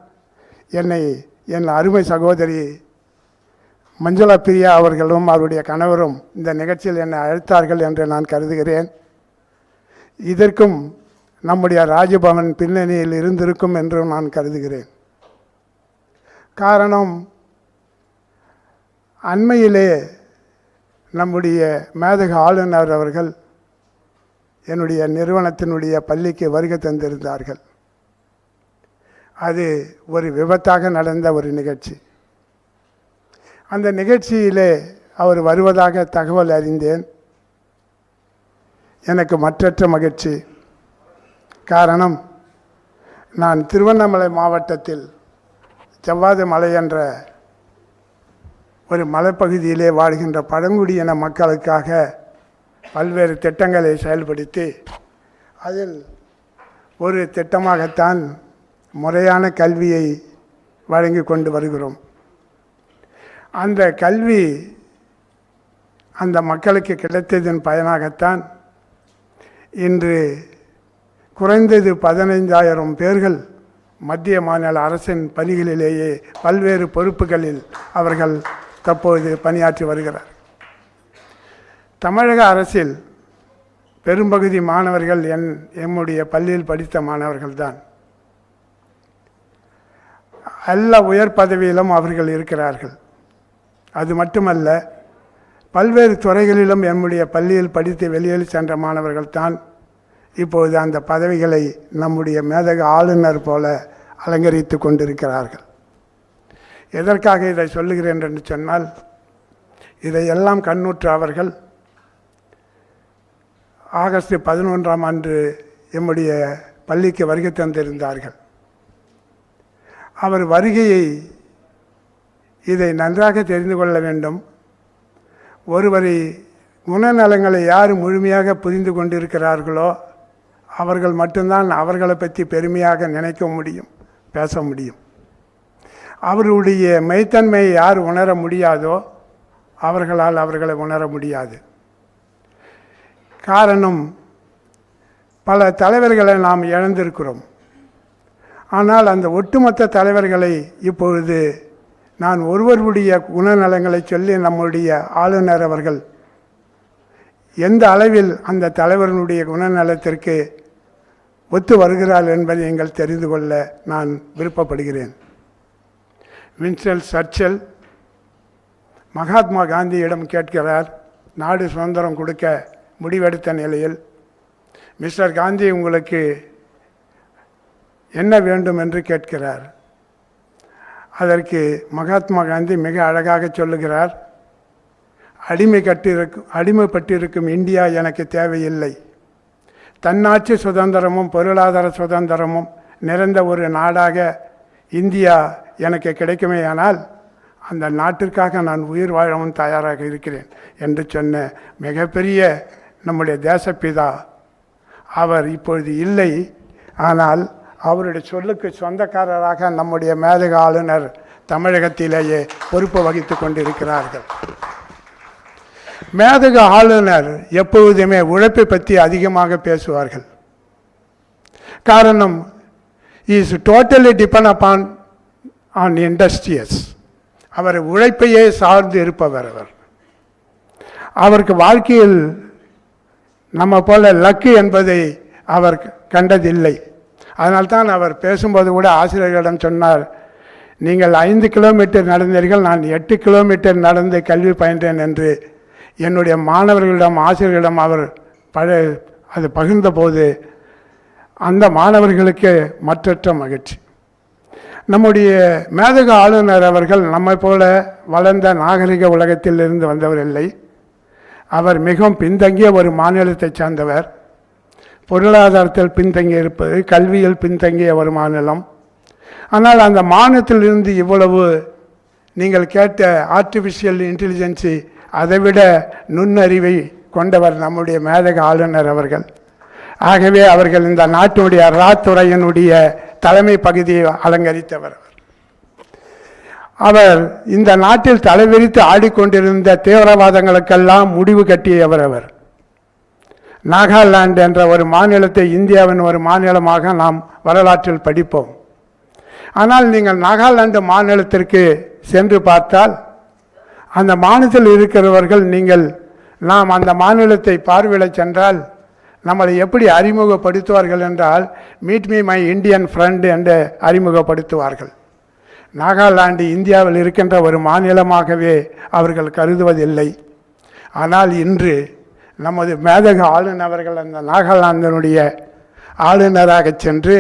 என் அருமை சகோதரி மஞ்சுளா பிரியா அவர்களும் அவருடைய கணவரும் இந்த நிகழ்ச்சியில் என்னை அழைத்தார்கள் என்று நான் கருதுகிறேன். இதற்கும் நம்முடைய ராஜபவன் பின்னணியில் இருந்திருக்கும் என்றும் நான் கருதுகிறேன். காரணம், அண்மையிலே நம்முடைய மேதகு ஆளுநர் அவர்கள் என்னுடைய நிறுவனத்தினுடைய பள்ளிக்கு வருகை தந்திருந்தார்கள். அது ஒரு விபத்தாக நடந்த ஒரு நிகழ்ச்சி. அந்த நிகழ்ச்சியிலே அவர் வருவதாக தகவல் அறிந்தேன். எனக்கு மற்றற்ற மகிழ்ச்சி. காரணம், நான் திருவண்ணாமலை மாவட்டத்தில் ஜவ்வாது மலை என்ற ஒரு மலைப்பகுதியிலே வாழ்கின்ற பழங்குடியின மக்களுக்காக பல்வேறு திட்டங்களை செயல்படுத்தி அதில் ஒரு திட்டமாகத்தான் முறையான கல்வியை வழங்கி கொண்டு வருகிறோம். அந்த கல்வி அந்த மக்களுக்கு கிடைத்ததன் பயனாகத்தான் இன்று குறைந்தது 15,000 பேர்கள் மத்திய மாநில அரசின் பணிகளிலேயே பல்வேறு பொறுப்புகளில் அவர்கள் தற்போது பணியாற்றி வருகிறார். தமிழக அரசில் பெரும்பகுதி மாணவர்கள் எம்முடைய பள்ளியில் படித்த மாணவர்கள்தான். எல்லா உயர் பதவியிலும் அவர்கள் இருக்கிறார்கள். அது மட்டுமல்ல, பல்வேறு துறைகளிலும் எம்முடைய பள்ளியில் படித்து வெளியில் சென்ற மாணவர்கள் தான் இப்போது அந்த பதவிகளை நம்முடைய மேதக ஆளுநர் போல அலங்கரித்து கொண்டிருக்கிறார்கள். எதற்காக இதை சொல்லுகிறேன் என்று சொன்னால், இதையெல்லாம் கண்ணுற்ற அவர்கள் ஆகஸ்ட் 11ஆம் அன்று எம்முடைய பள்ளிக்கு வருகை தந்திருந்தார்கள். அவர் வருகையை இதை நன்றாக தெரிந்து கொள்ள வேண்டும். ஒருவரை குணநலங்களை யார் முழுமையாக புரிந்து கொண்டிருக்கிறார்களோ அவர்கள் மட்டும்தான் அவர்களை பற்றி பெருமையாக நினைக்க முடியும், பேச முடியும். அவர்களுடைய மெய்த்தன்மையை யார் உணர முடியாதோ அவர்களால் அவர்களை உணர முடியாது. காரணம், பல தலைவர்களை நாம் இழந்திருக்கிறோம். ஆனால் அந்த ஒட்டுமொத்த தலைவர்களை இப்பொழுது நான் ஒருவருடைய குணநலங்களை சொல்லி நம்முடைய ஆளுநர் அவர்கள் எந்த அளவில் அந்த தலைவர்களுடைய குணநலத்திற்கு ஒத்து வருகிறார் என்பதை நீங்கள் தெரிந்து கொள்ள நான் விருப்பப்படுகிறேன். வின்ஸ்டன் சர்ச்சில் மகாத்மா காந்தியிடம் கேட்கிறார், நாடு சுதந்திரம் கொடுக்க முடிவெடுத்த நிலையில், மிஸ்டர் காந்தி உங்களுக்கு என்ன வேண்டும் என்று கேட்கிறார். அதற்கு மகாத்மா காந்தி மிக அழகாக சொல்லுகிறார், அடிமைப்பட்டிருக்கும் இந்தியா எனக்கு தேவையில்லை. தன்னாட்சி சுதந்திரமும் பொருளாதார சுதந்திரமும் நிறைந்த ஒரு நாடாக இந்தியா எனக்கு கிடைக்குமேயானால் அந்த நாட்டிற்காக நான் உயிர் வாழவும் தயாராக இருக்கிறேன் என்று சொன்ன மிகப்பெரிய நம்முடைய தேசப்பிதா அவர் இப்பொழுது இல்லை. ஆனால் அவருடைய சொல்லுக்கு சொந்தக்காரராக நம்முடைய மேதக ஆளுநர் தமிழகத்திலேயே பொறுப்பு வகித்து கொண்டிருக்கிறார்கள். மேதக ஆளுநர் எப்பொழுதுமே உழைப்பை பற்றி அதிகமாக பேசுவார்கள். காரணம், is totally depend upon on industrious. அவர் உழைப்பையே சார்ந்து இருப்பவர். அவருக்கு வாழ்க்கையில் நம்ம போல லக்கு என்பதை அவர் கண்டதில்லை. அதனால்தான் அவர் பேசும்போது கூட ஆசிரியர்களிடம் சொன்னார், நீங்கள் 5 கிலோமீட்டர் நடந்தீர்கள், நான் 8 கிலோமீட்டர் நடந்து கல்வி பயின்றேன் என்று என்னுடைய மாணவர்களிடம் ஆசிரியர்களிடம் அவர் அது பகிர்ந்தபோது அந்த மாணவர்களுக்கு மற்றற்ற மகிழ்ச்சி. நம்முடைய மேதக ஆளுநர் அவர்கள் நம்மை போல வளர்ந்த நாகரிக உலகத்தில் இருந்து வந்தவர் இல்லை. அவர் மிகவும் பின்தங்கிய ஒரு மாநிலத்தை சார்ந்தவர். பொருளாதாரத்தில் பின்தங்கி இருப்பது, கல்வியில் பின்தங்கிய ஒரு மாநிலம். ஆனால் அந்த மாநிலத்திலிருந்து இவ்வளவு நீங்கள் கேட்ட ஆர்டிஃபிஷியல் இன்டெலிஜென்சி அதைவிட நுண்ணறிவை கொண்டவர் நம்முடைய மேதக ஆளுநர் அவர்கள். ஆகவே அவர்கள் இந்த நாட்டினுடைய ராத்துறையினுடைய தலைமை பகுதியை அலங்கரித்தவர். அவர் இந்த நாட்டில் தலைவிரித்து ஆடிக்கொண்டிருந்த தீவிரவாதங்களுக்கெல்லாம் முடிவு கட்டியவர். அவர் நாகாலாந்து என்ற ஒரு மாநிலத்தை இந்தியாவின் ஒரு மாநிலமாக நாம் வரலாற்றில் படிப்போம். ஆனால் நீங்கள் நாகாலாந்து மாநிலத்திற்கு சென்று பார்த்தால் அந்த மாநிலத்தில் இருக்கிறவர்கள் நாம் அந்த மாநிலத்தை பார்வையிட சென்றால் நம்மளை எப்படி அறிமுகப்படுத்துவார்கள் என்றால், meet me my Indian friend என்று அறிமுகப்படுத்துவார்கள். நாகாலாந்து இந்தியாவில் இருக்கின்ற ஒரு மாநிலமாகவே அவர்கள் கருதுவதில்லை. ஆனால் இன்று நமது மேதக ஆளுநர் அவர்கள் அந்த நாகாலாந்தினுடைய ஆளுநராக சென்று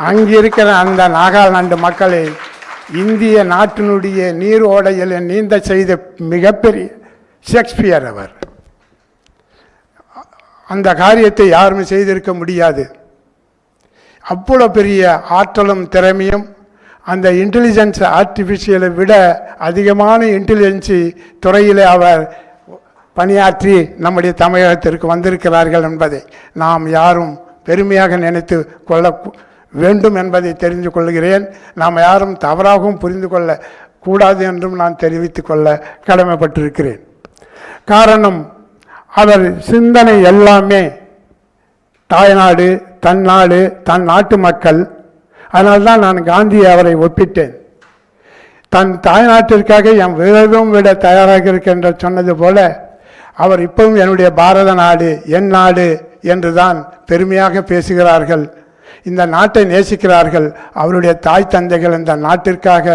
அங்கிருக்கிற அந்த நாகாலாந்து மக்களை இந்திய நாட்டினுடைய நீரோடையில் நீந்த செய்த மிகப்பெரிய ஷேக்ஸ்பியர் அவர். அந்த காரியத்தை யாரும் செய்திருக்க முடியாது. அவ்வளோ பெரிய ஆற்றலும் திறமையும் அந்த இன்டெலிஜென்ஸ் ஆர்டிஃபிஷியலை விட அதிகமான இன்டெலிஜென்சி துறையில் அவர் பணியாற்றி நம்முடைய தமிழகத்திற்கு வந்திருக்கிறார்கள் என்பதை நாம் யாரும் பெருமையாக நினைத்து கொள்ள வேண்டும் என்பதை தெரிந்து கொள்கிறேன். நாம் யாரும் தவறாகவும் புரிந்து கொள்ள கூடாது என்றும் நான் தெரிவித்து கொள்ள கடமைப்பட்டிருக்கிறேன். காரணம், அவர் சிந்தனை எல்லாமே தாய்நாடு, தன்னாடு, தன் நாட்டு மக்கள். அதனால்தான் நான் காந்தியை அவரை ஒப்பிட்டேன். தன் தாய்நாட்டிற்காக என் விரைவும் விட தயாராக இருக்கின்ற சொன்னது போல அவர் இப்பவும் என்னுடைய பாரத நாடு, என் நாடு என்றுதான் பெருமையாக பேசுகிறார்கள். இந்த நாட்டை நேசிக்கிறார்கள். அவருடைய தாய் தந்தைகள் இந்த நாட்டிற்காக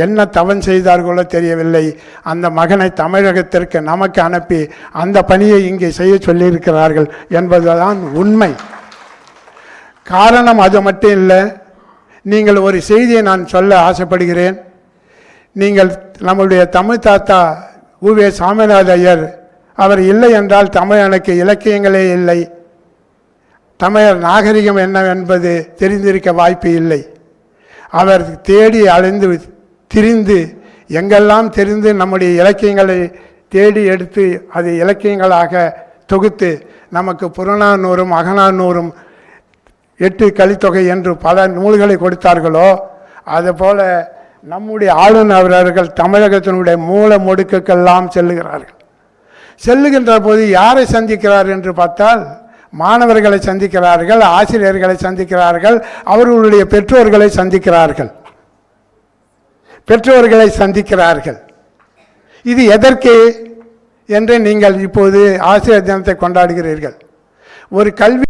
என்ன தவம் செய்தார்களோ தெரியவில்லை. அந்த மகனை தமிழகத்திற்கு நமக்கு அனுப்பி அந்த பணியை இங்கே செய்ய சொல்லியிருக்கிறார்கள் என்பதுதான் உண்மை. காரணம் அது மட்டும் இல்லை. நீங்கள் ஒரு செய்தியை நான் சொல்ல ஆசைப்படுகிறேன். நீங்கள் நம்முடைய தமிழ் தாத்தா உவே சாமிநாத ஐயர் அவர் இல்லை என்றால் தமிழனுக்கு இலக்கியங்களே இல்லை, தமிழர் நாகரிகம் என்னவென்பது தெரிந்திருக்க வாய்ப்பு இல்லை. அவர் தேடி அலைந்து திரிந்து எங்கெல்லாம் தெரிந்து நம்முடைய இலக்கியங்களை தேடி எடுத்து அது இலக்கியங்களாக தொகுத்து நமக்கு புறநானூறும் அகநானூறும் 8 கலித்தொகை என்று பல நூல்களை கொடுத்தார்களோ அதுபோல நம்முடைய ஆளுநர் அவர்கள் தமிழகத்தினுடைய மூல முடுக்குக்கெல்லாம் செல்லுகிறார்கள். செல்லுகின்ற போது யாரை சந்திக்கிறார் என்று பார்த்தால் மாணவர்களை சந்திக்கிறார்கள், ஆசிரியர்களை சந்திக்கிறார்கள், அவர்களுடைய பெற்றோர்களை சந்திக்கிறார்கள். இது எதற்கு என்று நீங்கள் இப்போது ஆசிரியர் தினத்தை கொண்டாடுகிறீர்கள். ஒரு கல்வி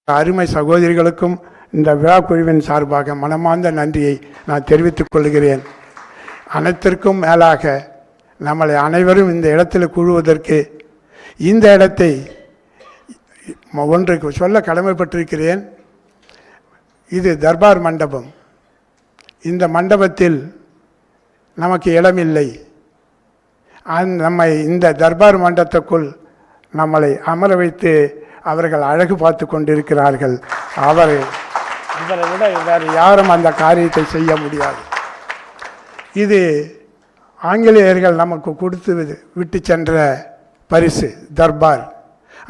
அருமை சகோதரிகளுக்கும் இந்த விழா குழுவின் சார்பாக மனமார்ந்த நன்றியை நான் தெரிவித்துக் கொள்கிறேன். அனைத்திற்கும் மேலாக நம்மளை அனைவரும் இந்த இடத்தில் கூடுவதற்கு இந்த இடத்தை ஒன்றுக்கு சொல்ல கடமைப்பட்டிருக்கிறேன். இது தர்பார் மண்டபம். இந்த மண்டபத்தில் நமக்கு இடமில்லை. நம்மை இந்த தர்பார் மண்டபத்துக்குள் நம்மளை அமர வைத்து அவர்கள் அழகு பார்த்து கொண்டிருக்கிறார்கள். இவரை விட வேறு யாரும் அந்த காரியத்தை செய்ய முடியாது. இது ஆங்கிலேயர்கள் நமக்கு கொடுத்து விட்டு சென்ற பரிசு தர்பார்.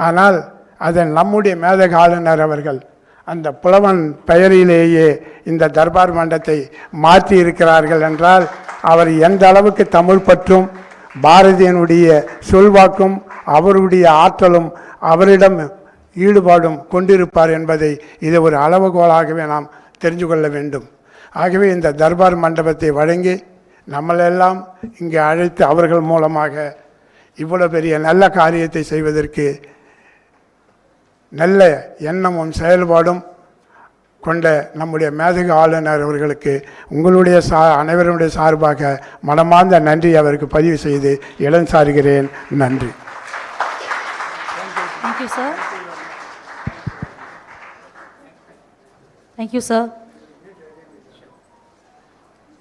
ஆனால் அதை நம்முடைய மேதக ஆளுநர் அவர்கள் அந்த புலவன் பெயரிலேயே இந்த தர்பார் மண்டபத்தை மாற்றி இருக்கிறார்கள் என்றால் அவர் எந்த அளவுக்கு தமிழ் பற்றும் பாரதியனுடைய சொல்வாக்கும் அவருடைய ஆற்றலும் அவரிடம் ஈடுபாடும் கொண்டிருப்பார் என்பதை இதை ஒரு அளவுகோலாகவே நாம் தெரிந்து கொள்ள வேண்டும். ஆகவே இந்த தர்பார் மண்டபத்தை வழங்கி நம்மளெல்லாம் இங்கே அழைத்து அவர்கள் மூலமாக இவ்வளோ பெரிய நல்ல காரியத்தை செய்வதற்கு நல்ல எண்ணமும் செயல்பாடும் கொண்ட நம்முடைய மேதகு ஆளுநர் அவர்களுக்கு உங்களுடைய அனைவருடைய சார்பாக மனமார்ந்த நன்றி அவருக்கு பதிவு செய்து இடம் சாருகிறேன். நன்றி. Thank you, sir. Thank you, sir.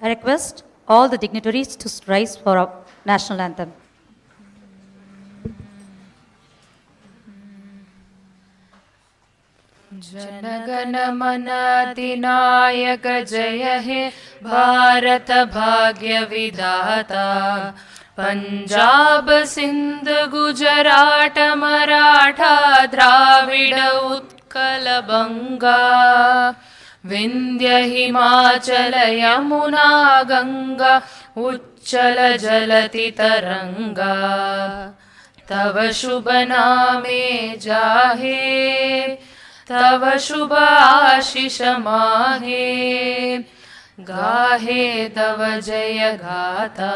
I request all the dignitaries to rise for our national anthem. जनगण मन अधिनायक जय हे भारत भाग्य विधाता पंजाब सिंध गुजरात मराठा द्राविड उत्कल बंगा विंध्य हिमाचल यमुना गंगा उच्चल जलति तरंगा तव शुभ नामे जाहे तव शुभ आशीष माहे गाहे तव जय गाथा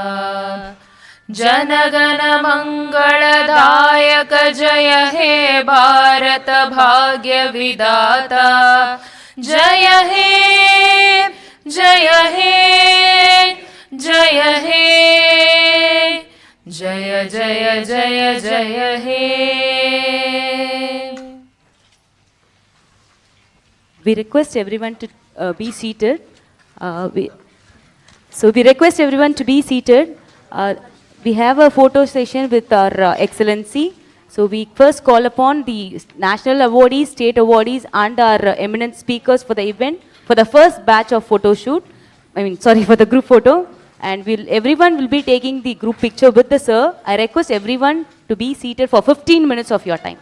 जनगण मंगलदायक जय हे भारत भाग्य विधाता जय हे जय हे जय हे जय जय जय जय हे. We request everyone to be seated. We request everyone to be seated. We have a photo session with our Excellency. So we first call upon the national awardees, state awardees, and our eminent speakers for the event for the first batch of photo shoot. For the group photo. And everyone will be taking the group picture with the sir. I request everyone to be seated for 15 minutes of your time.